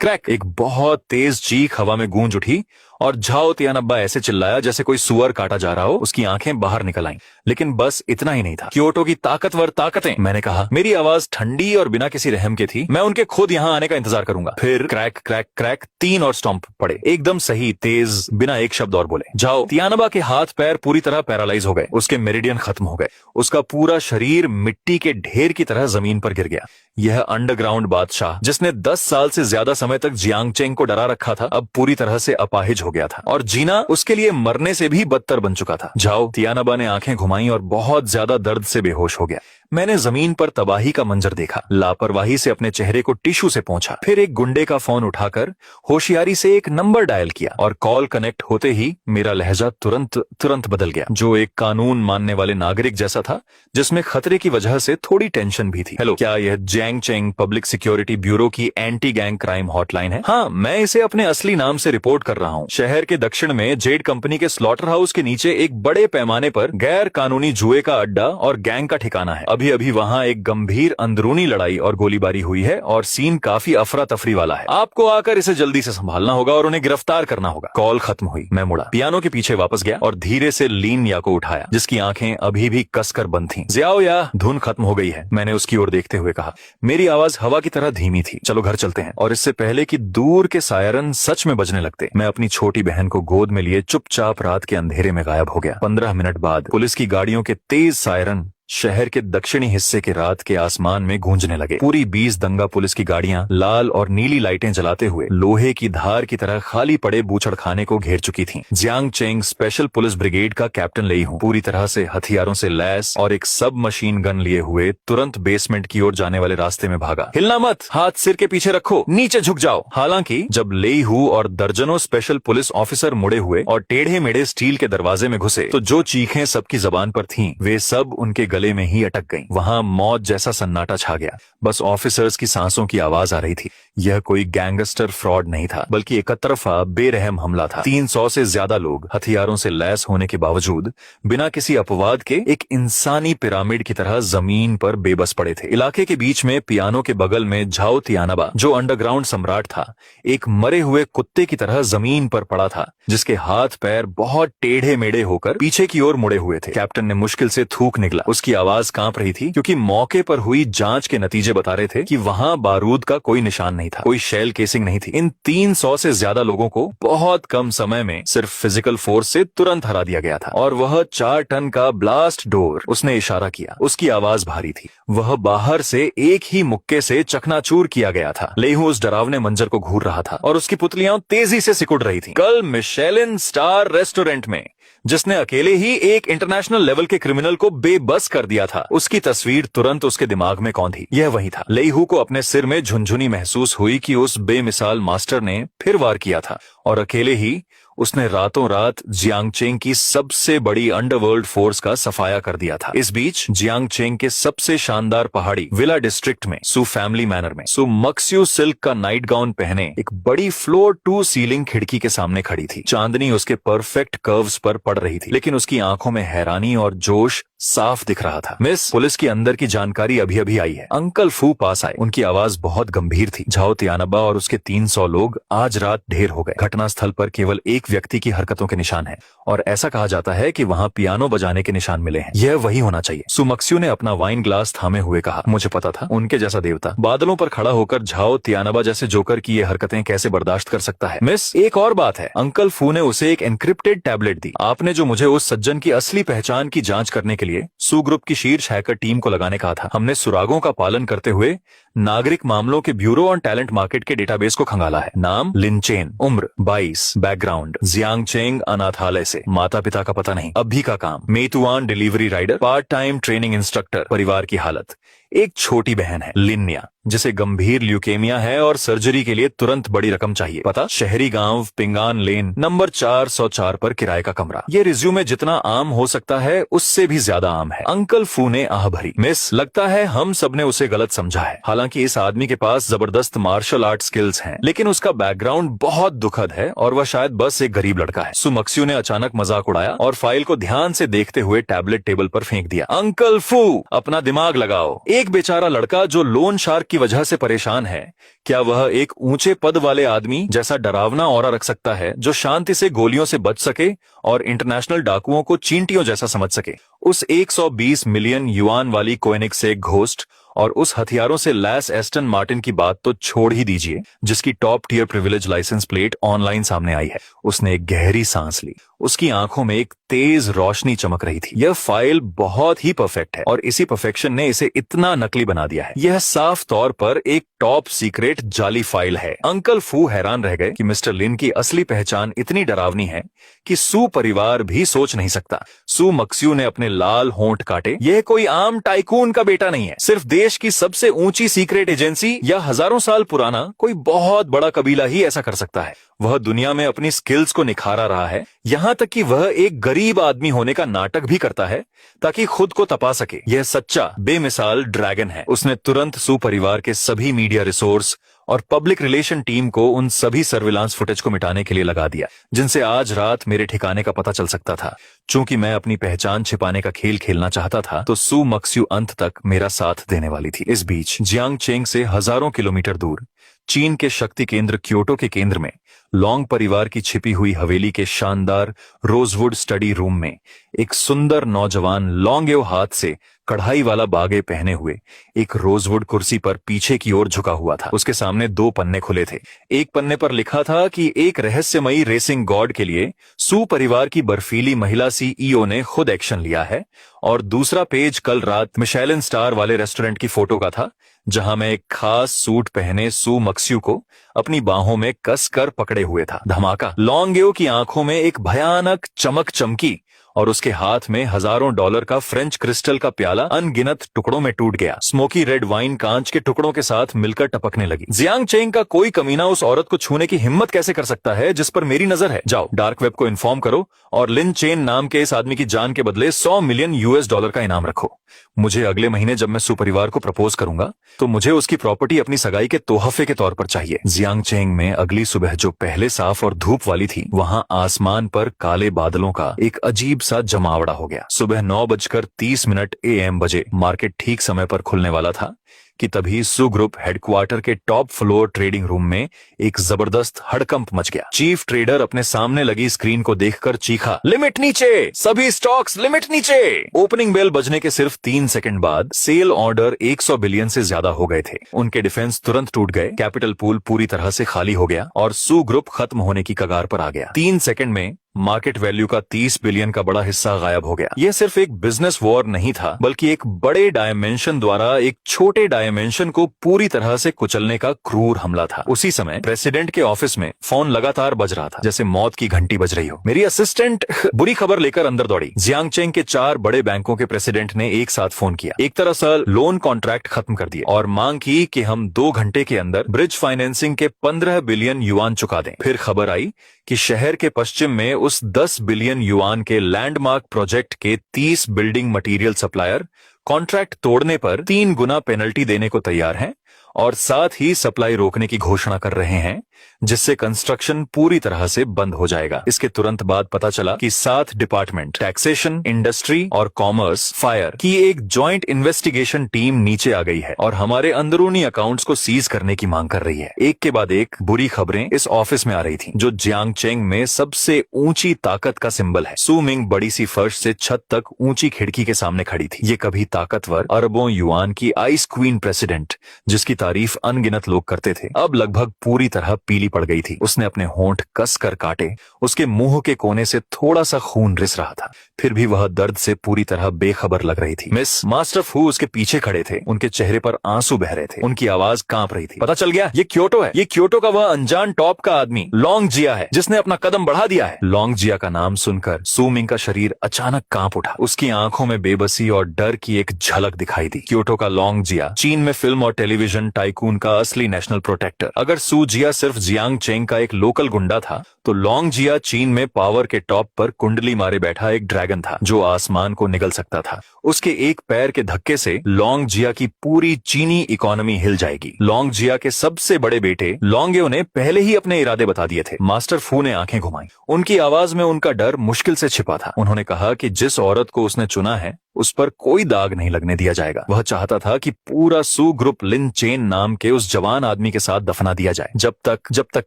क्रैक! एक बहुत तेज चीख हवा में गूंज उठी और झाओ तियानब्बा ऐसे चिल्लाया जैसे कोई सुअर काटा जा रहा हो। उसकी आंखें बाहर निकल आईं, लेकिन बस इतना ही नहीं था। क्योटो की ताकतवर ताकतें, मैंने कहा। मेरी आवाज ठंडी और बिना किसी रहम के थी। मैं उनके खुद यहाँ आने का इंतजार करूंगा। फिर क्रैक क्रैक क्रैक 3 और स्टॉम्प पड़े, एकदम सही, तेज, बिना एक शब्द और बोले। झाओ तियानब्बा के हाथ पैर पूरी तरह पैरालाइज हो गए। उसके मेरिडियन खत्म हो गए। उसका पूरा शरीर मिट्टी के ढेर की तरह जमीन पर गिर गया। यह अंडरग्राउंड बादशाह, जिसने 10 साल से ज्यादा समय तक जियांग चेंग को डरा रखा था, अब पूरी तरह से अपाहिज हो गया था और जीना उसके लिए मरने से भी बदतर बन चुका था। झाओ तियानब्बा ने आंखें घुमाई और बहुत ज्यादा दर्द से बेहोश हो गया। मैंने जमीन पर तबाही का मंजर देखा, लापरवाही से अपने चेहरे को टिश्यू से पोंछा, फिर एक गुंडे का फोन उठाकर होशियारी से एक नंबर डायल किया और कॉल कनेक्ट होते ही मेरा लहजा तुरंत बदल गया, जो एक कानून मानने वाले नागरिक जैसा था, जिसमें खतरे की वजह से थोड़ी टेंशन भी थी। हेलो, क्या यह Jiang Cheng public security bureau की एंटी गैंग क्राइम हॉटलाइन है? हाँ, मैं इसे अपने असली नाम से रिपोर्ट कर रहा हूँ। शहर के दक्षिण में जेड कंपनी के स्लॉटर हाउस के नीचे एक बड़े पैमाने पर गैर कानूनी जुए का अड्डा और गैंग का ठिकाना है। अभी अभी वहाँ एक गंभीर अंदरूनी लड़ाई और गोलीबारी हुई है और सीन काफी अफरा तफरी वाला है। आपको आकर इसे जल्दी से संभालना होगा और उन्हें गिरफ्तार करना होगा। कॉल खत्म हुई। मैं मुड़ा, पियानो के पीछे वापस गया और धीरे से लीन या को उठाया, जिसकी आंखें अभी भी कसकर बंद थीं। जियाओ या, धुन खत्म हो गई है, मैंने उसकी ओर देखते हुए कहा। मेरी आवाज हवा की तरह धीमी थी। चलो घर चलते हैं। और इससे पहले कि दूर के सायरन सच में बजने लगते, मैं अपनी छोटी बहन को गोद में लिए चुपचाप रात के अंधेरे में गायब हो गया। 15 मिनट बाद पुलिस की गाड़ियों के तेज सायरन शहर के दक्षिणी हिस्से के रात के आसमान में गूंजने लगे। पूरी 20 दंगा पुलिस की गाड़ियां लाल और नीली लाइटें जलाते हुए लोहे की धार की तरह खाली पड़े बूचड़खाने को घेर चुकी थीं। Jiang Cheng special police brigade का कैप्टन लेई हूँ, पूरी तरह से हथियारों से लैस और एक सब मशीन गन लिए हुए तुरंत बेसमेंट की ओर जाने वाले रास्ते में भागा। हिलना मत, हाथ सिर के पीछे रखो, नीचे झुक जाओ। हालांकि जब लेई हूँ और दर्जनों स्पेशल पुलिस ऑफिसर मुड़े हुए और टेढ़े मेढ़े स्टील के दरवाजे में घुसे, तो जो चीखें सबकी जबान पर थीं, वे सब उनके गले में ही अटक गईं। वहां मौत जैसा सन्नाटा छा गया। बस ऑफिसर्स की सांसों की आवाज आ रही थी। यह कोई गैंगस्टर फ्रॉड नहीं था, बल्कि एक तरफा बेरहम हमला था। 300 से ज्यादा लोग हथियारों से लैस होने के बावजूद बिना किसी अपवाद के एक इंसानी पिरामिड की तरह जमीन पर बेबस पड़े थे। इलाके के बीच में पियानो के बगल में झाओ तियानाबा, जो अंडरग्राउंड सम्राट था, एक मरे हुए कुत्ते की तरह जमीन पर पड़ा था, जिसके हाथ पैर बहुत टेढ़े मेढ़े होकर पीछे की ओर मुड़े हुए थे। कैप्टन ने मुश्किल से थूक निकला। उसकी आवाज कांप रही थी, क्योंकि मौके पर हुई जांच के नतीजे बता रहे थे कि वहां बारूद का कोई निशान नहीं था, कोई शेल केसिंग नहीं थी। इन 300 से ज्यादा लोगों को बहुत कम समय में सिर्फ फिजिकल फोर्स से तुरंत हरा दिया गया था। और वह 4 टन का ब्लास्ट डोर, उसने इशारा किया, उसकी आवाज भारी थी, वह बाहर से एक ही मुक्के से चकनाचूर किया गया था। लेहू उस डरावने मंजर को घूर रहा था और उसकी पुतलियां तेजी से सिकुड़ रही थीं। कल मिशेलिन स्टार रेस्टोरेंट में जिसने अकेले ही एक इंटरनेशनल लेवल के क्रिमिनल को बेबस कर दिया था, उसकी तस्वीर तुरंत उसके दिमाग में कौंधी। यह वही था। लेहू को अपने सिर में झुनझुनी महसूस हुई कि उस बेमिसाल मास्टर ने फिर वार किया था और अकेले ही उसने रातों रात जियांग चेंग की सबसे बड़ी अंडरवर्ल्ड फोर्स का सफाया कर दिया था। इस बीच जियांग चेंग के सबसे शानदार पहाड़ी विला डिस्ट्रिक्ट में सु फैमिली मैनर में सु मक्स्यू सिल्क का नाइट गाउन पहने एक बड़ी फ्लोर टू सीलिंग खिड़की के सामने खड़ी थी। चांदनी उसके परफेक्ट कर्व्स पर पड़ रही थी, लेकिन उसकी आंखों में हैरानी और जोश साफ दिख रहा था। मिस, पुलिस की अंदर की जानकारी अभी अभी आई है। अंकल फू पास आए। उनकी आवाज बहुत गंभीर थी। झाओ तियानाबा और उसके 300 लोग आज रात ढेर हो गए। घटनास्थल पर केवल एक व्यक्ति की हरकतों के निशान हैं और ऐसा कहा जाता है कि वहां पियानो बजाने के निशान मिले हैं। यह वही होना चाहिए। सुमक्स्यू ने अपना वाइन ग्लास थामे हुए कहा, मुझे पता था, उनके जैसा देवता बादलों पर खड़ा होकर झाओ तियानाबा जैसे जोकर की ये हरकतें कैसे बर्दाश्त कर सकता है। मिस, एक और बात है, अंकल फू ने उसे एक एनक्रिप्टेड टैबलेट दी। आपने जो मुझे उस सज्जन की असली पहचान की जांच करने के लिए सु ग्रुप की शीर्ष हैकर टीम को लगाने कहा था, हमने सुरागों का पालन करते हुए नागरिक मामलों के ब्यूरो और टैलेंट मार्केट के डेटाबेस को खंगाला है। नाम लिनचेन, उम्र 22, बैकग्राउंड जियांग चेंग अनाथालय से, माता पिता का पता नहीं, अभी का काम Meituan delivery rider, part time training instructor. परिवार की हालत, एक छोटी बहन है लिन्या, जिसे गंभीर ल्यूकेमिया है और सर्जरी के लिए तुरंत बड़ी रकम चाहिए। पता, शहरी गांव पिंगान लेन नंबर 404 पर किराए का कमरा। ये रिज्यूमे जितना आम हो सकता है उससे भी ज्यादा आम है। अंकल फू ने आह भरी, मिस, लगता है हम सबने उसे गलत समझा है। हालांकि इस आदमी के पास जबरदस्त मार्शल आर्ट स्किल्स हैं, लेकिन उसका बैकग्राउंड बहुत दुखद है और वह शायद बस एक गरीब लड़का है। सुमक्स्यू ने अचानक मजाक उड़ाया और फाइल को ध्यान से देखते हुए टैबलेट टेबल पर फेंक दिया। अंकल फू, अपना दिमाग लगाओ। एक बेचारा लड़का जो लोन शार्क की वजह से परेशान है, क्या वह एक ऊंचे पद वाले आदमी जैसा डरावना ऑरा रख सकता है जो शांति से गोलियों से बच सके और इंटरनेशनल डाकुओं को चींटियों जैसा समझ सके? उस 120 मिलियन युआन वाली कोएनिग्सेक घोस्ट और उस हथियारों से लैस एस्टन मार्टिन की बात तो छोड़ ही दीजिए, जिसकी top tier privilege licence plate online सामने आई है। उसने एक गहरी सांस ली। उसकी आंखों में एक तेज रोशनी चमक रही थी। यह फाइल बहुत ही परफेक्ट है और इसी परफेक्शन ने इसे इतना नकली बना दिया है। यह साफ तौर पर एक टॉप सीक्रेट जाली फाइल है। अंकल फू हैरान रह गए कि मिस्टर लिन की असली पहचान इतनी डरावनी है कि सू परिवार भी सोच नहीं सकता। सू मक्स्यू ने अपने लाल होंठ काटे। यह कोई आम टाइकून का बेटा नहीं है, सिर्फ देश की सबसे ऊंची सीक्रेट एजेंसी या हजारों साल पुराना कोई बहुत बड़ा कबीला ही ऐसा कर सकता है। वह दुनिया में अपनी स्किल्स को निखारा रहा है, यहाँ तक कि वह एक गरीब आदमी होने का नाटक भी करता है ताकि खुद को तपा सके। यह सच्चा बेमिसाल ड्रैगन है। उसने तुरंत सू परिवार के सभी मीडिया रिसोर्स और पब्लिक रिलेशन टीम को उन सभी सर्विलांस फुटेज को मिटाने के लिए लगा दिया जिनसे आज रात मेरे ठिकाने का पता चल सकता था। चूंकि मैं अपनी पहचान छिपाने का खेल खेलना चाहता था तो सू मक्स्यू अंत तक मेरा साथ देने वाली थी। इस बीच जियांग चेंग से हजारों किलोमीटर दूर चीन के शक्ति केंद्र क्योटो के केंद्र में लॉन्ग परिवार की छिपी हुई हवेली के शानदार रोजवुड स्टडी रूम में एक सुंदर नौजवान लॉन्गेव हाथ से कढ़ाई वाला बागे पहने हुए एक रोजवुड कुर्सी पर पीछे की ओर झुका हुआ था। उसके सामने 2 पन्ने खुले थे। एक पन्ने पर लिखा था कि एक रहस्यमयी रेसिंग गॉड के लिए सू परिवार की बर्फीली महिला सीईओ ने खुद एक्शन लिया है और दूसरा पेज कल रात मिशेलिन स्टार वाले रेस्टोरेंट की फोटो का था जहां मैं एक खास सूट पहने सू मक्स्यू को अपनी बाहों में कस कर पकड़े हुए था। धमाका। लॉन्गेव की आंखों में एक भयानक चमक चमकी और उसके हाथ में हजारों डॉलर का फ्रेंच क्रिस्टल का प्याला अनगिनत टुकड़ों में टूट गया। स्मोकी रेड वाइन कांच के टुकड़ों के साथ मिलकर टपकने लगी। जियांग चेंग का कोई कमीना उस औरत को छूने की हिम्मत कैसे कर सकता है जिस पर मेरी नजर है। जाओ डार्क वेब को इन्फॉर्म करो और लिन चेन नाम के इस आदमी की जान के बदले $100 मिलियन US का इनाम रखो। मुझे अगले महीने जब मैं सू परिवार को प्रपोज करूंगा तो मुझे उसकी प्रॉपर्टी अपनी सगाई के तोहफे के तौर पर चाहिए। जियांग चेंग में अगली सुबह जो पहले साफ और धूप वाली थी, वहां आसमान पर काले बादलों का एक अजीब सा जमावड़ा हो गया। सुबह 9:30 AM बजे मार्केट ठीक समय पर खुलने वाला था कि तभी सू ग्रुप हेडक्वार्टर के टॉप फ्लोर ट्रेडिंग रूम में एक जबरदस्त हड़कंप मच गया। चीफ ट्रेडर अपने सामने लगी स्क्रीन को देखकर चीखा, लिमिट नीचे, सभी स्टॉक्स लिमिट नीचे। ओपनिंग बेल बजने के सिर्फ 3 सेकंड बाद सेल ऑर्डर 100 बिलियन से ज्यादा हो गए थे। उनके डिफेंस तुरंत टूट गए, कैपिटल पूल पूरी तरह से खाली हो गया और सू ग्रुप खत्म होने की कगार पर आ गया। 3 सेकंड में मार्केट वैल्यू का 30 बिलियन का बड़ा हिस्सा गायब हो गया। यह सिर्फ एक बिजनेस वॉर नहीं था, बल्कि एक बड़े डायमेंशन द्वारा एक छोटे डायमेंशन को पूरी तरह से कुचलने का क्रूर हमला था। उसी समय प्रेसिडेंट के ऑफिस में फोन लगातार बज रहा था, जैसे मौत की घंटी बज रही हो। मेरी असिस्टेंट बुरी खबर लेकर अंदर दौड़ी। जियांग चेंग के 4 बड़े बैंकों के प्रेसिडेंट ने एक साथ फोन किया। एक तरह लोन कॉन्ट्रैक्ट खत्म कर दिए और मांग की कि हम 2 घंटे के अंदर ब्रिज फाइनेंसिंग के 15 बिलियन युआन चुका दें। फिर खबर आई कि शहर के पश्चिम में उस 10 बिलियन युआन के लैंडमार्क प्रोजेक्ट के 30 बिल्डिंग मटेरियल सप्लायर कॉन्ट्रैक्ट तोड़ने पर 3 गुना पेनल्टी देने को तैयार हैं और साथ ही सप्लाई रोकने की घोषणा कर रहे हैं, जिससे कंस्ट्रक्शन पूरी तरह से बंद हो जाएगा। इसके तुरंत बाद पता चला कि 7 डिपार्टमेंट, टैक्सेशन, इंडस्ट्री और कॉमर्स, फायर की एक जॉइंट इन्वेस्टिगेशन टीम नीचे आ गई है और हमारे अंदरूनी अकाउंट्स को सीज करने की मांग कर रही है। एक के बाद एक बुरी खबरें इस ऑफिस में आ रही थी, जो जियांग चेंग में सबसे ऊंची ताकत का सिंबल है। सू मिंग बड़ी सी फर्श से छत तक ऊंची खिड़की के सामने खड़ी थी। ये कभी ताकतवर अरबों युआन की आइस क्वीन प्रेसिडेंट, जिसकी तारीफ अनगिनत लोग करते थे, अब लगभग पूरी तरह पीली पड़ गई थी। उसने अपने होंठ कस कर काटे। उसके मुंह के कोने से थोड़ा सा खून रिस रहा था, फिर भी वह दर्द से पूरी तरह बेखबर लग रही थी। मिस मास्टर फू उसके पीछे खड़े थे। उनके चेहरे पर आंसू बह रहे थे, उनकी आवाज कांप रही थी। पता चल गया, ये क्योटो है। ये क्योटो का वह अनजान टॉप का आदमी लॉन्ग जिया है, जिसने अपना कदम बढ़ा दिया है। लॉन्ग जिया का नाम सुनकर सू मिंग का शरीर अचानक कांप उठा। उसकी आंखों में बेबसी और डर की एक झलक दिखाई दी। क्योटो का लॉन्ग जिया चीन में फिल्म और टेलीविजन टाइकून का असली नेशनल प्रोटेक्टर। अगर सू जिया सिर्फ जियांग चेंग का एक लोकल गुंडा था, तो लॉन्ग जिया चीन में पावर के टॉप पर कुंडली मारे बैठा एक ड्रैगन था, जो आसमान को निगल सकता था। उसके एक पैर के धक्के से लॉन्ग जिया की पूरी चीनी इकोनॉमी हिल जाएगी। लॉन्ग जिया के सबसे बड़े बेटे लॉन्गेव ने पहले ही अपने इरादे बता दिए थे। मास्टर फू ने आंखें घुमाई। उनकी आवाज में उनका डर मुश्किल से छिपा था। उन्होंने कहा कि जिस औरत को उसने चुना है, उस पर कोई दाग नहीं लगने दिया जाएगा। वह चाहता था कि पूरा सू ग्रुप लिन चेन नाम के उस जवान आदमी के साथ दफना दिया जाए। जब तक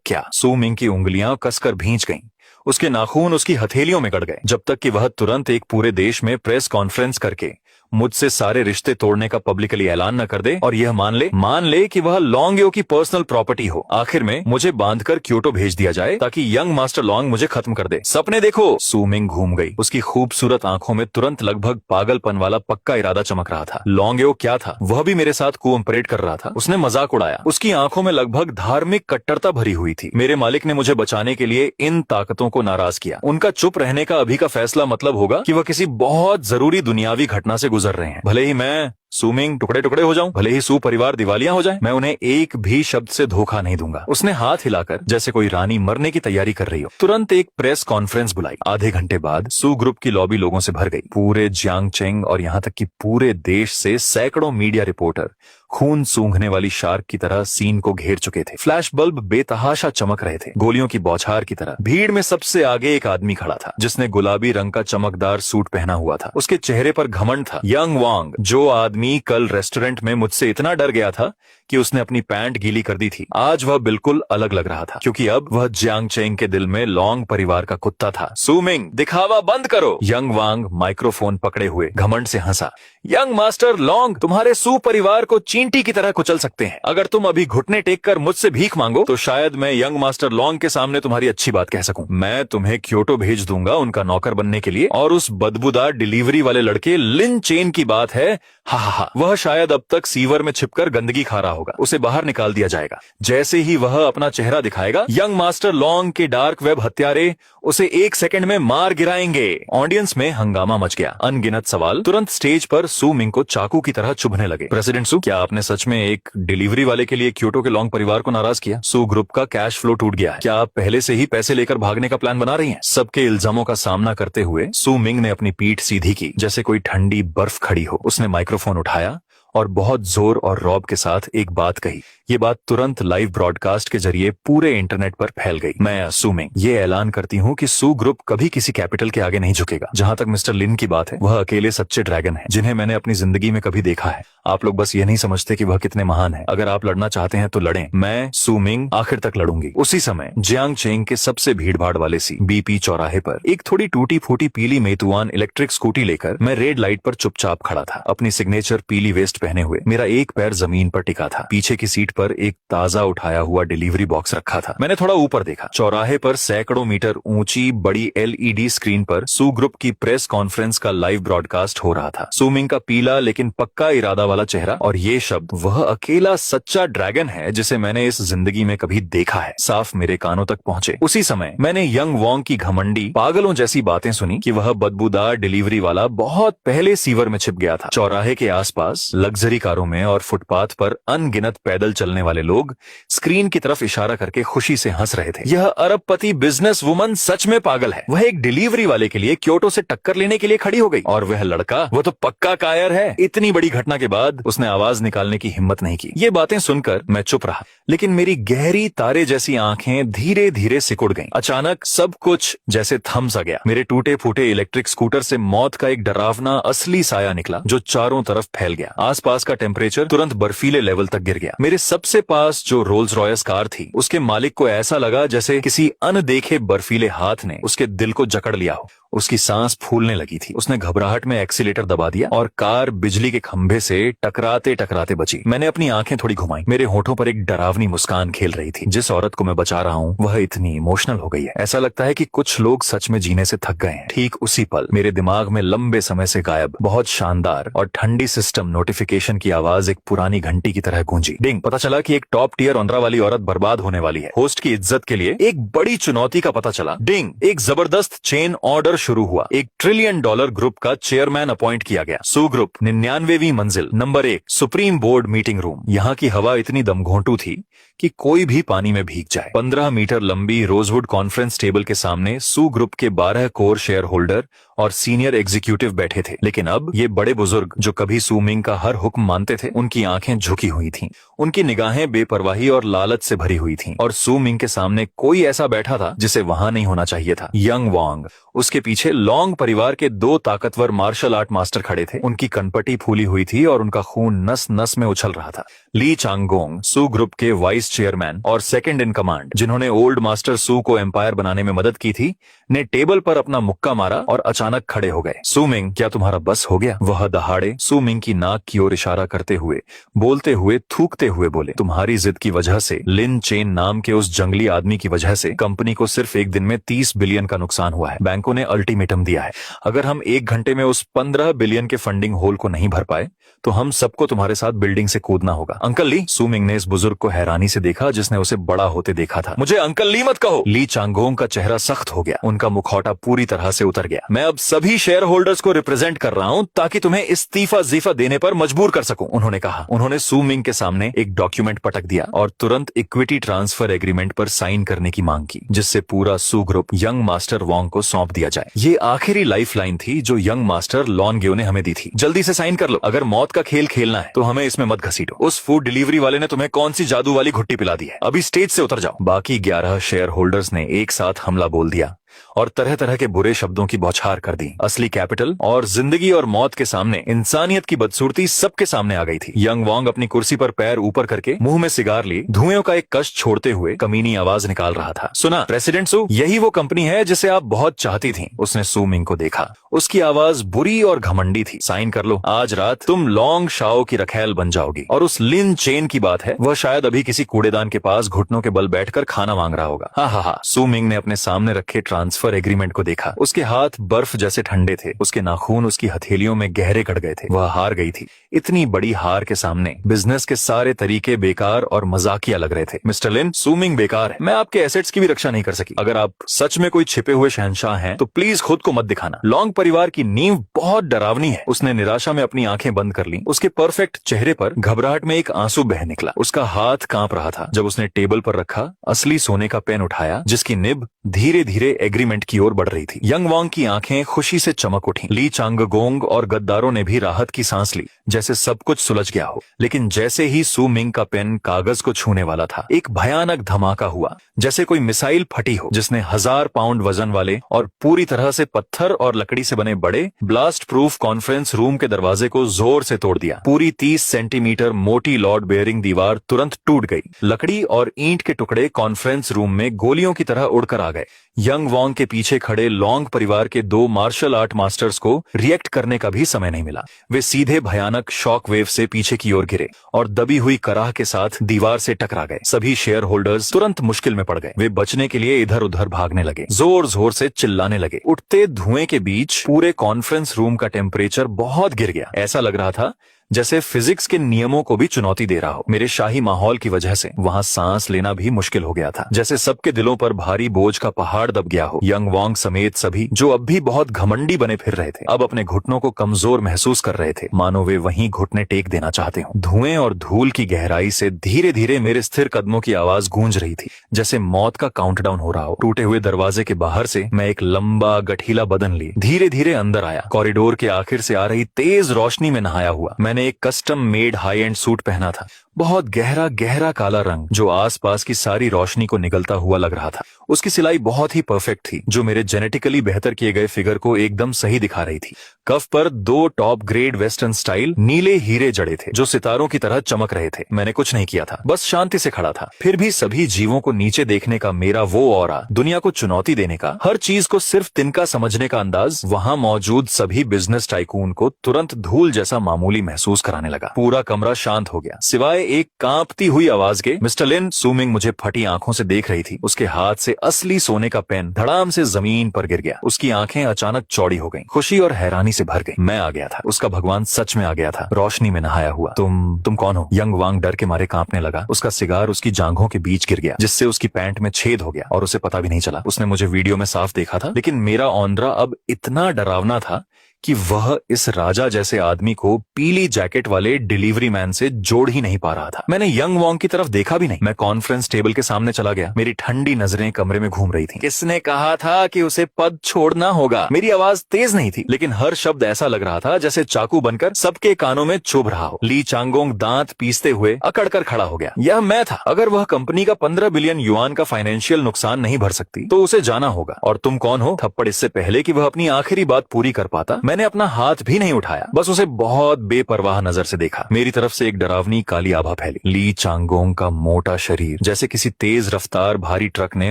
क्या? सू मिंग की उंगलियां कसकर भींच गईं। उसके नाखून उसकी हथेलियों में गड़ गए, जब तक कि वह तुरंत एक पूरे देश में प्रेस कॉन्फ्रेंस करके मुझसे सारे रिश्ते तोड़ने का पब्लिकली ऐलान न कर दे और यह मान ले कि वह लॉन्ग यो की पर्सनल प्रॉपर्टी हो। आखिर में मुझे बांधकर क्योटो भेज दिया जाए ताकि यंग मास्टर लॉन्ग मुझे खत्म कर दे। सपने देखो। सू मिंग घूम गई। उसकी खूबसूरत आंखों में तुरंत लगभग पागलपन वाला पक्का इरादा चमक रहा था। लॉन्ग यो क्या था? वह भी मेरे साथ कोऑपरेट कर रहा था। उसने मजाक उड़ाया। उसकी आंखों में लगभग धार्मिक कट्टरता भरी हुई थी। मेरे मालिक ने मुझे बचाने के लिए इन ताकतों को नाराज किया। उनका चुप रहने का अभी का फैसला मतलब होगा कि वह किसी बहुत जरूरी दुनियावी घटना से गुजर रहे हैं। भले ही मैं सू मिंग टुकड़े टुकड़े हो जाऊं, भले ही सू परिवार दिवालिया हो जाए, मैं उन्हें एक भी शब्द से धोखा नहीं दूंगा। उसने हाथ हिलाकर जैसे कोई रानी मरने की तैयारी कर रही हो तुरंत एक प्रेस कॉन्फ्रेंस बुलाई। आधे घंटे बाद सू ग्रुप की लॉबी लोगों से भर गई। पूरे जियांगचेंग और यहाँ तक कि पूरे देश से सैकड़ों मीडिया रिपोर्टर खून सूंघने वाली शार्क की तरह सीन को घेर चुके थे। फ्लैश बल्ब बेतहाशा चमक रहे थे, गोलियों की बौछार की तरह। भीड़ में सबसे आगे एक आदमी खड़ा था जिसने गुलाबी रंग का चमकदार सूट पहना हुआ था। उसके चेहरे पर घमंड था। यंग वांग, जो आदमी कल रेस्टोरेंट में मुझसे इतना डर गया था कि उसने अपनी पैंट गीली कर दी थी, आज वह बिल्कुल अलग लग रहा था, क्योंकि अब वह जियांगचेंग के दिल में लॉन्ग परिवार का कुत्ता था। सू मिंग, दिखावा बंद करो। यंग वांग माइक्रोफोन पकड़े हुए घमंड से हंसा। यंग मास्टर लॉन्ग तुम्हारे सू परिवार को चींटी की तरह कुचल सकते हैं। अगर तुम अभी घुटने टेक कर मुझसे भीख मांगो तो शायद मैं यंग मास्टर लॉन्ग के सामने तुम्हारी अच्छी बात कह सकूं। मैं तुम्हें क्योटो भेज दूंगा उनका नौकर बनने के लिए। और उस बदबूदार डिलीवरी वाले लड़के लिन चेन की बात है, हा, वह शायद अब तक सीवर में छिपकर गंदगी खा रहा होगा। उसे बाहर निकाल दिया जाएगा। जैसे ही वह अपना चेहरा दिखाएगा, यंग मास्टर लॉन्ग के डार्क वेब हत्यारे उसे 1 सेकंड में मार गिराएंगे। ऑडियंस में हंगामा मच गया। अनगिनत सवाल तुरंत स्टेज पर सू मिंग को चाकू की तरह चुभने लगे। प्रेसिडेंट सू, क्या आपने सच में एक डिलीवरी वाले के लिए क्योटो के लॉन्ग परिवार को नाराज किया? सू ग्रुप का कैश फ्लो टूट गया है। क्या आप पहले से ही पैसे लेकर भागने का प्लान बना रही हैं? सबके इल्जामों का सामना करते हुए सू मिंग ने अपनी पीठ सीधी की जैसे कोई ठंडी बर्फ खड़ी हो। उसने माइक्रोफोन उठाया और बहुत जोर और रौब के साथ एक बात कही। ये बात तुरंत लाइव ब्रॉडकास्ट के जरिए पूरे इंटरनेट पर फैल गई। मैं सू मिंग ये ऐलान करती हूँ कि सू ग्रुप कभी किसी कैपिटल के आगे नहीं झुकेगा। जहाँ तक मिस्टर लिन की बात है, वह अकेले सच्चे ड्रैगन हैं जिन्हें मैंने अपनी जिंदगी में कभी देखा है। आप लोग बस ये नहीं समझते कि वह कितने महान है। अगर आप लड़ना चाहते हैं तो लड़ें। मैं सू मिंग आखिर तक लड़ूंगी। उसी समय जियांगचेंग के सबसे भीड़भाड़ वाले सी BP चौराहे पर एक थोड़ी टूटी फूटी पीली मेituan इलेक्ट्रिक स्कूटी लेकर मैं रेड लाइट पर चुपचाप खड़ा था, अपनी सिग्नेचर पीली वेस्ट पहने हुए। मेरा एक पैर जमीन पर टिका था। पीछे की सीट पर एक ताजा उठाया हुआ डिलीवरी बॉक्स रखा था। मैंने थोड़ा ऊपर देखा। चौराहे पर सैकड़ों मीटर ऊंची बड़ी LED स्क्रीन पर सू ग्रुप की प्रेस कॉन्फ्रेंस का लाइव ब्रॉडकास्ट हो रहा था। सू मिंग का पीला लेकिन पक्का इरादा वाला चेहरा और ये शब्द, वह अकेला सच्चा ड्रैगन है जिसे मैंने इस जिंदगी में कभी देखा है, साफ मेरे कानों तक पहुंचे। उसी समय मैंने यंग वांग की घमंडी पागलों जैसी बातें सुनी कि वह बदबूदार डिलीवरी वाला बहुत पहले सीवर में छिप गया था। चौराहे के आसपास लग्जरी कारों में और फुटपाथ पर अनगिनत पैदल चलने वाले लोग स्क्रीन की तरफ इशारा करके खुशी से हंस रहे थे। यह अरबपति बिजनेस वुमन सच में पागल है। वह एक डिलीवरी वाले के लिए क्योटो से टक्कर लेने के लिए खड़ी हो गई। और वह लड़का, वो तो पक्का कायर है। इतनी बड़ी घटना के बाद उसने आवाज निकालने की हिम्मत नहीं की। ये बातें सुनकर मैं चुप रहा, लेकिन मेरी गहरी तारे जैसी आंखें धीरे धीरे सिकुड़ गईं। अचानक सब कुछ जैसे थम सा गया। मेरे टूटे फूटे इलेक्ट्रिक स्कूटर से मौत का एक डरावना असली साया निकला जो चारों तरफ फैल गया। आसपास का टेम्परेचर तुरंत बर्फीले लेवल तक गिर गया। मेरे सबसे पास जो रोल्स रॉयस कार थी, उसके मालिक को ऐसा लगा जैसे किसी अनदेखे बर्फीले हाथ ने उसके दिल को जकड़ लिया हो। उसकी सांस फूलने लगी थी। उसने घबराहट में एक्सीलेटर दबा दिया और कार बिजली के खंभे से टकराते टकराते बची। मैंने अपनी आंखें थोड़ी घुमाई। मेरे होठों पर एक डरावनी मुस्कान खेल रही थी। जिस औरत को मैं बचा रहा हूँ वह इतनी इमोशनल हो गई है, ऐसा लगता है कि कुछ लोग सच में जीने से थक गए हैं। ठीक उसी पल मेरे दिमाग में लंबे समय से गायब बहुत शानदार और ठंडी सिस्टम नोटिफिकेशन की आवाज एक पुरानी घंटी की तरह गूंजी। डिंग, पता चला कि एक टॉप टियर औंधरा वाली औरत बर्बाद होने वाली है। होस्ट की इज्जत के लिए एक बड़ी चुनौती का पता चला। डिंग, एक जबरदस्त चेन ऑर्डर शुरू हुआ। $1 ट्रिलियन ग्रुप का चेयरमैन अपॉइंट किया गया। सू ग्रुप 99वीं मंजिल, number 1, supreme board meeting room. यहाँ की हवा इतनी दमघोंटू थी कि कोई भी पानी में भीग जाए। 15 मीटर लंबी रोजवुड कॉन्फ्रेंस टेबल के सामने सू ग्रुप के 12 कोर शेयर होल्डर और सीनियर एग्जीक्यूटिव बैठे थे। लेकिन अब ये बड़े बुजुर्ग जो कभी सू मिंग का हर हुक्म मानते थे, उनकी आंखें झुकी हुई थीं। उनकी निगाहें बेपरवाही और लालच से भरी हुई थीं। और सू मिंग के सामने कोई ऐसा बैठा था जिसे वहां नहीं होना चाहिए था। यंग वांग, उसके पीछे लॉन्ग परिवार के 2 ताकतवर मार्शल आर्ट मास्टर खड़े थे। उनकी कनपटी फूली हुई थी और उनका खून नस नस में उछल रहा था। ली चांगोंग, सू ग्रुप के वाइस चेयरमैन और सेकंड इन कमांड, जिन्होंने ओल्ड मास्टर सू को एम्पायर बनाने में मदद की थी, ने टेबल पर अपना मुक्का मारा और अचानक अचानक खड़े हो गए। सुमिंग, क्या तुम्हारा बस हो गया? वह दहाड़े सुमिंग की नाक की ओर इशारा करते हुए, बोलते हुए, थूकते हुए बोले, तुम्हारी जिद की वजह से, लिन चेन नाम के उस जंगली आदमी की वजह से कंपनी को सिर्फ एक दिन में 30 बिलियन का नुकसान हुआ है। बैंकों ने अल्टीमेटम दिया है, अगर हम 1 घंटे में उस 15 बिलियन के फंडिंग होल को नहीं भर पाए तो हम सबको तुम्हारे साथ बिल्डिंग से कूदना होगा। अंकल ली, सुमिंग ने इस बुजुर्ग को हैरानी से देखा जिसने उसे बड़ा होते देखा था। मुझे अंकल ली मत कहो। ली चांगोंग का चेहरा सख्त हो गया, उनका मुखौटा पूरी तरह से उतर गया। मैं अब सभी शेयर होल्डर्स को रिप्रेजेंट कर रहा हूं ताकि तुम्हें इस्तीफा जीफा देने पर मजबूर कर सकूं, उन्होंने कहा। उन्होंने सुमिंग के सामने एक डॉक्यूमेंट पटक दिया और तुरंत इक्विटी ट्रांसफर एग्रीमेंट पर साइन करने की मांग की, जिससे पूरा सू ग्रुप यंग मास्टर वोंग को सौंप दिया जाए। ये आखिरी लाइफ लाइन थी जो यंग मास्टर लॉन ग्यो ने हमें दी थी। जल्दी से साइन कर लो, अगर मौत का खेल खेलना है तो हमें इसमें मत घसीटो। उस फूड डिलीवरी वाले ने तुम्हें कौन सी जादू वाली घुट्टी पिला दी है? अभी स्टेज से उतर जाओ। बाकी 11 शेयर होल्डर्स ने एक साथ हमला बोल दिया और तरह तरह के बुरे शब्दों की बौछार कर दी। असली कैपिटल और जिंदगी और मौत के सामने इंसानियत की बदसूरती सबके सामने आ गई थी। यंग वोंग अपनी कुर्सी पर पैर ऊपर करके मुंह में सिगार लिए धुएं का एक कष्ट छोड़ते हुए कमीनी आवाज निकाल रहा था। सुना प्रेसिडेंट सू, यही वो कंपनी है जिसे आप बहुत चाहती थी। उसने सू मिंग को देखा, उसकी आवाज बुरी और घमंडी थी। साइन कर लो, आज रात तुम लॉन्ग शाओ की रखैल बन जाओगी। और उस लिन चेन की बात है, वह शायद अभी किसी कूड़ेदान के पास घुटनों के बल बैठकर खाना मांग रहा होगा। हा। सू मिंग ने अपने सामने रखे ट्रांसफर एग्रीमेंट को देखा। उसके हाथ बर्फ जैसे ठंडे थे, उसके नाखून उसकी हथेलियों में गहरे कट गए थे। वह हार गई थी। इतनी बड़ी हार के सामने बिजनेस के सारे तरीके बेकार और मजाकिया लग रहे थे। मिस्टर लिन, सू मिंग बेकार है। मैं आपके एसेट्स की भी रक्षा नहीं कर सकी। अगर आप सच में कोई छिपे हुए शहंशाह हैं तो प्लीज खुद को मत दिखाना। लॉन्ग परिवार की नींव बहुत डरावनी है। उसने निराशा में अपनी आंखें बंद कर ली। उसके परफेक्ट चेहरे पर घबराहट में एक आंसू बह निकला। उसका हाथ कांप रहा था जब उसने टेबल पर रखा असली सोने का पेन उठाया, जिसकी निब धीरे धीरे एग्रीमेंट की ओर बढ़ रही थी। यंग वोंग की आंखें खुशी से चमक उठी। ली चांगगोंग और गद्दारों ने भी राहत की सांस ली, जैसे सब कुछ सुलझ गया हो। लेकिन जैसे ही सू मिंग का पेन कागज को छूने वाला था, एक भयानक धमाका हुआ, जैसे कोई मिसाइल फटी हो जिसने 1000 पाउंड वजन वाले और पूरी तरह से पत्थर और लकड़ी से बने बड़े ब्लास्ट प्रूफ कॉन्फ्रेंस रूम के दरवाजे को जोर से तोड़ दिया। पूरी 30 सेंटीमीटर मोटी लॉर्ड बेयरिंग दीवार तुरंत टूट गई। लकड़ी और ईंट के टुकड़े कॉन्फ्रेंस रूम में गोलियों की तरह उड़कर आ गए। यंग वोंग के पीछे खड़े लॉन्ग परिवार के 2 मार्शल आर्ट मास्टर्स को रिएक्ट करने का भी समय नहीं मिला। वे सीधे भयानक शॉक वेव से पीछे की ओर गिरे और दबी हुई कराह के साथ दीवार से टकरा गए। सभी शेयर होल्डर्स तुरंत मुश्किल में पड़ गए। वे बचने के लिए इधर उधर भागने लगे, जोर जोर से चिल्लाने लगे। उठते धुएं के बीच पूरे कॉन्फ्रेंस रूम का टेम्परेचर बहुत गिर गया। ऐसा लग रहा था जैसे फिजिक्स के नियमों को भी चुनौती दे रहा हो। मेरे शाही माहौल की वजह से वहां सांस लेना भी मुश्किल हो गया था, जैसे सबके दिलों पर भारी बोझ का पहाड़ दब गया हो। यंग वोंग समेत सभी, जो अब भी बहुत घमंडी बने फिर रहे थे, अब अपने घुटनों को कमजोर महसूस कर रहे थे, मानो वे वहीं घुटने टेक देना चाहते हो। धुएं और धूल की गहराई से धीरे धीरे मेरे स्थिर कदमों की आवाज गूंज रही थी, जैसे मौत का काउंटडाउन हो रहा हो। टूटे हुए दरवाजे के बाहर से मैं एक लंबा गठीला बदन लिए धीरे धीरे अंदर आया। कॉरिडोर के आखिर से आ रही तेज रोशनी में नहाया हुआ। मैंने एक custom made high and suit पहना था, बहुत गहरा गहरा काला रंग जो आसपास की सारी रोशनी को निगलता हुआ लग रहा था। उसकी सिलाई बहुत ही परफेक्ट थी, जो मेरे जेनेटिकली बेहतर किए गए फिगर को एकदम सही दिखा रही थी। कफ पर 2 टॉप ग्रेड वेस्टर्न स्टाइल नीले हीरे जड़े थे जो सितारों की तरह चमक रहे थे। मैंने कुछ नहीं किया था, बस शांति से खड़ा था। फिर भी सभी जीवों को नीचे देखने का मेरा वो ऑरा, दुनिया को चुनौती देने का, हर चीज को सिर्फ तिनका समझने का अंदाज वहां मौजूद सभी बिजनेस टाइकून को तुरंत धूल जैसा मामूली महसूस कराने लगा। पूरा कमरा शांत हो गया सिवाय एक कांपती हुई आवाज के। मिस्टर लिन, सू मिंग मुझे फटी आंखों से देख रही थी। उसके हाथ से असली सोने का पेन धड़ाम से जमीन पर गिर गया। उसकी आंखें अचानक चौड़ी हो गईं, खुशी और हैरानी से भर गई। मैं आ गया था, उसका भगवान सच में आ गया था, रोशनी में नहाया हुआ। तुम कौन हो? यंग वोंग डर के मारे कांपने लगा। उसका सिगार उसकी जांघों के बीच गिर गया, जिससे उसकी पैंट में छेद हो गया और उसे पता भी नहीं चला। उसने मुझे वीडियो में साफ देखा था, लेकिन मेरा औंदरा अब इतना डरावना था कि वह इस राजा जैसे आदमी को पीली जैकेट वाले डिलीवरी मैन से जोड़ ही नहीं पा रहा था। मैंने यंग वोंग की तरफ देखा भी नहीं। मैं कॉन्फ्रेंस टेबल के सामने चला गया। मेरी ठंडी नजरें कमरे में घूम रही थीं। किसने कहा था कि उसे पद छोड़ना होगा? मेरी आवाज तेज नहीं थी, लेकिन हर शब्द ऐसा लग रहा था जैसे चाकू बनकर सबके कानों में चुभ रहा हो। ली चांगोंग दांत पीसते हुए अकड़कर खड़ा हो गया। यह मैं था। अगर वह कंपनी का 15 बिलियन युआन का फाइनेंशियल नुकसान नहीं भर सकती तो उसे जाना होगा। और तुम कौन हो? थप्पड़ इससे पहले कि वह अपनी आखिरी बात पूरी कर पाता मैंने अपना हाथ भी नहीं उठाया, बस उसे बहुत बेपरवाह नजर से देखा। मेरी तरफ से एक डरावनी काली आभा फैली। ली चांगोंग का मोटा शरीर, जैसे किसी तेज रफ्तार भारी ट्रक ने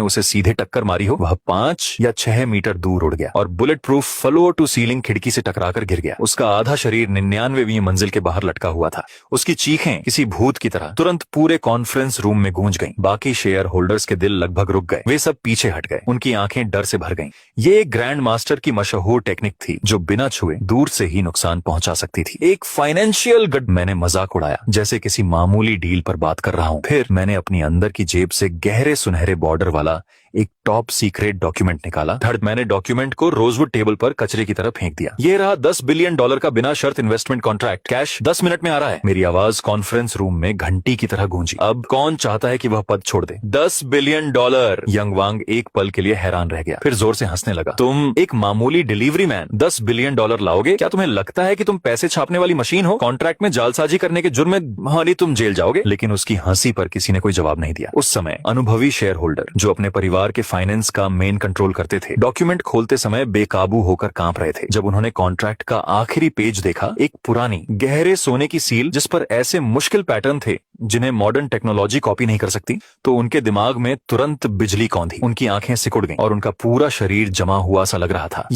उसे सीधे टक्कर मारी हो। वह 5 या 6 मीटर दूर उड़ गया और bullet proof floor to ceiling खिड़की से टकराकर गिर गया। उसका आधा शरीर 99वीं मंजिल के बाहर लटका हुआ था। उसकी चीखें किसी भूत की तरह तुरंत पूरे कॉन्फ्रेंस रूम में गूंज गईं। बाकी शेयर होल्डर्स के दिल लगभग रुक गए। वे सब पीछे हट गए। उनकी आंखें डर से भर गईं। ये एक ग्रैंड मास्टर की मशहूर टेक्निक थी जो बिना छुए दूर से ही नुकसान पहुंचा सकती थी। एक फाइनेंशियल गड। मैंने मजाक उड़ाया जैसे किसी मामूली डील पर बात कर रहा हूं। फिर मैंने अपनी अंदर की जेब से गहरे सुनहरे बॉर्डर वाला एक टॉप सीक्रेट डॉक्यूमेंट निकाला। धड़ मैंने डॉक्यूमेंट को रोजवुड टेबल पर कचरे की तरह फेंक दिया। ये रहा $10 बिलियन का बिना शर्त इन्वेस्टमेंट कॉन्ट्रैक्ट। कैश 10 मिनट में आ रहा है। मेरी आवाज कॉन्फ्रेंस रूम में घंटी की तरह गूंजी। अब कौन चाहता है कि वह पद छोड़ दे? $10 बिलियन। यंग वांग एक पल के लिए हैरान रह गया, फिर जोर से हंसने लगा। तुम एक मामूली डिलीवरी मैन $10 बिलियन लाओगे? क्या तुम्हें लगता है कि तुम पैसे छापने वाली मशीन हो? कॉन्ट्रैक्ट में जालसाजी करने के जुर्म में हाली तुम जेल जाओगे। लेकिन उसकी हंसी पर किसी ने कोई जवाब नहीं दिया। उस समय अनुभवी शेयर होल्डर जो अपने परिवार के फाइनेंस का मेन कंट्रोल करते थे, डॉक्यूमेंट खोलते समय बेकाबू होकर कांप रहे थे। जब उन्होंने कॉन्ट्रैक्ट का आखिरी पेज देखा, एक पुरानी गहरे सोने की सील जिस पर ऐसे मुश्किल पैटर्न थे जिन्हें मॉडर्न टेक्नोलॉजी कॉपी नहीं कर सकती, तो उनके दिमाग में तुरंत बिजली कौंधी। उनकी आंखें सिकुड़ गईं और उनका पूरा शरीर जमा हुआ सा लग रहा था।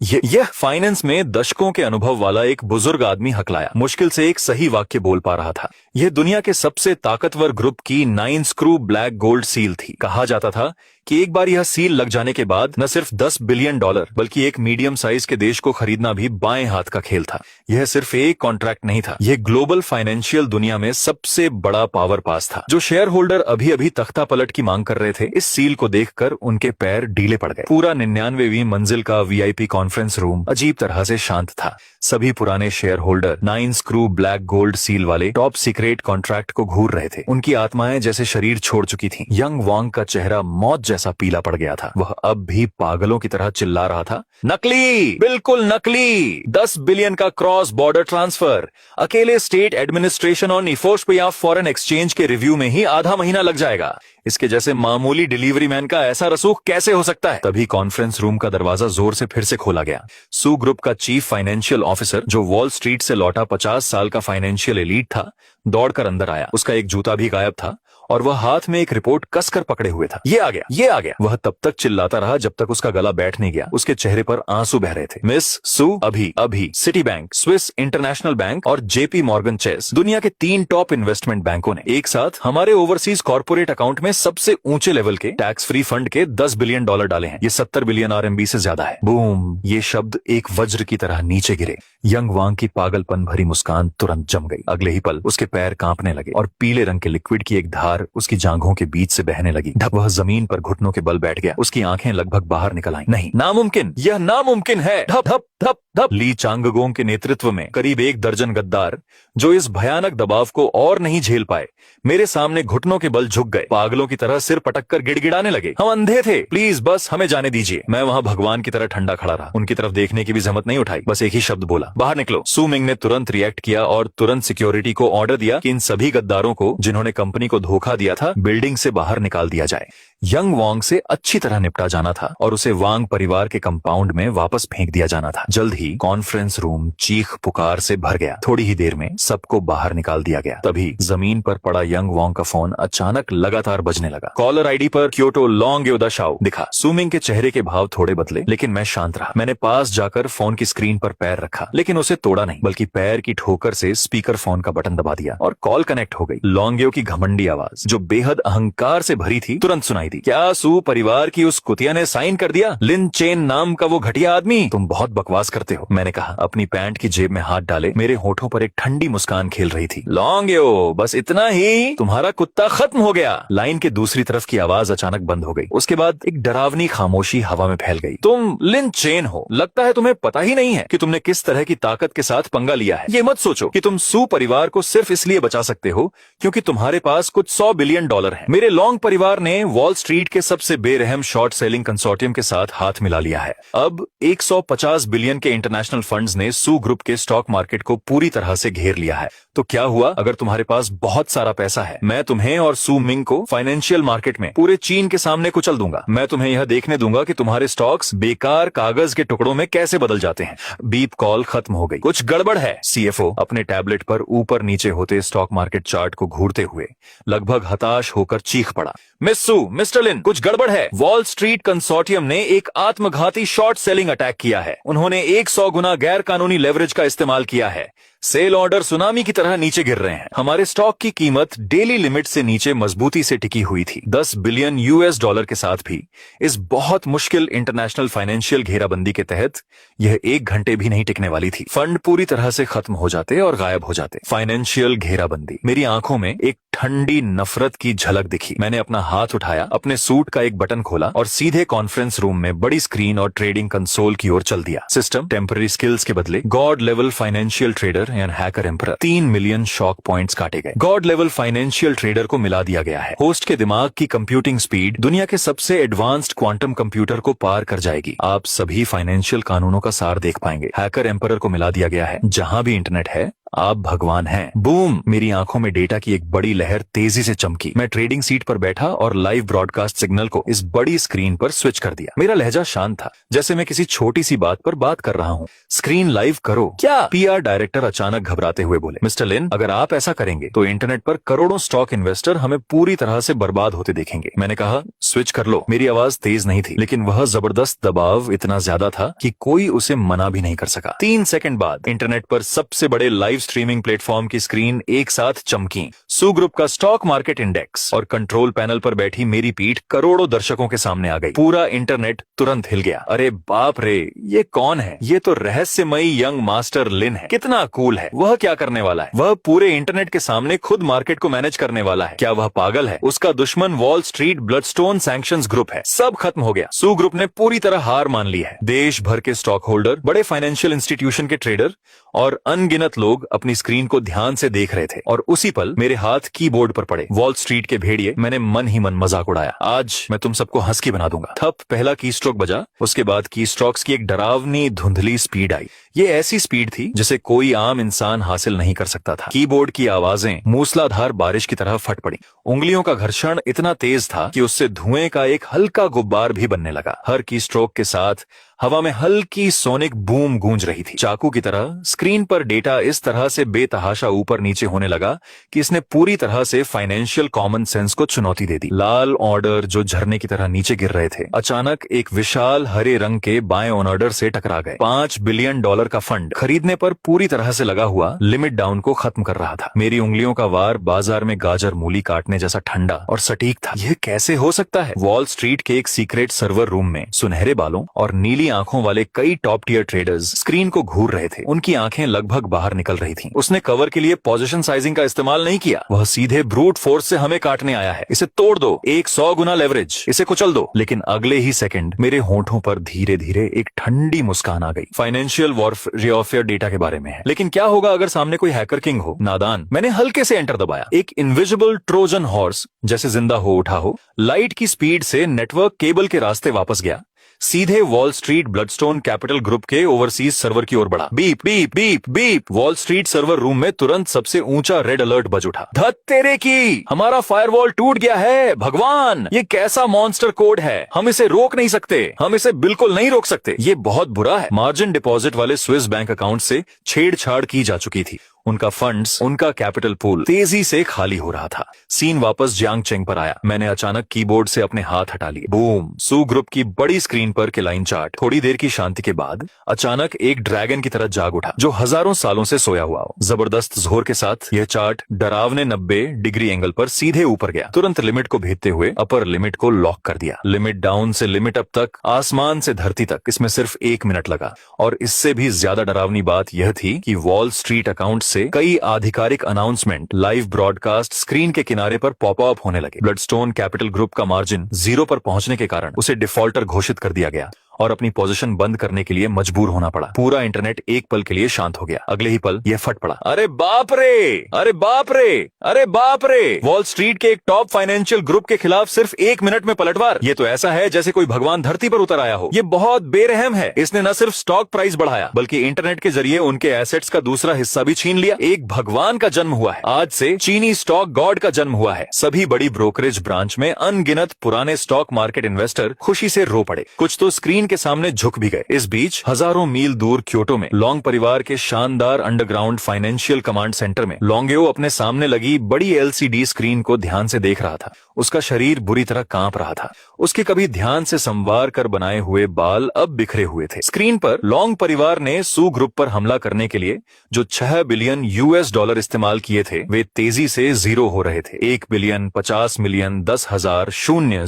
यह फाइनेंस में दशकों के अनुभव वाला एक बुजुर्ग आदमी हकलाया, मुश्किल से एक सही वाक्य बोल पा रहा था। यह दुनिया के सबसे ताकतवर ग्रुप की 9 स्क्रू ब्लैक गोल्ड सील थी। कहा जाता था कि एक बार यह सील लग जाने के बाद न सिर्फ $10 बिलियन बल्कि एक मीडियम साइज के देश को खरीदना भी बाएं हाथ का खेल था। यह सिर्फ एक कॉन्ट्रैक्ट नहीं था, यह ग्लोबल फाइनेंशियल दुनिया में सबसे बड़ा पावर पास था। जो शेयर होल्डर अभी अभी तख्ता पलट की मांग कर रहे थे, इस सील को देखकर उनके पैर ढीले पड़ गए। पूरा 99वीं मंजिल का VIP कॉन्फ्रेंस रूम अजीब तरह से शांत था। सभी पुराने share holder 9 screw black gold seal वाले टॉप सीक्रेट कॉन्ट्रैक्ट को घूर रहे थे। उनकी आत्माएं जैसे शरीर छोड़ चुकी थीं। यंग वांग का चेहरा मौत जैसा पीला पड़ गया था। वह अब भी पागलों की तरह चिल्ला रहा था, नकली, बिल्कुल नकली। $10 बिलियन का क्रॉस बॉर्डर ट्रांसफर अकेले स्टेट एडमिनिस्ट्रेशन और निफोर्स ऑफ फॉरेन एक्सचेंज के रिव्यू में ही आधा महीना लग जाएगा। इसके जैसे मामूली डिलीवरी मैन का ऐसा रसूख कैसे हो सकता है? तभी कॉन्फ्रेंस रूम का दरवाजा जोर से फिर से खोला गया। सू ग्रुप का चीफ फाइनेंशियल ऑफिसर, जो वॉल स्ट्रीट से लौटा 50 साल का फाइनेंशियल एलीट था, दौड़कर अंदर आया। उसका एक जूता भी गायब था और वह हाथ में एक रिपोर्ट कसकर पकड़े हुए था। ये आ गया, ये आ गया। वह तब तक चिल्लाता रहा जब तक उसका गला बैठ नहीं गया। उसके चेहरे पर आंसू बह रहे थे। मिस सू, अभी city bank, Swiss international bank और JP मॉर्गन चेस, दुनिया के 3 टॉप इन्वेस्टमेंट बैंकों ने एक साथ हमारे ओवरसीज कॉर्पोरेट अकाउंट में सबसे ऊंचे लेवल के टैक्स फ्री फंड के $10 बिलियन डाले हैं। ये 70 बिलियन RMB से ज्यादा है। बूम! ये शब्द एक वज्र की तरह नीचे गिरे। यंग वांग की पागलपन भरी मुस्कान तुरंत जम गई। अगले ही पल उसके पैर कांपने लगे और पीले रंग के लिक्विड की एक धार उसकी जांघों के बीच से बहने लगी। ढप वह जमीन पर घुटनों के बल बैठ गया। उसकी आंखें लगभग बाहर निकल आईं। नहीं, नामुमकिन, यह नामुमकिन है। धप धप धप धप। ली चांगगोंग के नेतृत्व में करीब 1 दर्जन गद्दार, जो इस भयानक दबाव को और नहीं झेल पाए, मेरे सामने घुटनों के बल झुक गए। पागलों की तरह सिर पटक कर गिड़गिड़ाने लगे, हम अंधे थे, प्लीज बस हमें जाने दीजिए। मैं वहां भगवान की तरह ठंडा खड़ा रहा। उनकी तरफ देखने की भी जहमत नहीं उठाई। बस एक ही शब्द बोला, बाहर निकलो। सू मिंग ने तुरंत रिएक्ट किया और तुरंत सिक्योरिटी को ऑर्डर दिया कि इन सभी गद्दारों को, जिन्होंने कंपनी को धोखा दिया था, बिल्डिंग से बाहर निकाल दिया जाए। यंग वांग से अच्छी तरह निपटा जाना था और उसे वांग परिवार के कंपाउंड में वापस फेंक दिया जाना था। जल्द ही कॉन्फ्रेंस रूम चीख पुकार से भर गया। थोड़ी ही देर में सबको बाहर निकाल दिया गया। तभी जमीन पर पड़ा यंग वांग का फोन अचानक लगातार बजने लगा। कॉलर आईडी पर क्योटो लॉन्ग योदा शाओ दिखा। सुमिंग के चेहरे के भाव थोड़े बदले, लेकिन मैं शांत रहा। मैंने पास जाकर फोन की स्क्रीन पर पैर रखा, लेकिन उसे तोड़ा नहीं, बल्कि पैर की ठोकर से स्पीकर फोन का बटन दबा दिया और कॉल कनेक्ट हो गई। लॉन्गयो की घमंडी आवाज, जो बेहद अहंकार से भरी थी, तुरंत सुनाई दी। क्या सू परिवार की उस कुतिया ने साइन कर दिया? लिन चेन नाम का वो घटिया आदमी? तुम बहुत बकवास करते हो, मैंने कहा। अपनी पैंट की जेब में हाथ डाले मेरे होठों पर एक ठंडी मुस्कान खेल रही थी। लॉन्गयो, बस इतना ही? तुम्हारा कुत्ता खत्म हो गया। लाइन के दूसरी तरफ की आवाज अचानक बंद हो गई। उसके बाद एक डरावनी खामोशी हवा में फैल गई। तुम लिन चेन हो, लगता है तुम्हें पता ही नहीं है कि तुमने किस तरह की ताकत के साथ पंगा लिया है। ये मत सोचो कि तुम सू परिवार को सिर्फ इसलिए बचा सकते हो क्योंकि तुम्हारे पास कुछ $100 बिलियन है। मेरे लॉन्ग परिवार ने वॉल स्ट्रीट के सबसे बेरहम शॉर्ट सेलिंग कंसोर्टियम के साथ हाथ मिला लिया है। अब 150 बिलियन के इंटरनेशनल फंड्स ने सू ग्रुप के स्टॉक मार्केट को पूरी तरह से घेर लिया है। तो क्या हुआ अगर तुम्हारे पास बहुत सारा पैसा है? मैं तुम्हें और सू मिंग को फाइनेंशियल मार्केट में पूरे चीन के सामने कुचल दूंगा। मैं तुम्हें यह देखने दूंगा कि तुम्हारे स्टॉक्स बेकार कागज के टुकड़ों में कैसे बदल जाते हैं। बीप कॉल खत्म हो गई। कुछ गड़बड़ है। सीएफओ अपने टैबलेट पर ऊपर नीचे होते स्टॉक मार्केट चार्ट को घूरते हुए लगभग हताश होकर चीख पड़ा, मिस सू, मिस्टर लिन, कुछ गड़बड़ है। वॉल स्ट्रीट कंसोर्टियम ने एक आत्मघाती शॉर्ट सेलिंग अटैक किया है। उन्होंने 100 गुना गैर कानूनी लेवरेज का इस्तेमाल किया है। सेल ऑर्डर सुनामी की तरह नीचे गिर रहे हैं। हमारे स्टॉक की कीमत डेली लिमिट से नीचे मजबूती से टिकी हुई थी। 10 बिलियन यूएस डॉलर के साथ भी इस बहुत मुश्किल इंटरनेशनल फाइनेंशियल घेराबंदी के तहत यह 1 घंटे भी नहीं टिकने वाली थी। फंड पूरी तरह से खत्म हो जाते और गायब हो जाते। फाइनेंशियल घेराबंदी। मेरी आंखों में एक ठंडी नफरत की झलक दिखी। मैंने अपना हाथ उठाया, अपने सूट का एक बटन खोला और सीधे कॉन्फ्रेंस रूम में बड़ी स्क्रीन और ट्रेडिंग कंसोल की ओर चल दिया। सिस्टम टेम्पररी स्किल्स के बदले God level financial trader and hacker emperor. 3 million shock points काटे गए। गॉड लेवल फाइनेंशियल ट्रेडर को मिला दिया गया है। होस्ट के दिमाग की कंप्यूटिंग स्पीड दुनिया के सबसे एडवांस्ड क्वांटम कंप्यूटर को पार कर जाएगी। आप सभी फाइनेंशियल कानूनों का सार देख पाएंगे। हैकर एम्परर को मिला दिया गया है। जहां भी इंटरनेट है आप भगवान हैं। बूम! मेरी आंखों में डेटा की एक बड़ी लहर तेजी से चमकी। मैं ट्रेडिंग सीट पर बैठा और लाइव ब्रॉडकास्ट सिग्नल को इस बड़ी स्क्रीन पर स्विच कर दिया। मेरा लहजा शांत था, जैसे मैं किसी छोटी सी बात पर बात कर रहा हूँ। स्क्रीन लाइव करो। क्या? पीआर डायरेक्टर अचानक घबराते हुए बोले, मिस्टर लिन, अगर आप ऐसा करेंगे तो इंटरनेट पर करोड़ों स्टॉक इन्वेस्टर हमें पूरी तरह से बर्बाद होते देखेंगे। मैंने कहा, स्विच कर लो। मेरी आवाज तेज नहीं थी, लेकिन वह जबरदस्त दबाव इतना ज्यादा था कि कोई उसे मना भी नहीं कर सका। 3 सेकंड बाद इंटरनेट पर सबसे बड़े लाइव स्ट्रीमिंग प्लेटफॉर्म की स्क्रीन एक साथ चमकी। सू ग्रुप का स्टॉक मार्केट इंडेक्स और कंट्रोल पैनल पर बैठी मेरी पीठ करोड़ों दर्शकों के सामने आ गई। पूरा इंटरनेट तुरंत हिल गया। अरे बाप रे, ये कौन है? ये तो रहस्यमयी यंग मास्टर लिन है। कितना कूल है। वह क्या करने वाला है? वह पूरे इंटरनेट के सामने खुद मार्केट को मैनेज करने वाला है। क्या वह पागल है? उसका दुश्मन wall street Bloodstone sanctions group है। सब खत्म हो गया। सू ग्रुप ने पूरी तरह हार मान ली है। देश भर के स्टॉक होल्डर, बड़े फाइनेंशियल इंस्टीट्यूशन के ट्रेडर और अनगिनत लोग अपनी स्क्रीन को ध्यान से देख रहे थे और उसी पल मेरे हाथ कीबोर्ड पर पड़े। वॉल स्ट्रीट के भेड़िए, मैंने मन ही मन मजाक उड़ाया। आज मैं तुम सबको हंस के बना दूंगा। थप पहला की स्ट्रोक बजा। उसके बाद की स्ट्रोक्स की एक डरावनी धुंधली स्पीड आई। ये ऐसी स्पीड थी जिसे कोई आम इंसान हासिल नहीं कर सकता था। कीबोर्ड की आवाजें मूसलाधार बारिश की तरह फट पड़ी। उंगलियों का घर्षण इतना तेज था कि उससे धुएं का एक हल्का गुब्बार भी बनने लगा। हर की स्ट्रोक के साथ हवा में हल्की सोनिक बूम गूंज रही थी। चाकू की तरह स्क्रीन पर डेटा इस तरह से बेतहाशा ऊपर नीचे होने लगा कि इसने पूरी तरह से फाइनेंशियल कॉमन सेंस को चुनौती दे दी। लाल ऑर्डर जो झरने की तरह नीचे गिर रहे थे, अचानक एक विशाल हरे रंग के बाएं ऑर्डर से टकरा गए। $5 बिलियन का फंड खरीदने पर पूरी तरह से लगा हुआ लिमिट डाउन को खत्म कर रहा था। मेरी उंगलियों का वार बाजार में गाजर मूली काटने जैसा ठंडा और सटीक था। यह कैसे हो सकता है? वॉल स्ट्रीट के एक सीक्रेट सर्वर रूम में सुनहरे बालों और नीली आंखों वाले कई टॉप टियर ट्रेडर्स स्क्रीन को घूर रहे थे। उनकी आंखें लगभग बाहर निकल रही थीं। उसने कवर के लिए पोजीशन साइजिंग का इस्तेमाल नहीं किया। वह सीधे ब्रूट फोर्स से हमें काटने आया है। इसे तोड़ दो, 100 गुना लेवरेज, इसे कुचल दो। लेकिन अगले ही सेकंड मेरे होंठों पर धीरे धीरे एक ठंडी मुस्कान आ गई। फाइनेंशियल वॉरफेयर डेटा के बारे में है। लेकिन क्या होगा अगर सामने कोई हैकर किंग हो? नादान। मैंने हल्के से एंटर दबाया। एक इनविजिबल ट्रोजन हॉर्स जैसे जिंदा हो उठा हो, लाइट की स्पीड से नेटवर्क केबल के रास्ते वापस गया, सीधे wall street Bloodstone capital group के ओवरसीज सर्वर की ओर बढ़ा। Beep beep beep beep. Wall street server room में तुरंत सबसे ऊंचा रेड अलर्ट बज उठा। धत तेरे की, हमारा फायरवॉल टूट गया है। भगवान, ये कैसा मॉन्स्टर कोड है? हम इसे रोक नहीं सकते। हम इसे बिल्कुल नहीं रोक सकते। ये बहुत बुरा है। मार्जिन डिपॉजिट वाले स्विस बैंक अकाउंट से छेड़छाड़ की जा चुकी थी। उनका फंड्स, उनका कैपिटल पूल तेजी से खाली हो रहा था। सीन वापस जियांग चेंग पर आया। मैंने अचानक कीबोर्ड से अपने हाथ हटा लिए। बूम! सू ग्रुप की बड़ी स्क्रीन पर के लाइन चार्ट। थोड़ी देर की शांति के बाद अचानक एक ड्रैगन की तरह जाग उठा जो हजारों सालों से सोया हुआ हो। जबरदस्त जोर के साथ यह चार्ट डरावने 90 डिग्री एंगल पर सीधे ऊपर गया। तुरंत लिमिट को भेदते हुए अपर लिमिट को लॉक कर दिया। लिमिट डाउन से लिमिट अप तक, आसमान से धरती तक, इसमें सिर्फ 1 मिनट लगा। और इससे भी ज्यादा डरावनी बात यह थी कि वॉल स्ट्रीट अकाउंट से कई आधिकारिक अनाउंसमेंट लाइव ब्रॉडकास्ट स्क्रीन के किनारे पर पॉपअप होने लगे। ब्लडस्टोन कैपिटल ग्रुप का मार्जिन 0 पर पहुंचने के कारण उसे डिफॉल्टर घोषित कर दिया गया और अपनी पोजीशन बंद करने के लिए मजबूर होना पड़ा। पूरा इंटरनेट एक पल के लिए शांत हो गया। अगले ही पल यह फट पड़ा। अरे बाप रे, अरे बाप रे, अरे बाप रे, वॉल स्ट्रीट के एक टॉप फाइनेंशियल ग्रुप के खिलाफ सिर्फ 1 मिनट में पलटवार। ये तो ऐसा है जैसे कोई भगवान धरती पर उतर आया हो। ये बहुत बेरहम है। इसने न सिर्फ स्टॉक प्राइस बढ़ाया बल्कि इंटरनेट के जरिए उनके एसेट्स का दूसरा हिस्सा भी छीन लिया। एक भगवान का जन्म हुआ है। आज से चीनी स्टॉक गॉड का जन्म हुआ है। सभी बड़ी ब्रोकरेज ब्रांच में अनगिनत पुराने स्टॉक मार्केट इन्वेस्टर खुशी से रो पड़े। कुछ तो स्क्रीन के सामने झुक भी गए। इस बीच हजारों मील दूर क्योटो में लोंग परिवार के शानदार अंडरग्राउंड फाइनेंशियल कमांड सेंटर में लोंगेओ अपने सामने लगी बड़ी एलसीडी स्क्रीन को ध्यान से देख रहा था। उसका शरीर बुरी तरह कांप रहा था। उसके कभी ध्यान से संवार कर बनाए हुए बाल अब बिखरे हुए थे। स्क्रीन पर लोंग परिवार ने सू ग्रुप पर हमला करने के लिए जो 6 बिलियन यूएस डॉलर इस्तेमाल किए थे वे तेजी से जीरो हो रहे थे। 1 बिलियन, 50 मिलियन, 10,000,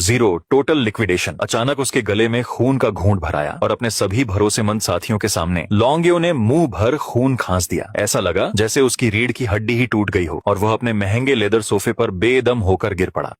0 टोटल लिक्विडेशन। अचानक उसके गले में खून का घूंट भर आया और अपने सभी भरोसेमंद साथियों के सामने लोंगेओ ने मुंह भर खून खांस दिया। ऐसा लगा जैसे उसकी रीढ़ की हड्डी ही टूट गई हो और वह अपने महंगे लेदर सोफे पर बेदम होकर गिर पड़ा।